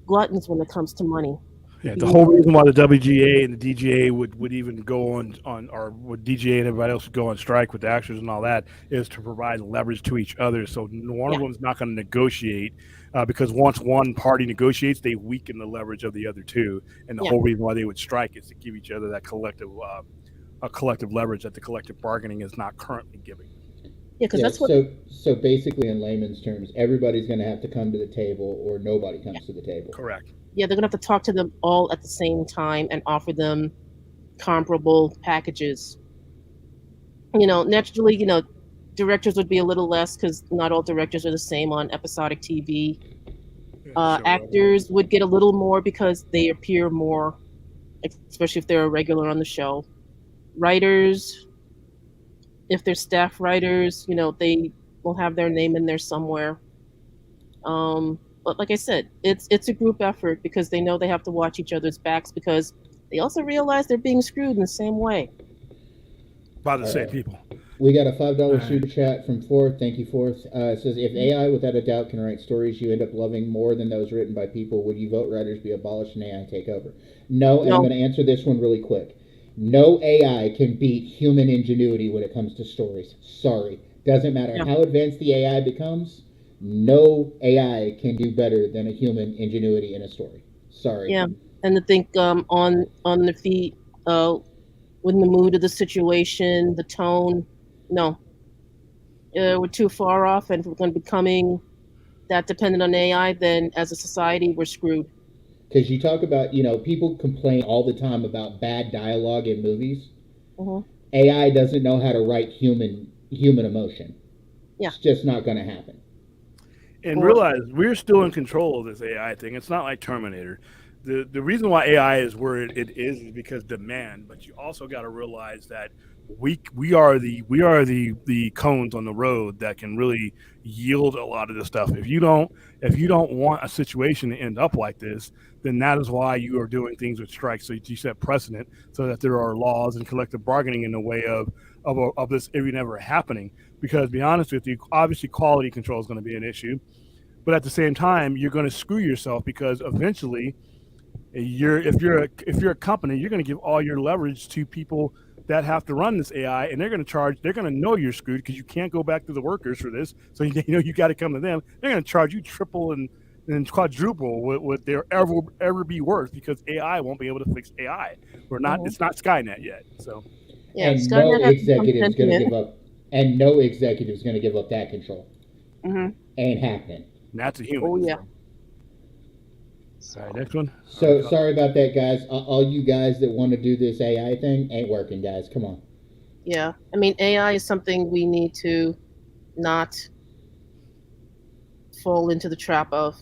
gluttons when it comes to money. Yeah, the whole reason why the WGA and the DGA would even go on or would DGA and everybody else would go on strike with the actors and all that is to provide leverage to each other. So one of them is not going to negotiate because once one party negotiates, they weaken the leverage of the other two. And the whole reason why they would strike is to give each other that collective leverage that the collective bargaining is not currently giving. Yeah, because that's what. So basically, in layman's terms, everybody's going to have to come to the table, or nobody comes to the table. Correct. Yeah, they're going to have to talk to them all at the same time and offer them comparable packages. Naturally, directors would be a little less because not all directors are the same on episodic TV. Actors would get a little more because they appear more, especially if they're a regular on the show. Writers, if they're staff writers, they will have their name in there somewhere. But like I said, it's a group effort because they know they have to watch each other's backs because they also realize they're being screwed in the same way. By the same people. We got a $5 super chat from Forth. Thank you, Forth. It says, if AI without a doubt can write stories you end up loving more than those written by people, would you vote writers be abolished and AI take over? No, and I'm going to answer this one really quick. No AI can beat human ingenuity when it comes to stories. Sorry. Doesn't matter how advanced the AI becomes, no AI can do better than a human ingenuity in a story. Sorry. Yeah, and I think on the feed, When the mood of the situation, the tone, no, we're too far off, and if we're going to be becoming that dependent on AI, then as a society, we're screwed. Because you talk about, people complain all the time about bad dialogue in movies. Mm-hmm. AI doesn't know how to write human emotion. Yeah. It's just not going to happen. And realize we're still in control of this AI thing. It's not like Terminator. The reason why AI is where it is because demand, but you also got to realize that we are the cones on the road that can really yield a lot of this stuff. If you don't want a situation to end up like this, then that is why you are doing things with strikes. So you set precedent so that there are laws and collective bargaining in the way of this even ever happening. Because to be honest with you, obviously quality control is going to be an issue, but at the same time, you're going to screw yourself because eventually, if you're a company, you're going to give all your leverage to people that have to run this AI, and they're going to know you're screwed because you can't go back to the workers for this. So you got to come to them. They're going to charge you triple and quadruple what they'll ever be worth because AI won't be able to fix AI. It's not Skynet yet. So yeah, and Skynet no has become executive's going to sentient. give up. And no executive's going to give up that control. Mm-hmm. Ain't happening. and that's a human. Oh yeah. So. All right, next one. So sorry about that, guys. All you guys that want to do this AI thing ain't working, guys. Come on. Yeah, I mean AI is something we need to not fall into the trap of.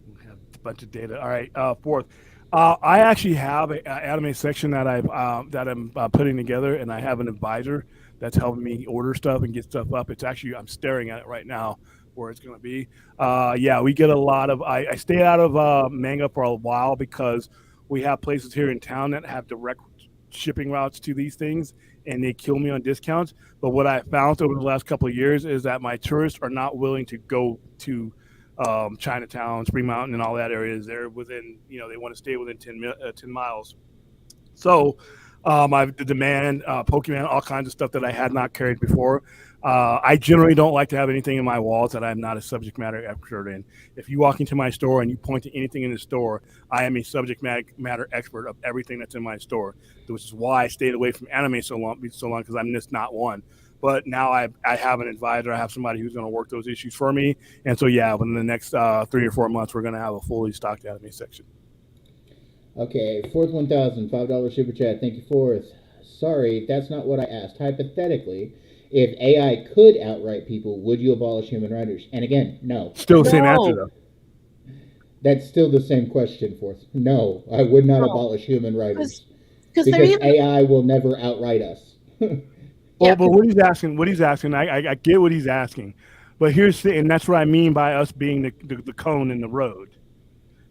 We have a bunch of data. All right, fourth. I actually have an anime section that I'm putting together, and I have an advisor that's helping me order stuff and get stuff up. I'm staring at it right now where it's going to be. Yeah, we get a lot of. I stay out of manga for a while because we have places here in town that have direct shipping routes to these things, and they kill me on discounts. But what I found over the last couple of years is that my tourists are not willing to go to Chinatown, Spring Mountain, and all that areas. They're within, they want to stay within 10 miles. So I've the demand, Pokemon, all kinds of stuff that I had not carried before. I generally don't like to have anything in my walls that I'm not a subject matter expert in. If you walk into my store and you point to anything in the store, I am a subject matter expert of everything that's in my store, which is why I stayed away from anime so long because I'm just not one. But now I have an advisor. I have somebody who's going to work those issues for me. And so, yeah, within the next 3 or 4 months, we're going to have a fully stocked anime section. Okay, fourth $1,000, $5 super chat. Thank you, fourth. Sorry, that's not what I asked. Hypothetically, if AI could outright people, would you abolish human writers? And again, no. Still the same answer, though. That's still the same question, fourth. No, I would not abolish human writers. Because AI will never outright us. Well, but what he's asking, I get what he's asking, but and that's what I mean by us being the cone in the road,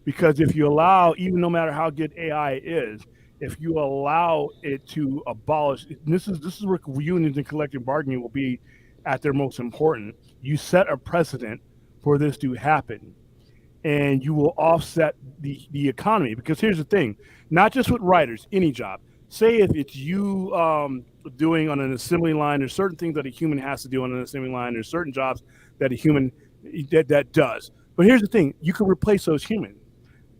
because if you allow, even no matter how good AI is, if you allow it to abolish, this is where unions and collective bargaining will be at their most important. You set a precedent for this to happen, and you will offset the economy. Because here's the thing, not just with writers, any job. Say if it's you doing on an assembly line, there's certain things that a human has to do on an assembly line. There's certain jobs that a human that does. But here's the thing, you can replace those humans.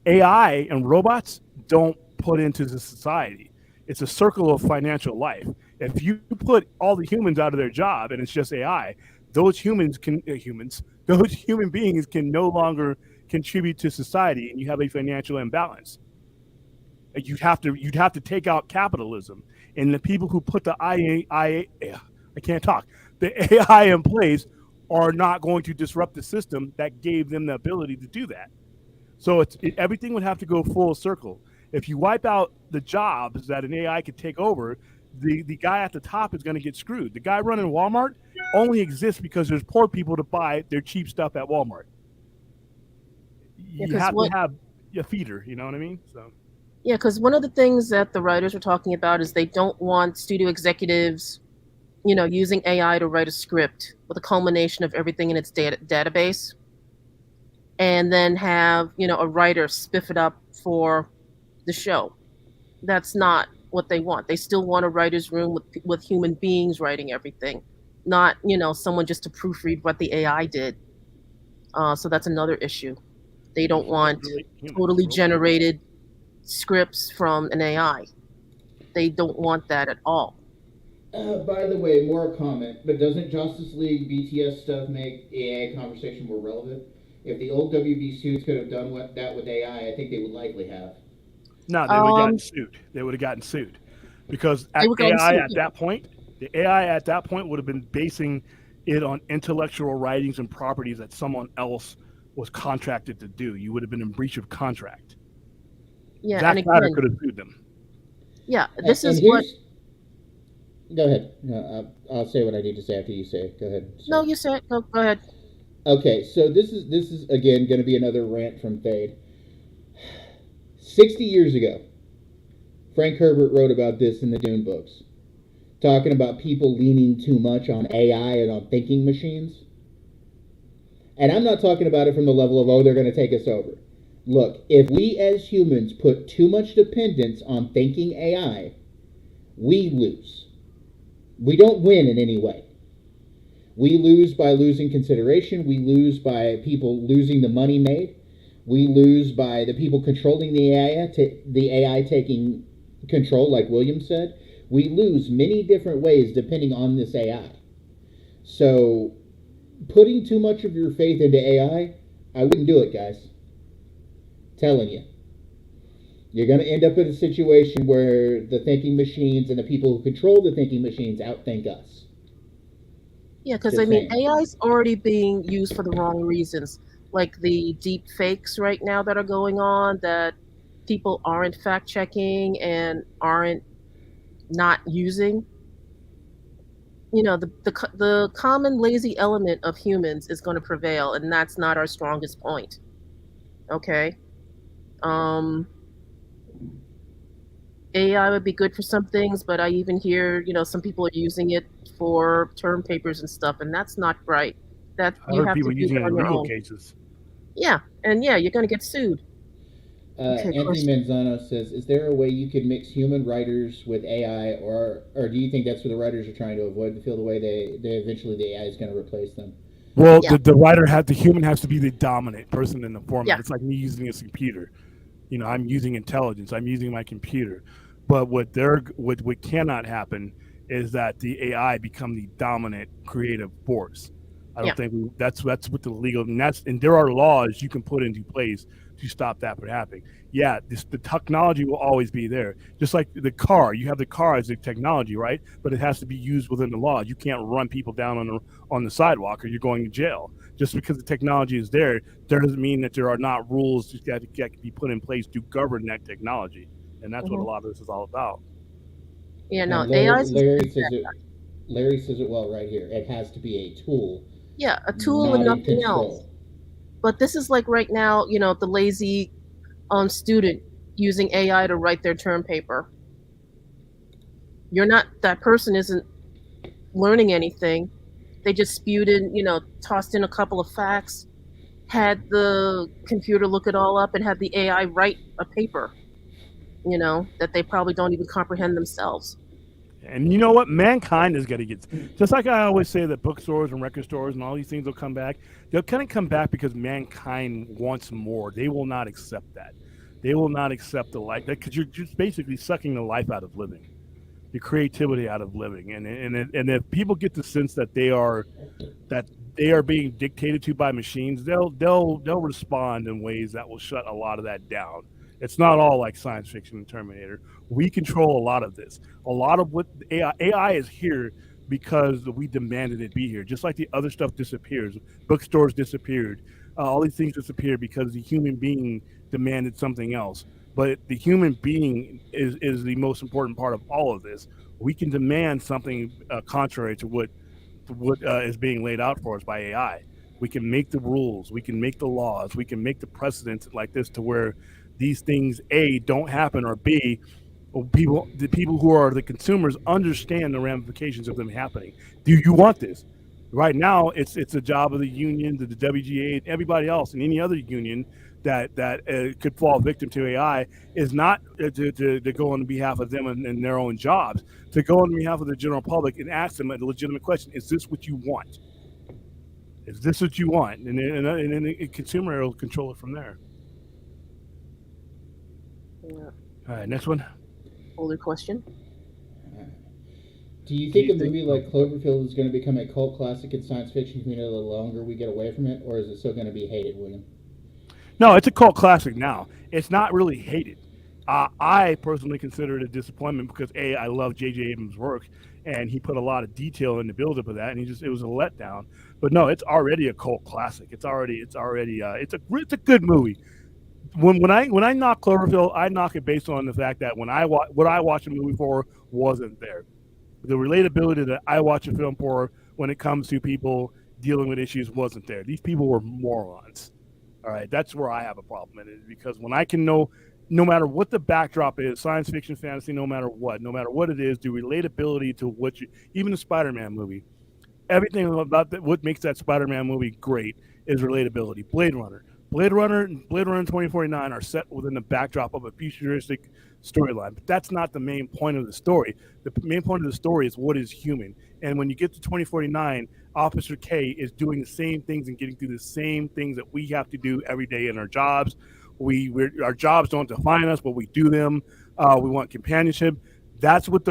AI and robots don't put into the society. It's a circle of financial life. If you put all the humans out of their job and it's just AI, those human beings can no longer contribute to society, and you have a financial imbalance. You'd have to take out capitalism, and the people who put the AI in place are not going to disrupt the system that gave them the ability to do that. So everything would have to go full circle. If you wipe out the jobs that an AI could take over, the guy at the top is going to get screwed. The guy running Walmart only exists because there's poor people to buy their cheap stuff at Walmart. You have to have a feeder, you know what I mean? So. Yeah, because one of the things that the writers were talking about is they don't want studio executives, using AI to write a script with a culmination of everything in its database, and then have, a writer spiff it up for the show. That's not what they want. They still want a writer's room with human beings writing everything, not, someone just to proofread what the AI did. So that's another issue. They don't want totally generated scripts from an AI. they don't want that at all. By the way, more a comment, but doesn't Justice League BTS stuff make AI conversation more relevant? If the old WB suits could have done that with AI, I think they would likely have. No, they would have gotten Um, sued. They would have gotten sued because they were going to AI sue. at that point, the AI at that point would have been basing it on intellectual writings and properties that someone else was contracted to do. You would have been in breach of contract. Yeah, Zack and Snyder again, could have sued them. yeah, this And is what. Go ahead. No, I'll say what I need to say after you say it. Go ahead. No, you said. Go ahead. Okay, so this is again going to be another rant from Fade. 60 years ago, Frank Herbert wrote about this in the Dune books, talking about people leaning too much on AI and on thinking machines. And I'm not talking about it from the level of, oh, they're going to take us over. Look, if we as humans put too much dependence on thinking AI, we lose. We don't win in any way. We lose by losing consideration. We lose by people losing the money made. We lose by the people controlling the AI taking control, like William said. We lose many different ways depending on this AI. So putting too much of your faith into AI, I wouldn't do it, guys. Telling you. You're going to end up in a situation where the thinking machines and the people who control the thinking machines outthink us. Yeah, because Just I mean, saying. AI is already being used for the wrong reasons, like the deep fakes right now that are going on that people aren't fact checking and aren't not using. You know, the common lazy element of humans is going to prevail, and that's not our strongest point. Okay. AI would be good for some things, but I even hear, some people are using it for term papers and stuff, and that's not right. That I you heard have to people do using it it on in your legal own. cases. Yeah, and yeah, you're going to get sued. Okay, Anthony question. Manzano says, "Is there a way you could mix human writers with AI, or do you think that's what the writers are trying to avoid? To feel the way they eventually the AI is going to replace them." Well, Yeah, the human has to be the dominant person in the format. yeah, It's like me using a computer. I'm using intelligence. I'm using my computer. But what cannot happen is that the AI become the dominant creative force. I yeah. don't think that's what the legal and there are laws you can put into place to stop that from happening. Yeah, the technology will always be there. Just like the car, you have the car as a technology, right? But it has to be used within the law. You can't run people down on the sidewalk or you're going to jail. Just because the technology is there doesn't mean that there are not rules that can be put in place to govern that technology. And that's what a Hmm. lot of this is all about. Yeah, no, And AI is Larry says it well right here. It has to be a tool, yeah, a tool and not a nothing else. control. But this is like right now, the lazy student using AI to write their term paper. That person isn't learning anything. They just spewed in, tossed in a couple of facts, had the computer look it all up, and had the AI write a paper, that they probably don't even comprehend themselves. And you know what? Mankind is going to get, just like I always say that bookstores and record stores and all these things will come back. They'll kind of come back because mankind wants more. They will not accept that. They will not accept the life, because you're just basically sucking the life out of living, the creativity out of living. And if people get the sense that they are being dictated to by machines, they'll respond in ways that will shut a lot of that down. It's not all like science fiction and Terminator. We control a lot of this. A lot of what AI is here because we demanded it be here. Just like the other stuff disappears, bookstores disappeared, all these things disappeared because the human being demanded something else. But the human being is the most important part of all of this. We can demand something contrary to what is being laid out for us by AI. We can make the rules, we can make the laws, we can make the precedents like this to where these things A don't happen, or B, the people who are the consumers understand the ramifications of them happening. Do you want this? Right now, it's a job of the union, the WGA, and everybody else, and any other union that could fall victim to AI is not to go on behalf of them and their own jobs, to go on behalf of the general public and ask them a legitimate question: is this what you want? Is this what you want? And then the consumer will control it from there. Yeah. All right, next one. Older question. Do you think you a think- movie like Cloverfield is going to become a cult classic in science fiction community the longer we get away from it, or is it still going to be hated, William? No, it's a cult classic now. It's not really hated. I personally consider it a disappointment because I love J.J. Abrams' work, and he put a lot of detail in the buildup of that, and it was a letdown. But no, it's already a cult classic. It's a good movie. When I knock Cloverfield, I knock it based on the fact that what I watch a movie for wasn't there. The relatability that I watch a film for when it comes to people dealing with issues wasn't there. These people were morons. All right, that's where I have a problem in it because when I can know, no matter what the backdrop is, science fiction, fantasy, no matter what it is, the relatability to even the Spider-Man movie, everything about what makes that Spider-Man movie great is relatability. Blade Runner, and Blade Runner 2049 are set within the backdrop of a futuristic storyline, but that's not the main point of the story. The main point of the story is what is human. And when you get to 2049, Officer K is doing the same things and getting through the same things that we have to do every day in our jobs. Our jobs don't define us, but we do them. We want companionship. That's what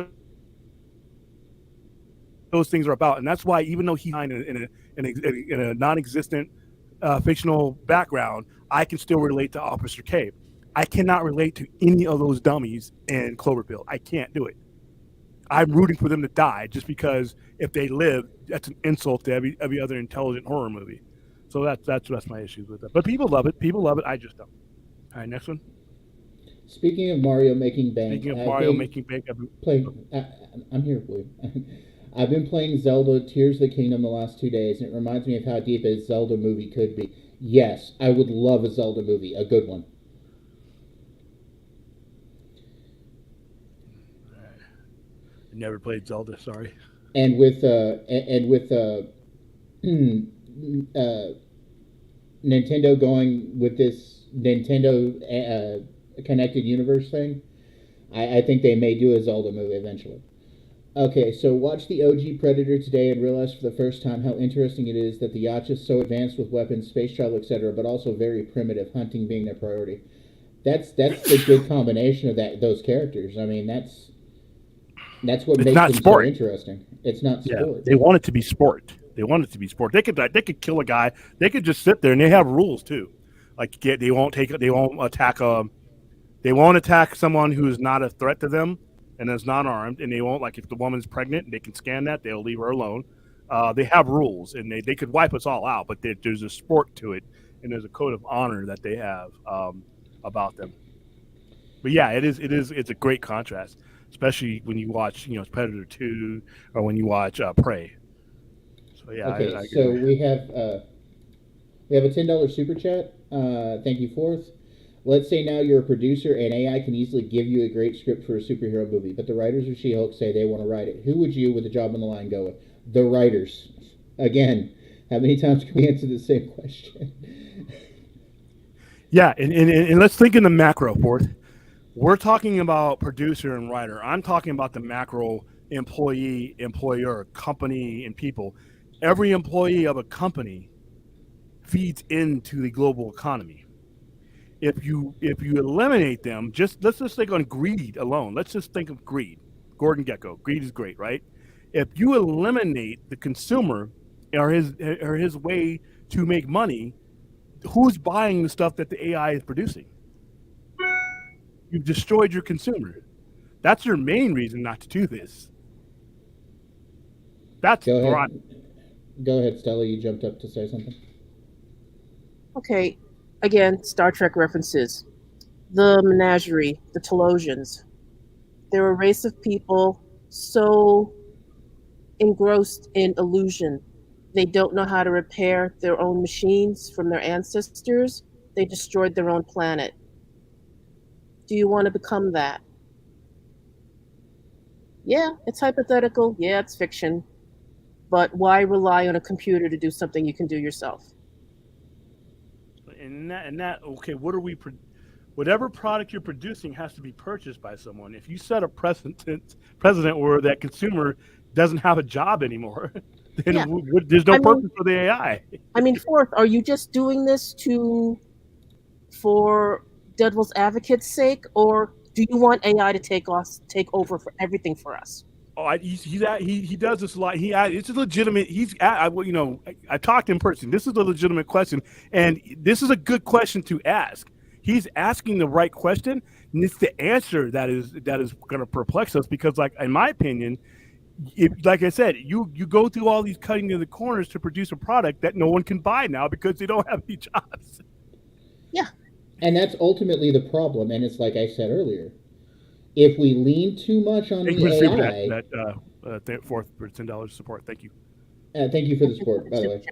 those things are about, and that's why even though he's in a non-existent fictional background, I can still relate to Officer K. I cannot relate to any of those dummies in Cloverfield. I can't do it. I'm rooting for them to die just because if they live, that's an insult to every other intelligent horror movie. So that's my issues with it. But people love it. I just don't. All right, next one. Speaking of Mario making bank, I'm here, William. I've been playing Zelda Tears of the Kingdom the last 2 days, and it reminds me of how deep a Zelda movie could be. Yes, I would love a Zelda movie, a good one. I never played Zelda. Sorry. And with Nintendo going with this Nintendo connected universe thing, I think they may do a Zelda movie eventually. Okay, so watch the OG Predator today and realize for the first time how interesting it is that the yacht is so advanced with weapons, space travel, etc., but also very primitive, hunting being their priority. That's the good combination of those characters. I mean, that's what makes them so interesting. It's not sport. Yeah, they want it to be sport. They could kill a guy. They could just sit there, and they have rules too. Like they won't attack someone who is not a threat to them and is not armed, and they won't, like, if the woman's pregnant, they can scan that, they'll leave her alone. They have rules, and they could wipe us all out, but there's a sport to it, and there's a code of honor that they have about them. But yeah, it's a great contrast, especially when you watch Predator 2 or when you watch Prey. So yeah. Okay, so we have a $10 super chat. Thank you, Fourth. Let's say now you're a producer and AI can easily give you a great script for a superhero movie, but the writers of She-Hulk say they want to write it. Who would you, with a job on the line, go with? The writers. Again, how many times can we answer the same question? Yeah, and let's think in the macro, Fourth. We're talking about producer and writer. I'm talking about the macro employee, employer, company, and people. Every employee of a company feeds into the global economy. If you eliminate them, let's just think on greed alone. Let's just think of greed. Gordon Gekko. Greed is great, right? If you eliminate the consumer or his way to make money, who's buying the stuff that the AI is producing? You've destroyed your consumer. That's your main reason not to do this. That's Go ahead, Stella. You jumped up to say something. Okay, again, Star Trek references. The menagerie, the Telosians. They're a race of people so engrossed in illusion. They don't know how to repair their own machines from their ancestors. They destroyed their own planet. Do you want to become that? Yeah, it's hypothetical. Yeah, it's fiction. But why rely on a computer to do something you can do yourself? And that okay, whatever product you're producing has to be purchased by someone. If you set a precedent where that consumer doesn't have a job anymore, then there's no purpose for the AI. I mean, Fourth, are you just doing this for devil's advocate's sake, or do you want AI to take over for everything for us? He does this a lot. It's a legitimate. I talked in person. This is a legitimate question, and this is a good question to ask. He's asking the right question, and it's the answer that is going to perplex us because, like in my opinion, like I said, you go through all these cutting of the corners to produce a product that no one can buy now because they don't have any jobs. Yeah. And that's ultimately the problem. And it's like I said earlier, if we lean too much on Thank you the for AI, that fourth for $10 support. Thank you. thank you for the support, by the way.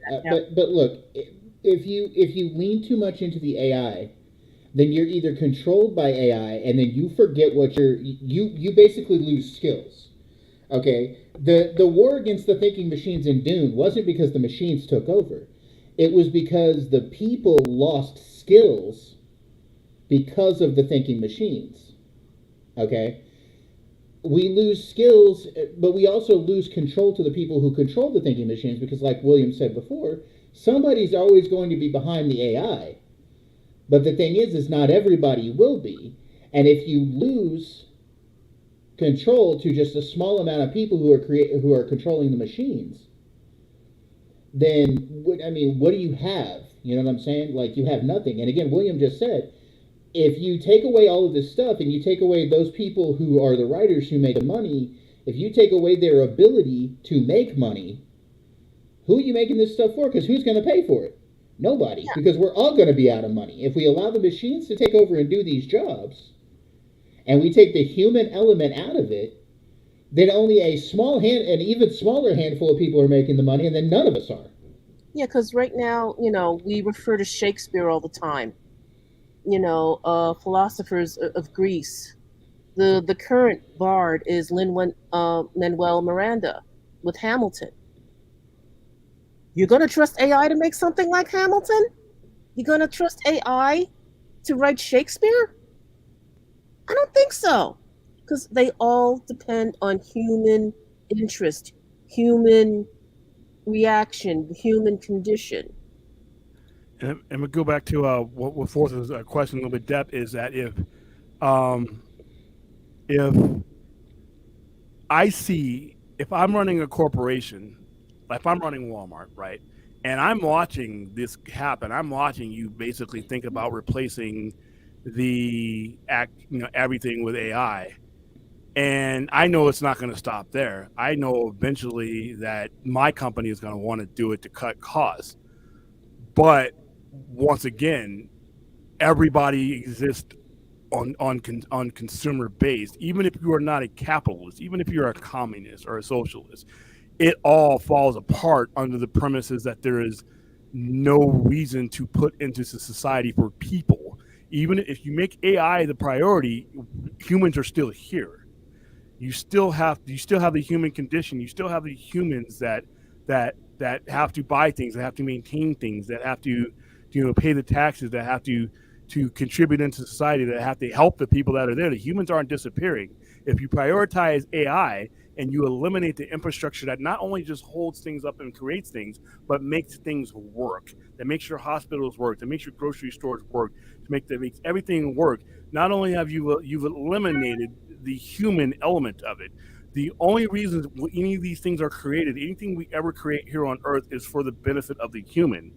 But look, if you lean too much into the AI, then you're either controlled by AI, and then you forget what you basically lose skills. Okay, the war against the thinking machines in Dune wasn't because the machines took over. It was because the people lost skills because of the thinking machines. Okay? We lose skills, but we also lose control to the people who control the thinking machines because, like William said before, somebody's always going to be behind the AI. But the thing is not everybody will be. And if you lose control to just a small amount of people who are controlling the machines, then what do you have? You know what I'm saying? Like, you have nothing. And again, William just said, if you take away all of this stuff and you take away those people who are the writers who make the money, if you take away their ability to make money, who are you making this stuff for? Because who's going to pay for it? Nobody. Yeah. Because we're all going to be out of money. If we allow the machines to take over and do these jobs, and we take the human element out of it, then only an even smaller handful of people are making the money, and then none of us are. Yeah, because right now, we refer to Shakespeare all the time. Philosophers of Greece. The current bard is Lin-Manuel Miranda with Hamilton. You're going to trust AI to make something like Hamilton? You're going to trust AI to write Shakespeare? I don't think so. Because they all depend on human interest, human reaction, the human condition. And we go back to what forces a question a little bit depth is that if I'm running a corporation, like if I'm running Walmart, right, and I'm watching this happen, I'm watching you basically think about replacing everything with AI. And I know it's not going to stop there. I know eventually that my company is going to want to do it to cut costs. But once again, everybody exists on consumer based. Even if you are not a capitalist, even if you're a communist or a socialist, it all falls apart under the premises that there is no reason to put into society for people. Even if you make AI the priority, humans are still here. You still have the human condition. You still have the humans that have to buy things, that have to maintain things, that have to pay the taxes, that have to contribute into society, that have to help the people that are there. The humans aren't disappearing. If you prioritize AI and you eliminate the infrastructure that not only just holds things up and creates things, but makes things work, that makes your hospitals work, that makes your grocery stores work, that makes everything work. Not only have you've eliminated the human element of it. The only reason any of these things are created, anything we ever create here on Earth, is for the benefit of the human,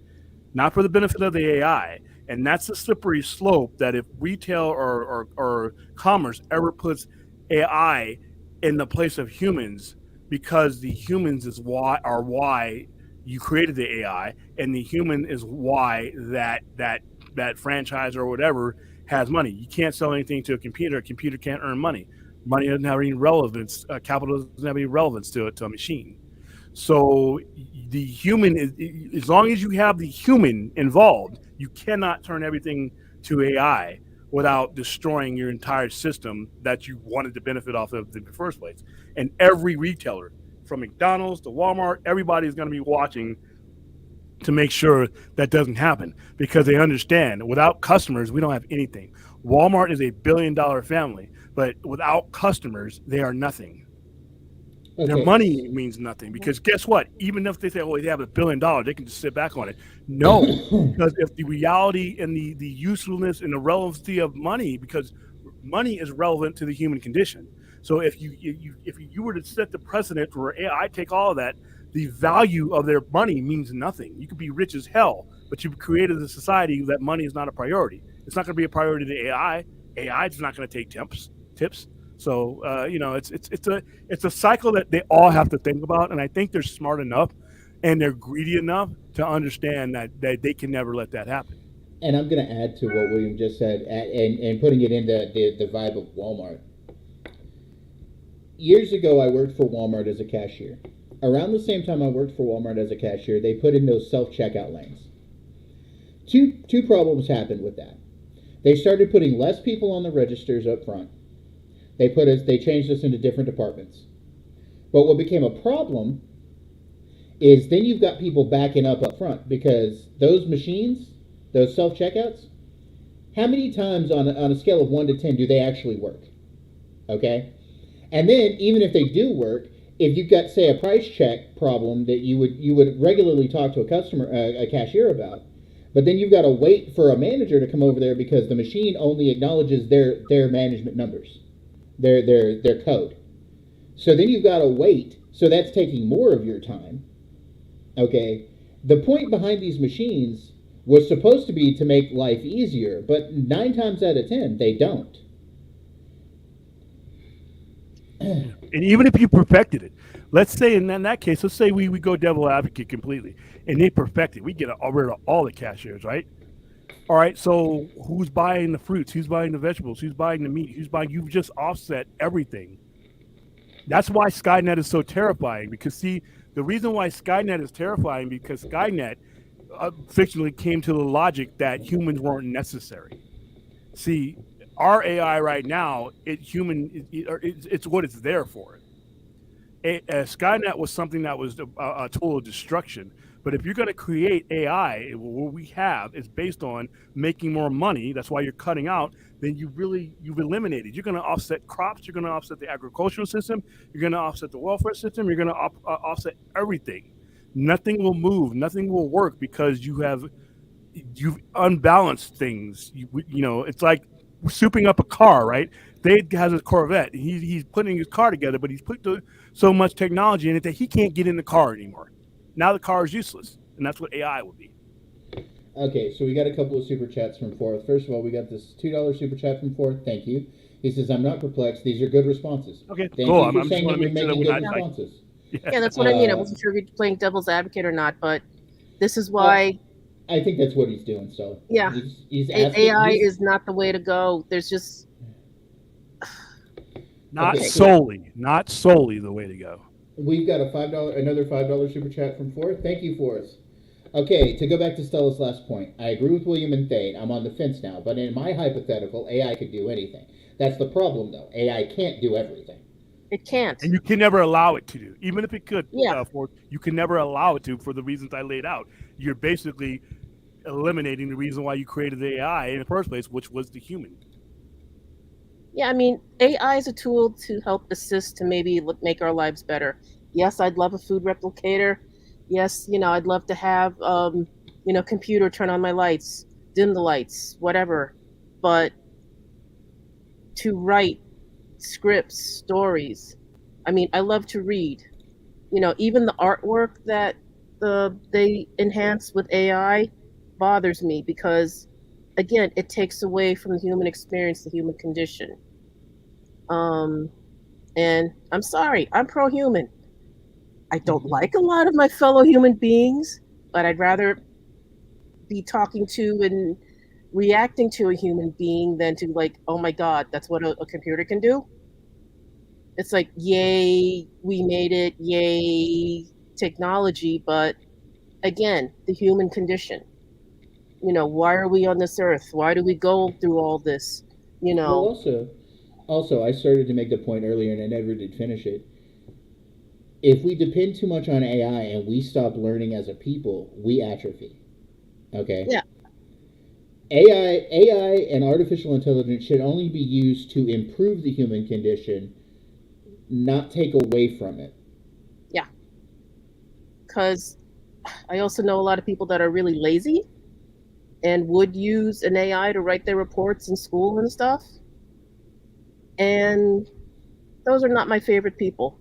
not for the benefit of the AI. And that's a slippery slope that if retail or commerce ever puts AI in the place of humans, because the humans are why you created the AI, and the human is why that franchise or whatever has money. You can't sell anything to a computer. A computer can't earn money. Money doesn't have any relevance. Capital doesn't have any relevance to a machine. So the human is, as long as you have the human involved, you cannot turn everything to AI without destroying your entire system that you wanted to benefit off of in the first place. And every retailer, from McDonald's to Walmart, everybody is going to be watching to make sure that doesn't happen, because they understand without customers, we don't have anything. Walmart is a $1 billion family, but without customers, they are nothing. Okay. Their money means nothing, because guess what? Even if they say, oh, they have $1 billion, they can just sit back on it. No, because if the reality and the usefulness and the relevancy of money, because money is relevant to the human condition. So if you were to set the precedent for AI, take all of that, the value of their money means nothing. You could be rich as hell, but you've created a society that money is not a priority. It's not going to be a priority to AI. AI is not going to take tips. So it's a cycle that they all have to think about, and I think they're smart enough and they're greedy enough to understand that they can never let that happen. And I'm going to add to what William just said, and putting it into the vibe of Walmart. Years ago, I worked for Walmart as a cashier. Around the same time I worked for Walmart as a cashier, they put in those self-checkout lanes. Two problems happened with that. They started putting less people on the registers up front. They changed us into different departments. But what became a problem is then you've got people backing up front, because those machines, those self-checkouts, how many times on a scale of 1 to 10 do they actually work? Okay? And then, even if they do work, if you've got, say, a price check problem that you would regularly talk to a cashier about, but then you've got to wait for a manager to come over there because the machine only acknowledges their management numbers, their code. So then you've got to wait. So that's taking more of your time. Okay? The point behind these machines was supposed to be to make life easier, but 9 times out of 10, they don't. And even if you perfected it, let's say in that case, let's say we go devil advocate completely, and they perfect it. We get rid of all the cashiers, right? All right, so who's buying the fruits? Who's buying the vegetables? Who's buying the meat? You've just offset everything. That's why Skynet is so terrifying, because see, the reason why Skynet is terrifying, because Skynet fictionally came to the logic that humans weren't necessary. See, our AI right now, it's what it's there for. Skynet was something that was a tool of destruction. But if you're going to create AI, what we have is based on making more money. That's why you're cutting out. Then you've eliminated. You're going to offset crops. You're going to offset the agricultural system. You're going to offset the welfare system. You're going to offset everything. Nothing will move. Nothing will work because you've unbalanced things. It's like souping up a car, right? Dave has a Corvette. He's putting his car together, but he's put so much technology in it that he can't get in the car anymore. Now the car is useless, and that's what AI will be. Okay, so we got a couple of super chats from Forth. First of all, we got this $2 super chat from Forth. Thank you. He says, "I'm not perplexed. These are good responses." Okay, Thank cool. you for I'm saying just that you're making making sure good that responses. Yeah, that's what I mean. I wasn't sure if you're playing devil's advocate or not, but this is why. I think that's what he's doing. So yeah, he's asking, AI is not the way to go. There's just not solely the way to go. We've got another $5 super chat from Forth. Thank you, Forth. Okay, to go back to Stella's last point, I agree with William and Thane. I'm on the fence now, but in my hypothetical, AI could do anything. That's the problem, though. AI can't do everything. It can't. And you can never allow it to do. Even if it could, Yeah. You can never allow it to, for the reasons I laid out. You're basically eliminating the reason why you created the AI in the first place, which was the human. Yeah, I mean, AI is a tool to help assist to maybe make our lives better. Yes, I'd love a food replicator. Yes, I'd love to have, computer turn on my lights, dim the lights, whatever. But to write scripts, stories, I mean, I love to read. Even the artwork that they enhance with AI bothers me because, again, it takes away from the human experience, the human condition. And I'm sorry, I'm pro-human. I don't like a lot of my fellow human beings, but I'd rather be talking to and reacting to a human being than to like, oh my God, that's what a computer can do. It's like, yay, we made it, yay, technology, but again, the human condition. Why are we on this earth? Why do we go through all this? Well, also, I started to make the point earlier, and I never did finish it. If we depend too much on AI and we stop learning as a people, we atrophy. Okay? Yeah. AI and artificial intelligence should only be used to improve the human condition, not take away from it. Yeah. Because I also know a lot of people that are really lazy and would use an AI to write their reports in school and stuff. And those are not my favorite people.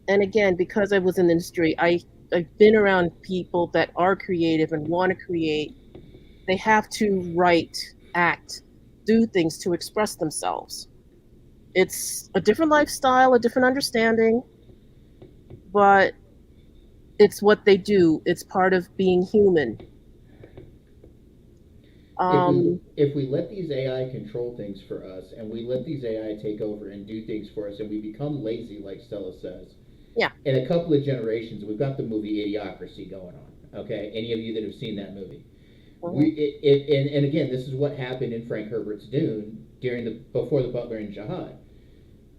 And again, because I was in the industry, I've been around people that are creative and want to create. They have to write, act, do things to express themselves. It's a different lifestyle, a different understanding, but it's what they do. It's part of being human. If we let these AI control things for us, and we let these AI take over and do things for us, and we become lazy, like Stella says, Yeah. in a couple of generations, we've got the movie Idiocracy going on. Okay, any of you that have seen that movie, and again, this is what happened in Frank Herbert's Dune before the Butler and Jihad.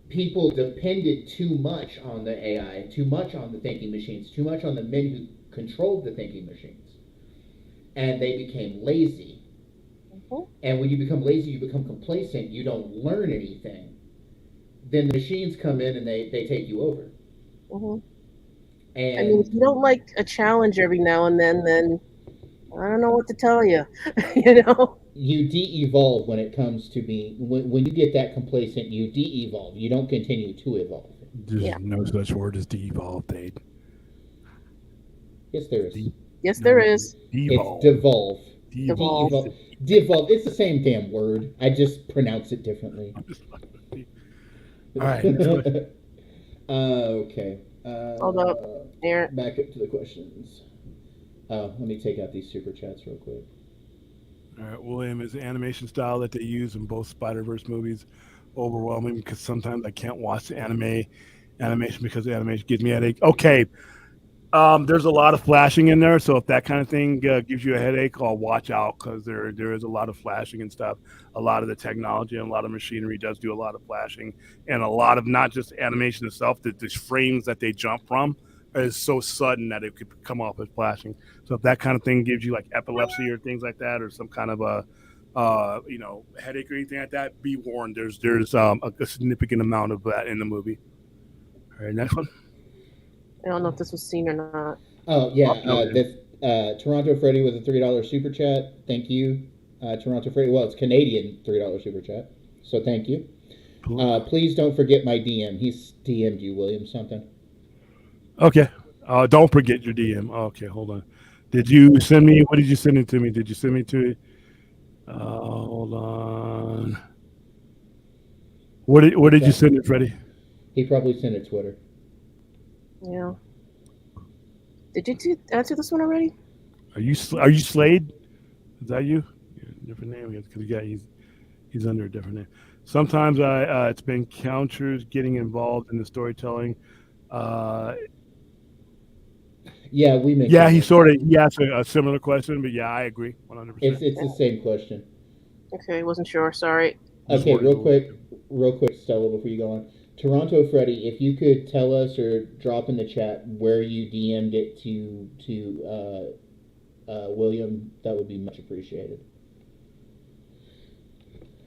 People depended too much on the AI, too much on the thinking machines, too much on the men who controlled the thinking machines, and they became lazy. And when you become lazy, you become complacent, you don't learn anything. Then the machines come in and they take you over. And I mean, if you don't like a challenge every now and then I don't know what to tell you. You know? You de-evolve when it comes to being, when you get that complacent, you de-evolve. You don't continue to evolve. There's no such word as de-evolve, Dade. Yes, there is. Yes, there is. It's devolve. Devolve. Devolve. It's the same damn word. I just pronounce it differently. All right. Okay. Hold up. There. Back up to the questions. Let me take out these super chats real quick. All right, William, is the animation style that they use in both Spider-Verse movies overwhelming? Because sometimes I can't watch the animation because the animation gives me a headache. Okay. There's a lot of flashing in there, so if that kind of thing gives you a headache, I'll watch out because there is a lot of flashing and stuff. A lot of the technology and a lot of machinery does do a lot of flashing, and a lot of not just animation itself, the frames that they jump from is so sudden that it could come off as flashing. So if that kind of thing gives you like epilepsy or things like that, or some kind of a headache or anything like that, be warned. There's a significant amount of that in the movie. All right, next one. I don't know if this was seen or not. Oh yeah, Toronto Freddy with a $3 super chat. Thank you, Toronto Freddy. Well, it's Canadian $3 super chat, so thank you. Please don't forget my DM. He's DM'd you, William, something. Okay. Don't forget your DM. Okay, hold on. Did you send me? What did you send it to me? Did you send me to? Hold on. What did you send it, Freddie? He probably sent it Twitter. Yeah. Did you answer this one already? Are you Slade? Is that you? Different name because he's under a different name. Sometimes it's been counters getting involved in the storytelling. Yeah, we mentioned. Yeah, he asked a similar question, but yeah, I agree 100%. It's the same question. Okay, wasn't sure. Sorry. Okay, real quick, Stella, before you go on. Toronto Freddy, if you could tell us or drop in the chat where you DM'd it to William, that would be much appreciated.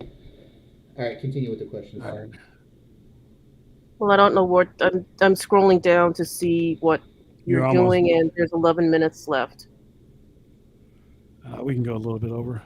All right, continue with the questions. All right. Well, I don't know what I'm scrolling down to see what you're doing, and there's 11 minutes left. We can go a little bit over.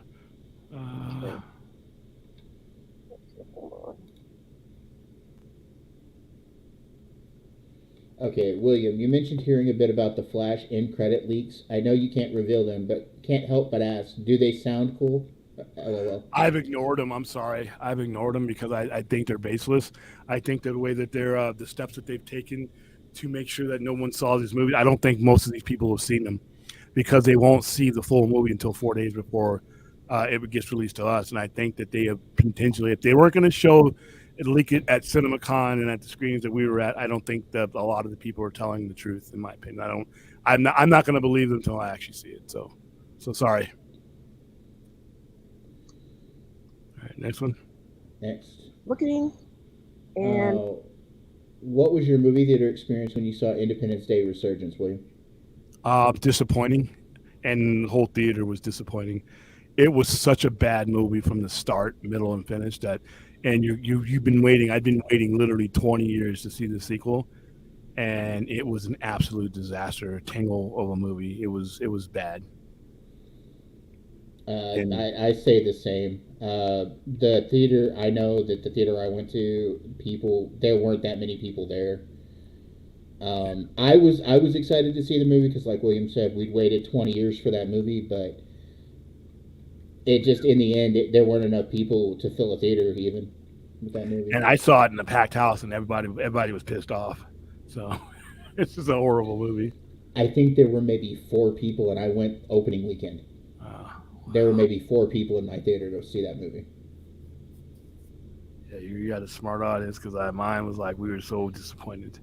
Okay, William, you mentioned hearing a bit about the Flash end credit leaks. I know you can't reveal them, but can't help but ask, do they sound cool? LOL. I've ignored them. I'm sorry. I've ignored them because I think they're baseless. I think that the way that they're the steps that they've taken to make sure that no one saw these movies, I don't think most of these people have seen them because they won't see the full movie until 4 days before it gets released to us. And I think that they have potentially, if they weren't going to show it, leak it at CinemaCon and at the screens that we were at, I don't think that a lot of the people are telling the truth. In my opinion, I'm not going to believe them until I actually see it. So sorry. All right, next one. Next. Looking. And what was your movie theater experience when you saw Independence Day Resurgence, William? Disappointing, and the whole theater was disappointing. It was such a bad movie from the start, middle, and finish and you've been waiting. I've been waiting literally 20 years to see the sequel, and it was an absolute disaster, a tangle of a movie. It was bad. And I say the same. The theater, I know that the theater I went to, there weren't that many people there. I was excited to see the movie because, like William said, we'd waited 20 years for that movie, but it just in the end, there weren't enough people to fill a theater even with that movie. and I saw it in a packed house, and everybody was pissed off. So it's just a horrible movie. I think there were maybe 4 people, and I went opening weekend. There were maybe 4 people in my theater to see that movie. Yeah, you got a smart audience because mine was like we were so disappointed.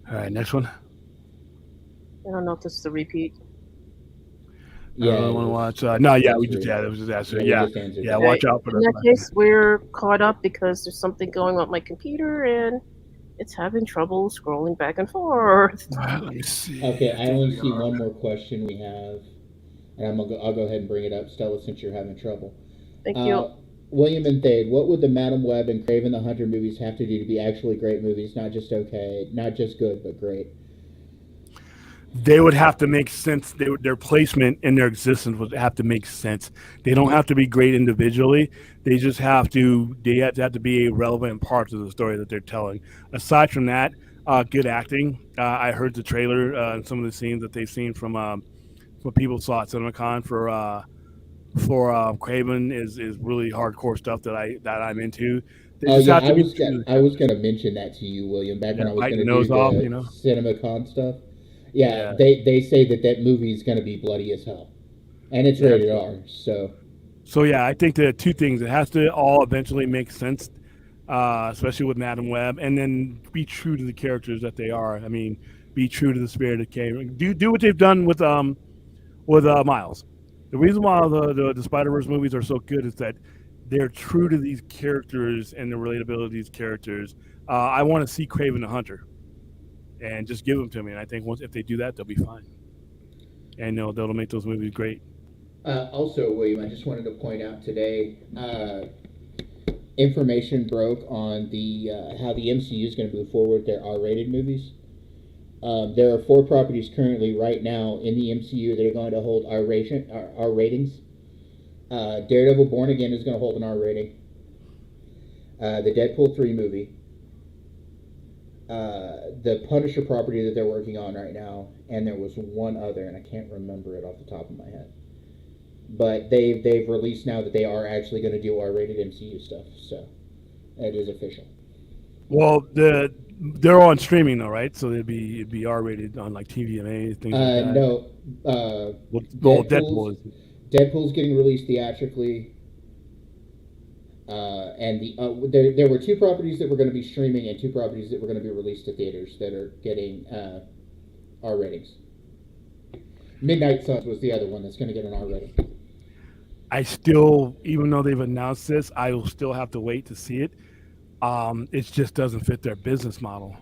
All right, next one. I don't know if this is a repeat. Yeah, I it want to was- watch. No, yeah, it we was just really- it was just answer. we Yeah, just answered yeah. that. Watch out for In that that. case, we're caught up because there's something going on with my computer and it's having trouble scrolling back and forth. Let me see. Okay, I think only we see are. one more question we have, and I'll go ahead and bring it up, Stella, since you're having trouble. Thank you. William and Thade, what would the Madam Web and Craven the Hunter movies have to do to be actually great movies, not just okay, not just good, but great? They would have to make sense. Their placement in their existence would have to make sense. They don't have to be great individually. They just have to. They have to be a relevant part of the story that they're telling. Aside from that, good acting. I heard the trailer and some of the scenes that they've seen from what people saw at CinemaCon for Craven is really hardcore stuff that I'm into. They Oh just yeah, have to be I was gonna mention that to you, William, back when I was biting gonna the nose do off, the you know? CinemaCon stuff. Yeah, Yeah. they say that movie is gonna be bloody as hell, and it's Yeah. rated R. So So yeah, I think there are two things. It has to all eventually make sense, especially with Madam Web, and then be true to the characters that they are. I mean, be true to the spirit of K. Do what they've done with Miles. The reason why the Spider-Verse movies are so good is that they're true to these characters and the relatability of these characters. I want to see Craven the Hunter, and just give them to me. And I think if they do that, they'll be fine. And they'll make those movies great. also, William, I just wanted to point out today, information broke on the how the MCU is going to move forward with their R-rated movies. There are 4 properties currently right now in the MCU that are going to hold R ratings. Daredevil Born Again is going to hold an R rating. The Deadpool 3 movie. The Punisher property that they're working on right now, and there was one other, and I can't remember it off the top of my head. But they've released now that they are actually going to do R-rated MCU stuff, so it is official. Well, they're on streaming though, right? So it'd be R-rated on like TVMA things like that. No. Well, Deadpool is. Deadpool's getting released theatrically. And there were 2 properties that were going to be streaming and 2 properties that were going to be released to theaters that are getting R ratings. Midnight Suns was the other one that's going to get an R rating. I still, even though they've announced this, I will still have to wait to see it. It just doesn't fit their business model.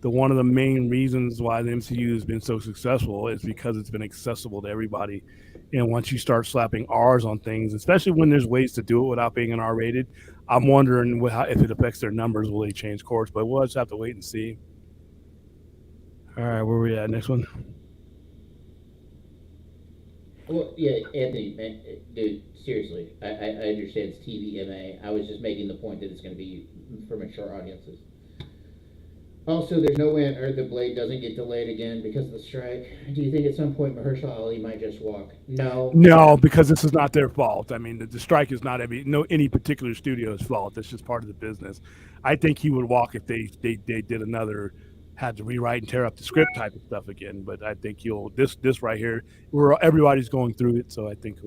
One of the main reasons why the MCU has been so successful is because it's been accessible to everybody. And once you start slapping R's on things, especially when there's ways to do it without being an R-rated, I'm wondering if it affects their numbers. Will they change course? But we'll just have to wait and see. All right, where are we at? Next one. Well, yeah, Anthony, man, dude, seriously, I understand it's TVMA. I was just making the point that it's going to be for mature audiences. Also, there's no way on earth that Blade doesn't get delayed again because of the strike. Do you think at some point Mahershala Ali might just walk? No. No, because this is not their fault. I mean, the strike is not any particular studio's fault. That's just part of the business. I think he would walk if they did another, had to rewrite and tear up the script type of stuff again. But I think this right here, everybody's going through it, so I think.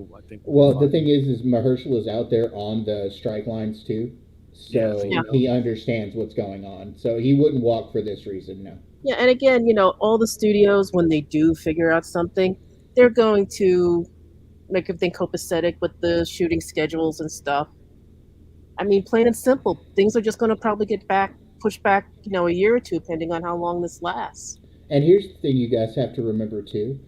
Well, the thing is Mahershala is out there on the strike lines too. So Yeah. he understands what's going on. So he wouldn't walk for this reason, no. Yeah, and again, all the studios, when they do figure out something, they're going to make everything copacetic with the shooting schedules and stuff. I mean, plain and simple, things are just going to probably pushed back, a year or two, depending on how long this lasts. And here's the thing you guys have to remember too,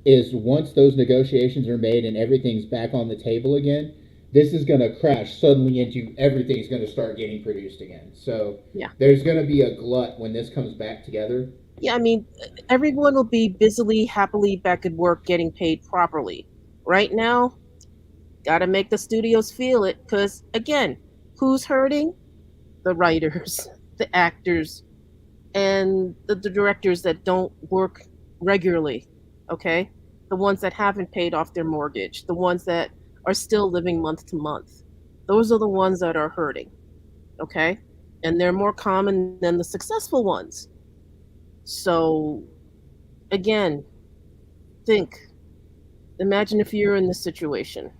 is once those negotiations are made and everything's back on the table again, this is going to crash suddenly into everything's going to start getting produced again. So Yeah. There's going to be a glut when this comes back together. Yeah, I mean, everyone will be busily, happily back at work getting paid properly. Right now, Got to make the studios feel it, because again, who's hurting? The writers, the actors, and the directors that don't work regularly. Okay, the ones that haven't paid off their mortgage, the ones that are still living month to month. Those are the ones that are hurting. Okay, and they're more common than the successful ones. So again, think. Imagine if you're in this situation.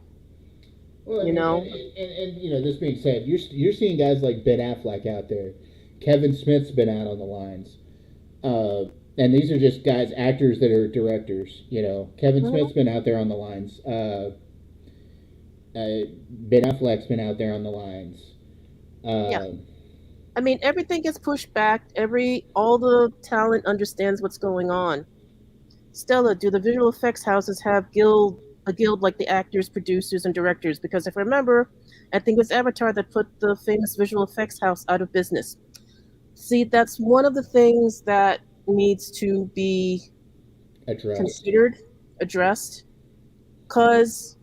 Well, I You mean, know, you know, this being said, you're seeing guys like Ben Affleck out there. Kevin Smith's been out on the lines. And these are just guys, actors that are directors. You know, Kevin Smith's been out there on the lines. Ben Affleck's been out there on the lines. yeah. I mean, everything gets pushed back. All the talent understands what's going on. Stella, do the visual effects houses have a guild like the actors, producers, and directors? Because if I remember, I think it was Avatar that put the famous visual effects house out of business. See, that's one of the things that needs to be considered, addressed, because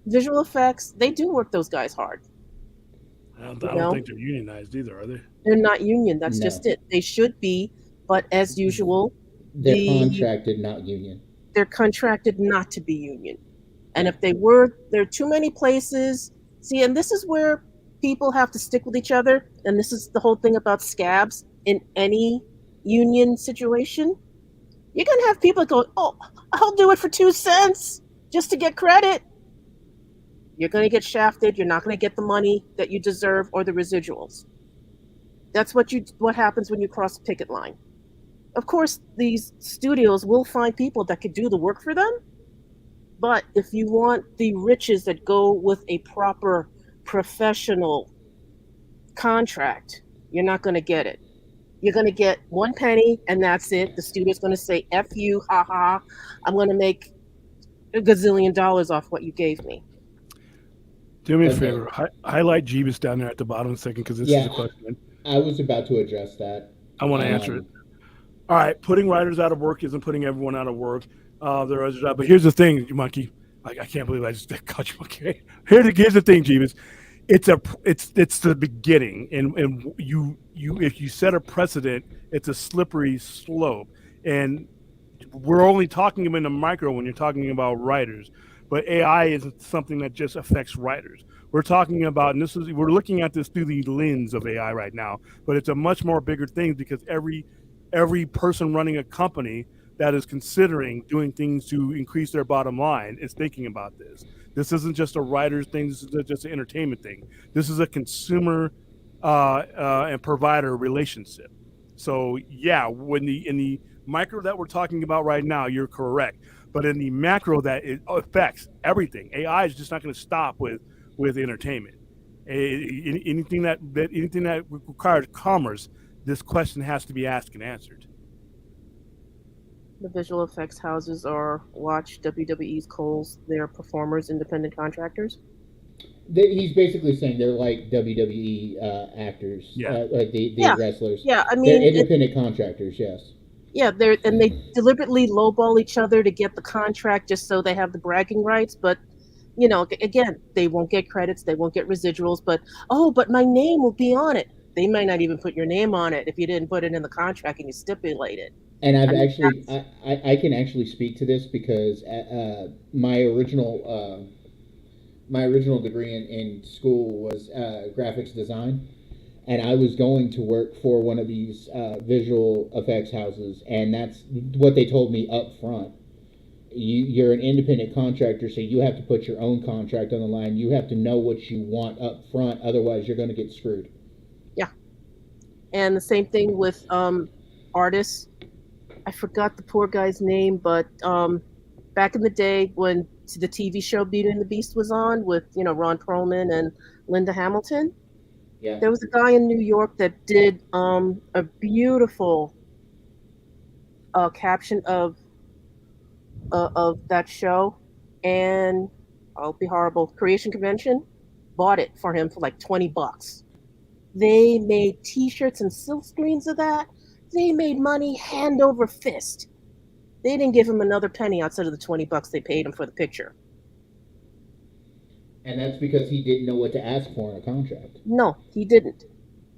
visual effects, they do work those guys hard. I don't think they're unionized either, are they? They're not union. That's just it. They should be, but as usual, they're contracted, not union. They're contracted not to be union. And if they were, there are too many places. See, and this is where people have to stick with each other. And this is the whole thing about scabs in any union situation. You're going to have people go, oh, I'll do it for 2 cents just to get credit. You're going to get shafted. You're not going to get the money that you deserve or the residuals. That's what happens when you cross the picket line. Of course, these studios will find people that could do the work for them. But if you want the riches that go with a proper professional contract, you're not going to get it. You're going to get 1 penny and that's it. The studio's going to say, F you, haha, I'm going to make $1 gazillion off what you gave me. Do me a favor. Highlight Jeebus down there at the bottom a second, because this is a question. I was about to address that. I want to answer it. All right, putting writers out of work isn't putting everyone out of work. But here's the thing, you monkey. I can't believe I just cut you. Okay, here's the thing, Jeebus. It's the beginning, and you if you set a precedent, it's a slippery slope, and we're only talking about in the micro when you're talking about writers. But AI isn't something that just affects writers. We're talking about, and we're looking at this through the lens of AI right now, but it's a much more bigger thing, because every person running a company that is considering doing things to increase their bottom line is thinking about this. This isn't just a writer's thing. This is just an entertainment thing. This is a consumer and provider relationship. So yeah, in the micro that we're talking about right now, you're correct. But in the macro, that it affects everything. AI is just not going to stop with entertainment. Anything that requires commerce, this question has to be asked and answered. The visual effects houses are Watch, WWE's, Kohl's. They're performers, independent contractors. He's basically saying they're like WWE actors, like the wrestlers. Yeah, I mean, they're independent contractors. Yes. Yeah, they deliberately lowball each other to get the contract just so they have the bragging rights. But again, they won't get credits, they won't get residuals. But my name will be on it. They might not even put your name on it if you didn't put it in the contract and you stipulate it. And I can actually speak to this, because my original degree in school was graphics design, and I was going to work for one of these visual effects houses, and that's what they told me up front. You're an independent contractor, so you have to put your own contract on the line. You have to know what you want up front, otherwise you're going to get screwed. Yeah, and the same thing with artists. I forgot the poor guy's name, but back in the day when the TV show Beauty and the Beast was on with Ron Perlman and Linda Hamilton, there was a guy in New York that did a beautiful caption of that show, and I'll be horrible. Creation Convention bought it for him for like $20. They made T-shirts and silk screens of that. They made money hand over fist. They didn't give him another penny outside of the $20 they paid him for the picture. And that's because he didn't know what to ask for in a contract. No, he didn't.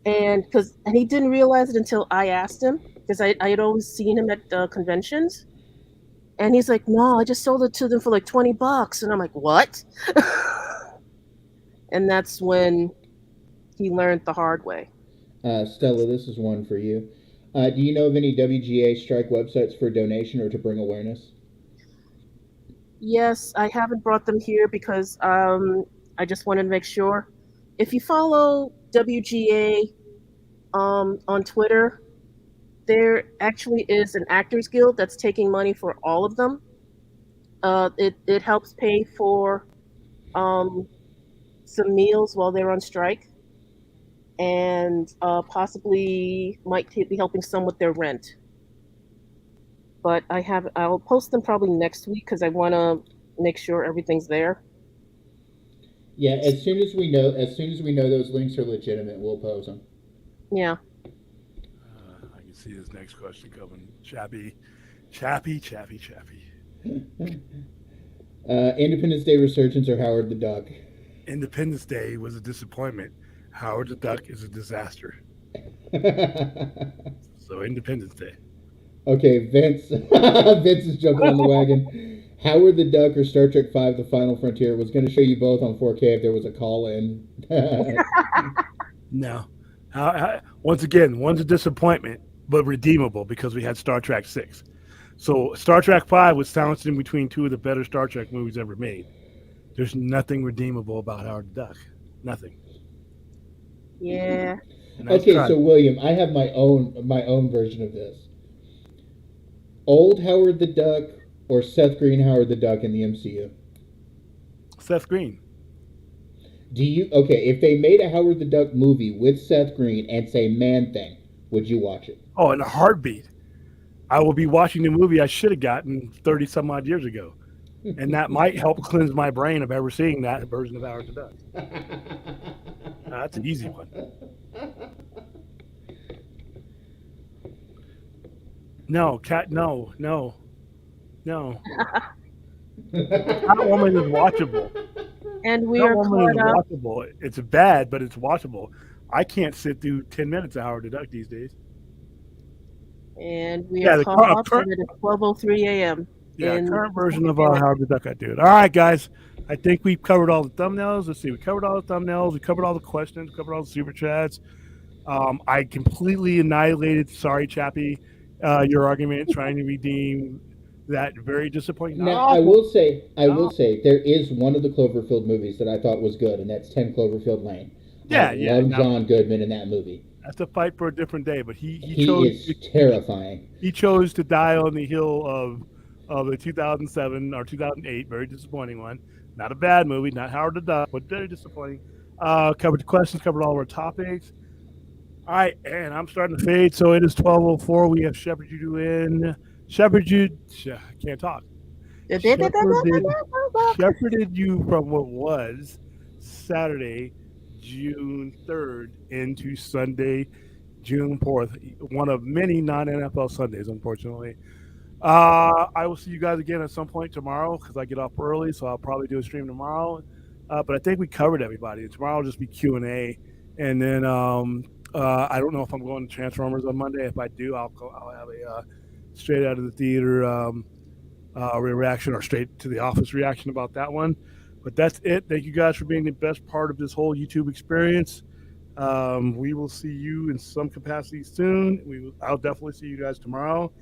And he didn't realize it until I asked him, because I had always seen him at the conventions. And he's like, no, I just sold it to them for like $20. And I'm like, what? And that's when he learned the hard way. Stella, this is one for you. Do you know of any WGA strike websites for donation or to bring awareness? Yes, I haven't brought them here because I just wanted to make sure. If you follow WGA on Twitter, there actually is an Actors Guild that's taking money for all of them. It helps pay for some meals while they're on strike, and possibly might be helping some with their rent. But I'll post them probably next week because I want to make sure everything's there. Yeah, as soon as we know those links are legitimate, we'll post them. Yeah. I can see this next question coming. Chappy. Independence Day resurgence or Howard the Duck? Independence Day was a disappointment. Howard the Duck is a disaster. So Independence Day. Okay, Vince. Vince is jumping on the wagon. Howard the Duck or Star Trek V: The Final Frontier. Was going to show you both on 4K if there was a call-in. No. Once again, one's a disappointment, but redeemable because we had Star Trek 6. So Star Trek 5 was sandwiched in between two of the better Star Trek movies ever made. There's nothing redeemable about Howard the Duck. Nothing. Yeah. Okay, so William, I have my own version of this. Old Howard the Duck or Seth Green Howard the Duck in the MCU? Seth Green. If they made a Howard the Duck movie with Seth Green and say Man-Thing, would you watch it? Oh, in a heartbeat. I will be watching the movie I should have gotten 30 some odd years ago. And that might help cleanse my brain of ever seeing that version of Howard the Duck. That's an easy one. No, cat, no. Catwoman is watchable. And we are Catwoman is caught up. watchable. It's bad, but it's watchable. I can't sit through 10 minutes of Howard the Duck these days. And we are caught up, and it is 12:03 a.m. Yeah, current version of Howard the Duck I do it. All right, guys. I think we've covered all the thumbnails. Let's see. We covered all the thumbnails. We covered all the questions. We covered all the super chats. I completely annihilated, sorry, Chappie, your argument trying to redeem that very disappointing. Now, I will say, there is one of the Cloverfield movies that I thought was good, and that's 10 Cloverfield Lane. I love John Goodman in that movie. That's a fight for a different day, but he is terrifying. He chose to die on the hill of the 2007 or 2008, very disappointing one. Not a bad movie, not Howard the Duck, but very disappointing. Covered the questions, covered all of our topics. All right, and I'm starting to fade, so it is 12:04. We have Shepherd you in. Shepherd you, I can't talk. Shepherded you from what was Saturday, June 3rd into Sunday, June 4th. One of many non-NFL Sundays, unfortunately. I will see you guys again at some point tomorrow because I get off early, so I'll probably do a stream tomorrow. But I think we covered everybody. Tomorrow will just be Q&A, and then I don't know if I'm going to Transformers on Monday. If I do, I'll have a straight out of the theater reaction or straight to the office reaction about that one. But that's it. Thank you guys for being the best part of this whole YouTube experience. We will see you in some capacity soon. I'll definitely see you guys tomorrow.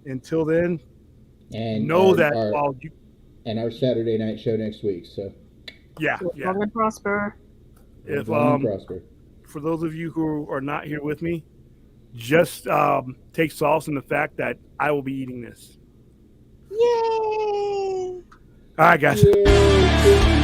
Until then, and know and our Saturday night show next week. So long and prosper. If prosper. For those of you who are not here with me, just take solace in the fact that I will be eating this. Yay! All right, guys. Yay.